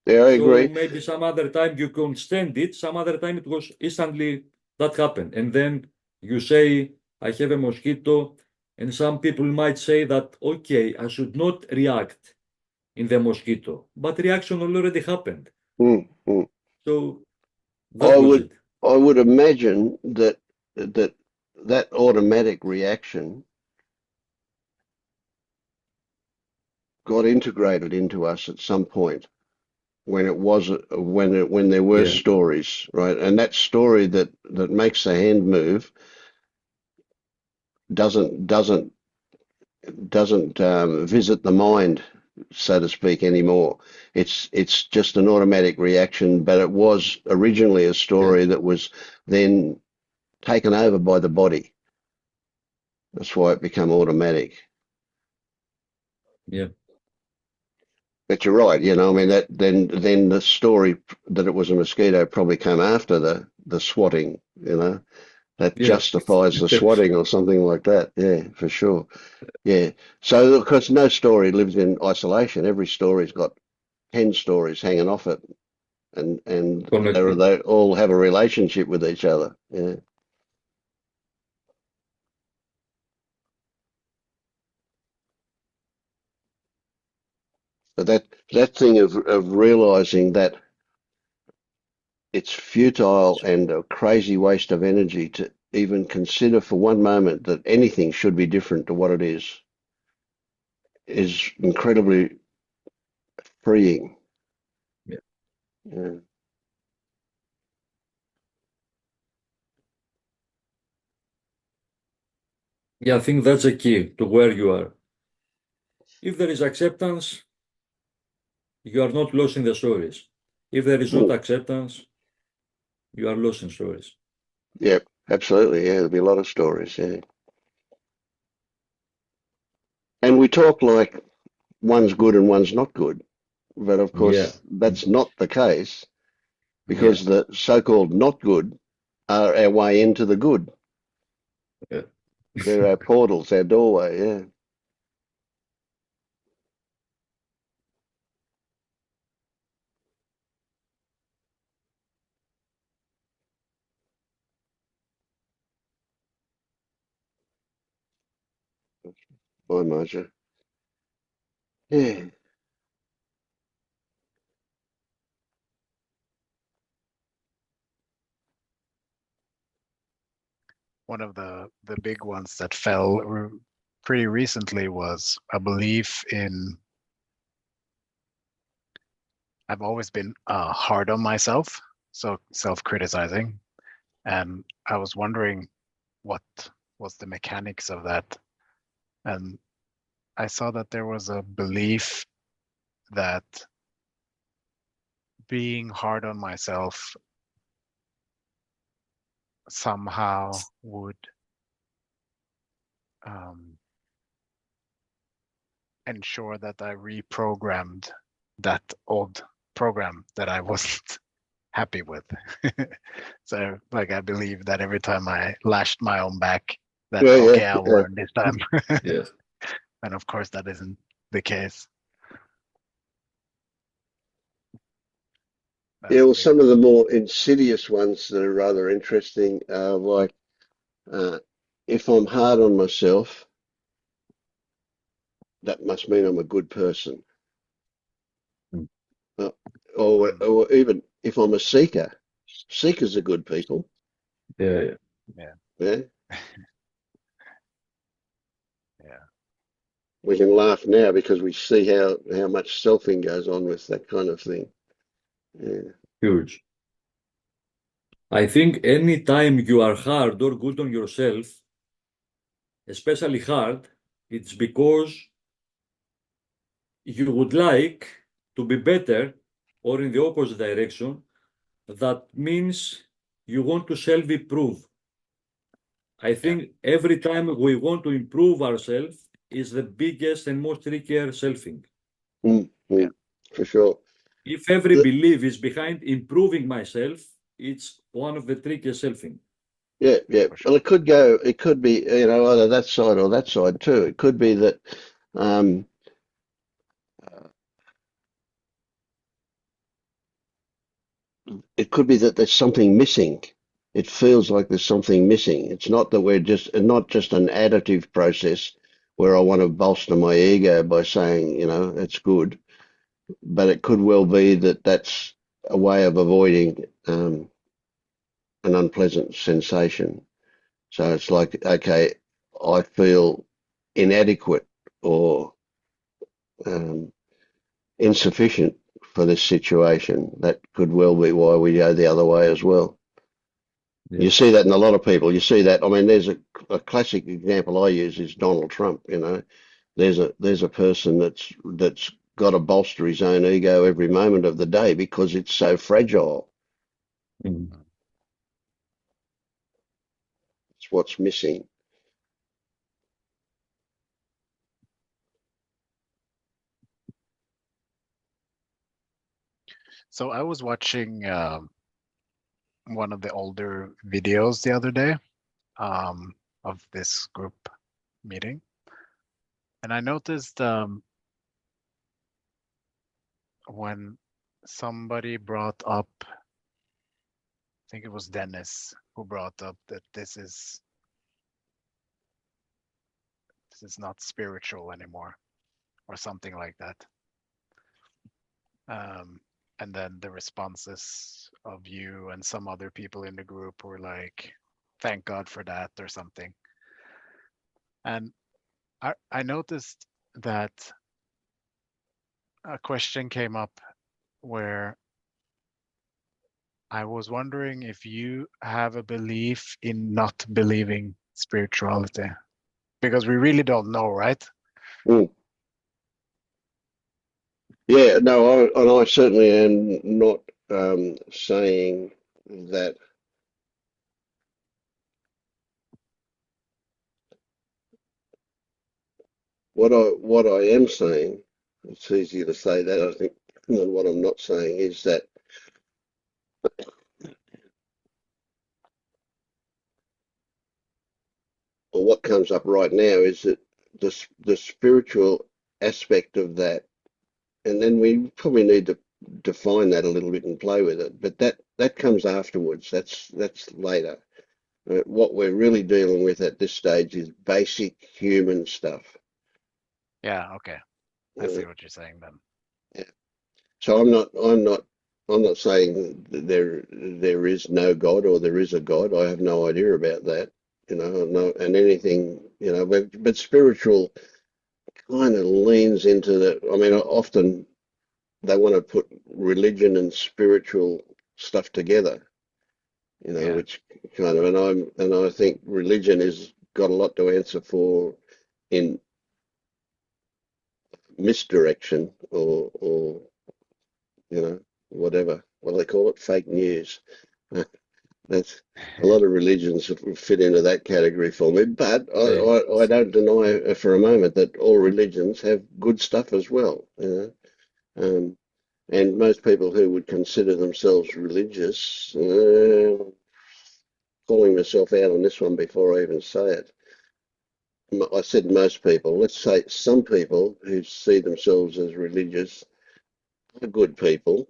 Yeah, I agree. So maybe some other time you can stand it, some other time it was instantly that happened. And then you say, I have a mosquito, And some people might say that, okay, I should not react in the mosquito, but reaction already happened. Mm, mm. So that was it. I would imagine that automatic reaction got integrated into us at some point when there were Yeah. stories, right? And that story that makes the hand move doesn't visit the mind, so to speak, anymore. It's just an automatic reaction, but it was originally a story that was then taken over by the body. That's why it became automatic. Yeah. But you're right, I mean that then the story that it was a mosquito probably came after the swatting, that Yeah. justifies the swatting or something like that. Yeah, for sure. Yeah. So of course no story lives in isolation. Every story's got 10 stories hanging off it, and Connected. they all have a relationship with each other. Yeah. But that thing of realizing that it's futile and a crazy waste of energy to even consider for one moment that anything should be different to what it is incredibly freeing. Yeah. Yeah. Yeah, I think that's the key to where you are. If there is acceptance, you are not lost in the stories. If there is not acceptance, you are lost in stories. Yeah, absolutely. Yeah, there'll be a lot of stories. Yeah. And we talk like one's good and one's not good. But of Yeah. course, that's not the case Yeah. because the so-called not good are our way into the good. Yeah. They're our portals, our doorway. Yeah. Bye, Marja. Yeah. One of the big ones that fell pretty recently was a belief in. I've always been hard on myself, so self-criticizing, and I was wondering what was the mechanics of that, and I saw that there was a belief that being hard on myself somehow would ensure that I reprogrammed that old program that I wasn't happy with. So like I believe that every time I lashed my own back, that Yeah, okay, I'll yeah. learn this time. Yes. And of course that isn't the case. Yeah, That's a well, big some of one. the more insidious ones that are rather interesting are like, if I'm hard on myself, that must mean I'm a good person. Mm. Uh, Mm, or even if I'm a seeker, seekers are good people. Yeah. Yeah. yeah, Yeah, yeah, we can laugh now because we see how much selfing goes on with that kind of thing. Yeah, Huge. I think anytime you are hard or good on yourself, especially hard, it's because you would like to be better or in the opposite direction. That means you want to self-improve. I yeah, think every time we want to improve ourselves is the biggest and most trickier selfing. mm, yeah, mm, for sure. If every belief is behind improving myself, it's one of the trickiest selfing. Yeah, yeah. for Well, sure. it could be, either that side or that side too. It could be that, um, it could be that there's something missing it feels like there's something missing. It's not that not just an additive process where I want to bolster my ego by saying, it's good, but it could well be that that's a way of avoiding an unpleasant sensation. So it's like, okay, I feel inadequate or insufficient for this situation. That could well be why we go the other way as well. Yeah. You see that in a lot of people. You see that. I mean, there's a classic example I use is Donald Trump. There's a person that's got to bolster his own ego every moment of the day because it's so fragile. Mhm. It's what's missing. So I was watching one of the older videos the other day of this group meeting, and I noticed when somebody brought up, I think it was Dennis who brought up that this is not spiritual anymore, or something like that. And then the responses of you and some other people in the group were like, thank God for that, or something. And I noticed that a question came up where I was wondering if you have a belief in not believing spirituality, because we really don't know, right? Mm. Yeah, no, I certainly am not saying that. What I am saying, it's easier to say that, I think, than what I'm not saying is that, or what comes up right now is that the spiritual aspect of that, and then we probably need to define that a little bit and play with it, but that comes afterwards. That's later. What we're really dealing with at this stage is basic human stuff. Yeah, okay. I see what you're saying then. Yeah. So I'm not saying that there is no God or there is a God. I have no idea about that, and anything, but spiritual kind of leans into that. I mean, often they want to put religion and spiritual stuff together, Yeah. which kind of, and I think religion has got a lot to answer for in misdirection or whatever. What do they call it? Fake news. That's a lot of religions fit into that category for me. But I don't deny for a moment that all religions have good stuff as well. And most people who would consider themselves religious, calling myself out on this one before I even say it. I said most people. Let's say some people who see themselves as religious are good people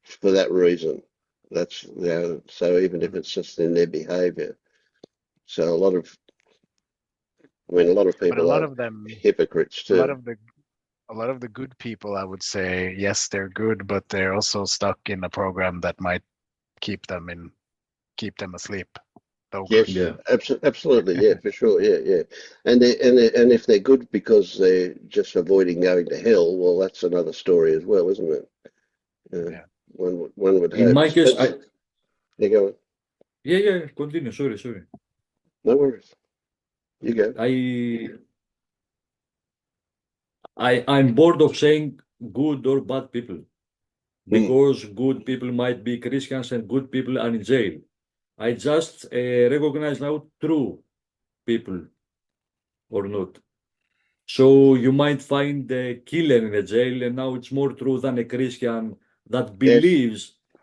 for that reason. That's so even if it's just in their behaviour. So a lot of But a people lot are of them, hypocrites a lot too. of the good people, I would say, yes, they're good, but they're also stuck in a program that might keep them asleep. Yes, Yeah. absolutely, yeah, for sure, yeah. And if they're good because they're just avoiding going to hell, well, that's another story as well, isn't it? Yeah. One would In hope. my case, You go. yeah, continue. Sorry. No worries. You go. I'm bored of saying good or bad people, Mm. because good people might be Christians and good people are in jail. I just recognize now true people or not. So you might find a killer in a jail, and now it's more true than a Christian that Yes. believes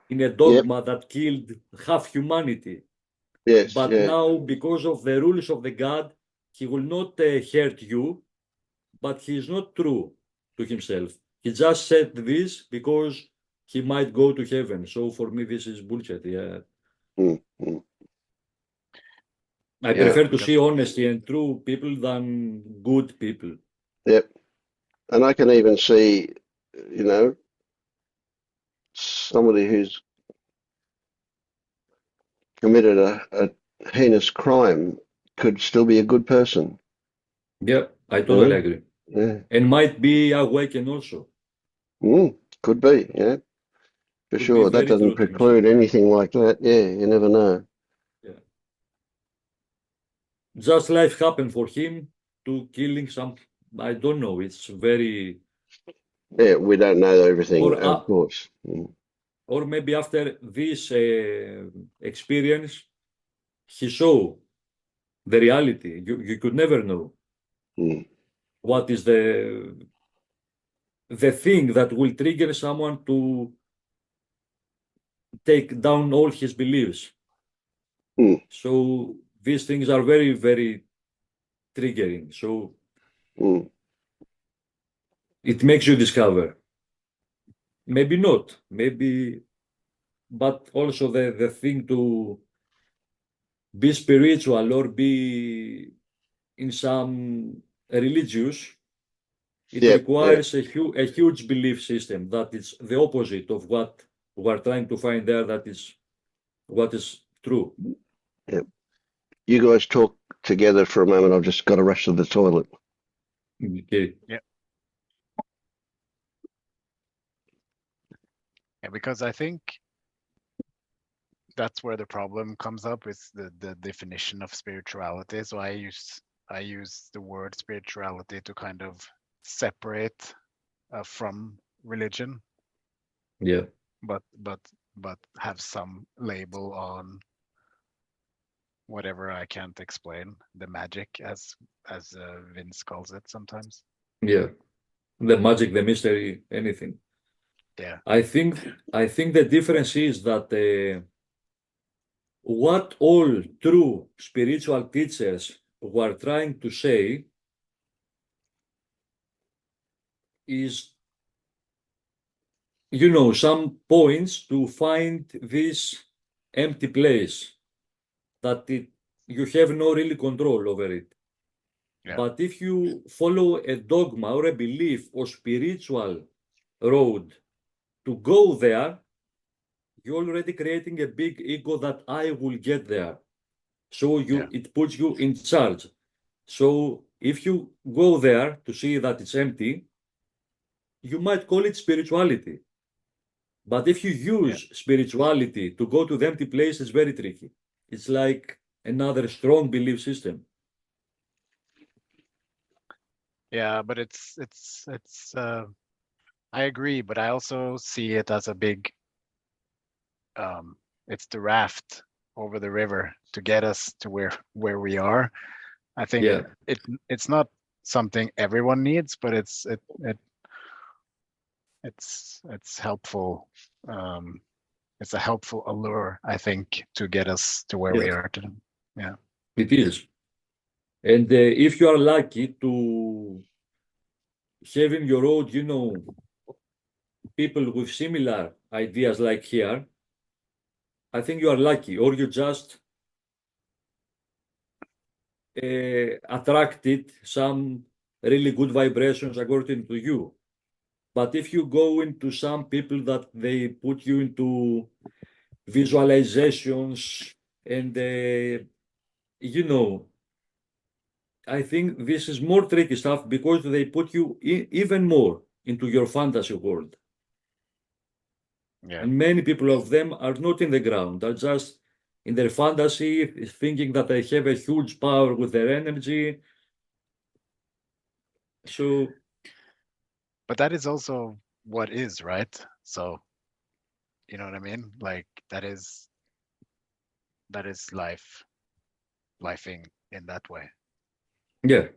in a Yep. dogma that killed half humanity. Yes. But Yeah. now, because of the rules of the God, he will not hurt you, but he is not true to himself. He just said this because he might go to heaven. So for me, this is bullshit. Yeah. Mm. I Yeah. prefer to Because see honesty and true people than good people. Yep. And I can even see, you know, somebody who's committed a heinous crime could still be a good person. Yeah, I You totally know? agree. Yeah. And might be awakened also. Could be, yeah, for Could be sure. That very doesn't true to himself. preclude anything like that. Yeah, you never know. Yeah. Just life happened for him to killing some. I don't know. It's very Yeah, we don't know everything, or of uh, course. or maybe after this experience, he saw the reality. You could never know Mm, what is the thing that will trigger someone to take down all his beliefs. mm, So these things are very, very triggering. So mm, it makes you discover. Maybe not, maybe, but also the thing to be spiritual or be in some religious, it yep, yep, requires a huge belief system that is the opposite of what we are trying to find there, that is what is true. yep. You guys talk together for a moment. I've just got to rush to the toilet. Okay. yeah, because I think that's where the problem comes up is the definition of spirituality. So I use the word spirituality to kind of separate from religion, Yeah. but have some label on whatever I can't explain, the magic as Vince calls it sometimes. Yeah. The magic, the mystery, anything. Yeah, I think the difference is that what all true spiritual teachers were trying to say is, some points to find this empty place that you have no really control over it. yeah, But if you follow a dogma or a belief or spiritual road to go there, you're already creating a big ego that I will get there. So yeah, it puts you in charge. So if you go there to see that it's empty, you might call it spirituality. But if you yeah, use spirituality to go to the empty place, it's very tricky. It's like another strong belief system. yeah. But it's. I agree, but I also see it as a big. It's the raft over the river to get us to where we are. I think Yeah, it's not something everyone needs, but it's helpful. Um, it's a helpful allure, I think, to get us to where yeah, we are today. Yeah, it is. And if you are lucky to have in your road, people with similar ideas like here, I think you are lucky, or you just attracted some really good vibrations according to you. But if you go into some people that they put you into visualizations and I think this is more tricky stuff because they put you even more into your fantasy world. yeah, And many people of them are not in the ground, are just in their fantasy, thinking that they have a huge power with their energy. So, but that is also what is, right? So you know what I mean? Like that is lifing in that way. yeah,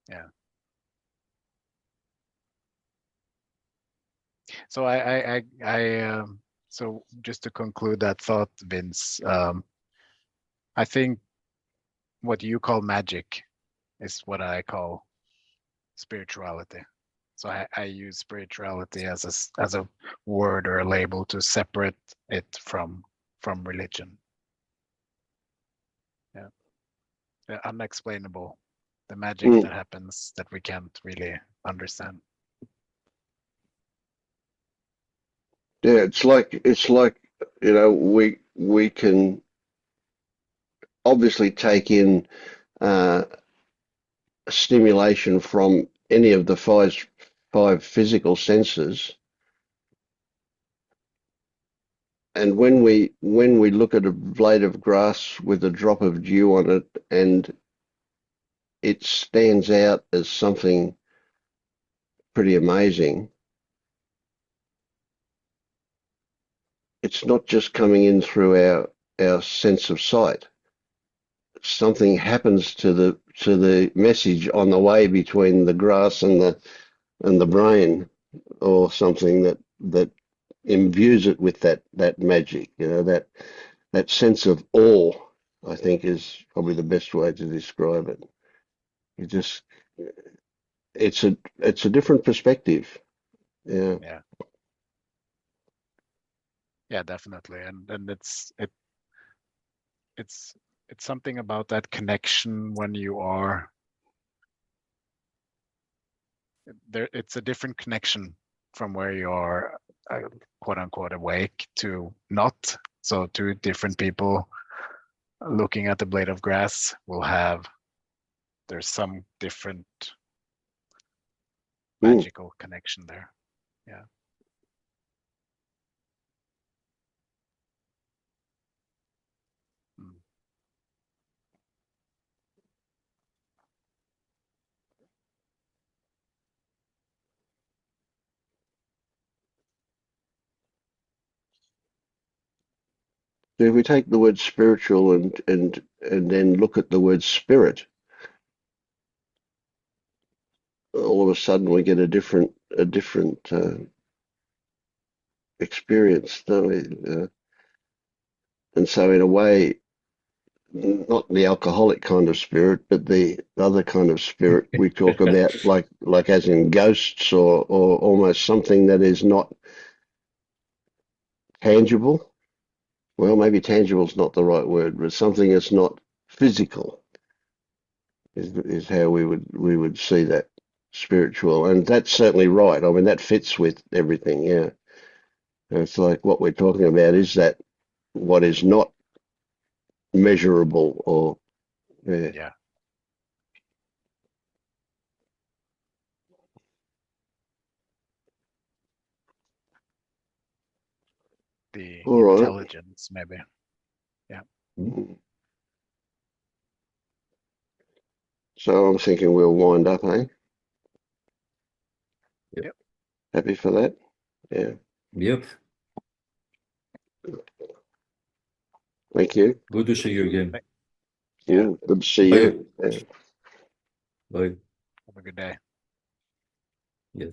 Yeah. So so just to conclude that thought, Vince, I think what you call magic is what I call spirituality. So I use spirituality as a word or a label to separate it from from religion. The unexplainable, the magic that happens that we can't really understand. Yeah, it's like we can obviously take in stimulation from any of the five physical senses, and when we look at a blade of grass with a drop of dew on it, and it stands out as something pretty amazing, it's not just coming in through our sense of sight. Something happens to the message on the way between the grass and the brain, or something that imbues it with that magic, that sense of awe, I think, is probably the best way to describe it. It's a different perspective. Yeah. Yeah, definitely. And it's something about that connection when you are there. It's a different connection from where you are quote unquote awake to not. So two different people looking at the blade of grass there's some different magical connection there. Yeah. So if we take the word spiritual and then look at the word spirit, all of a sudden we get a different experience, don't we? And so in a way, not the alcoholic kind of spirit, but the other kind of spirit we talk about, like as in ghosts, or almost something that is not tangible. Well, maybe tangible is not the right word, but something that's not physical is how we would see that spiritual, and that's certainly right. I mean, that fits with everything. Yeah, and it's like what we're talking about is that what is not measurable, or Yeah. The all right. intelligence, maybe. Yeah. So I'm thinking we'll wind up, eh? Yep. Happy for that? Yeah. Yep. Thank you. Good to see you again. Yeah. Good to see Bye. you. Yeah. Bye. Have a good day. Yeah.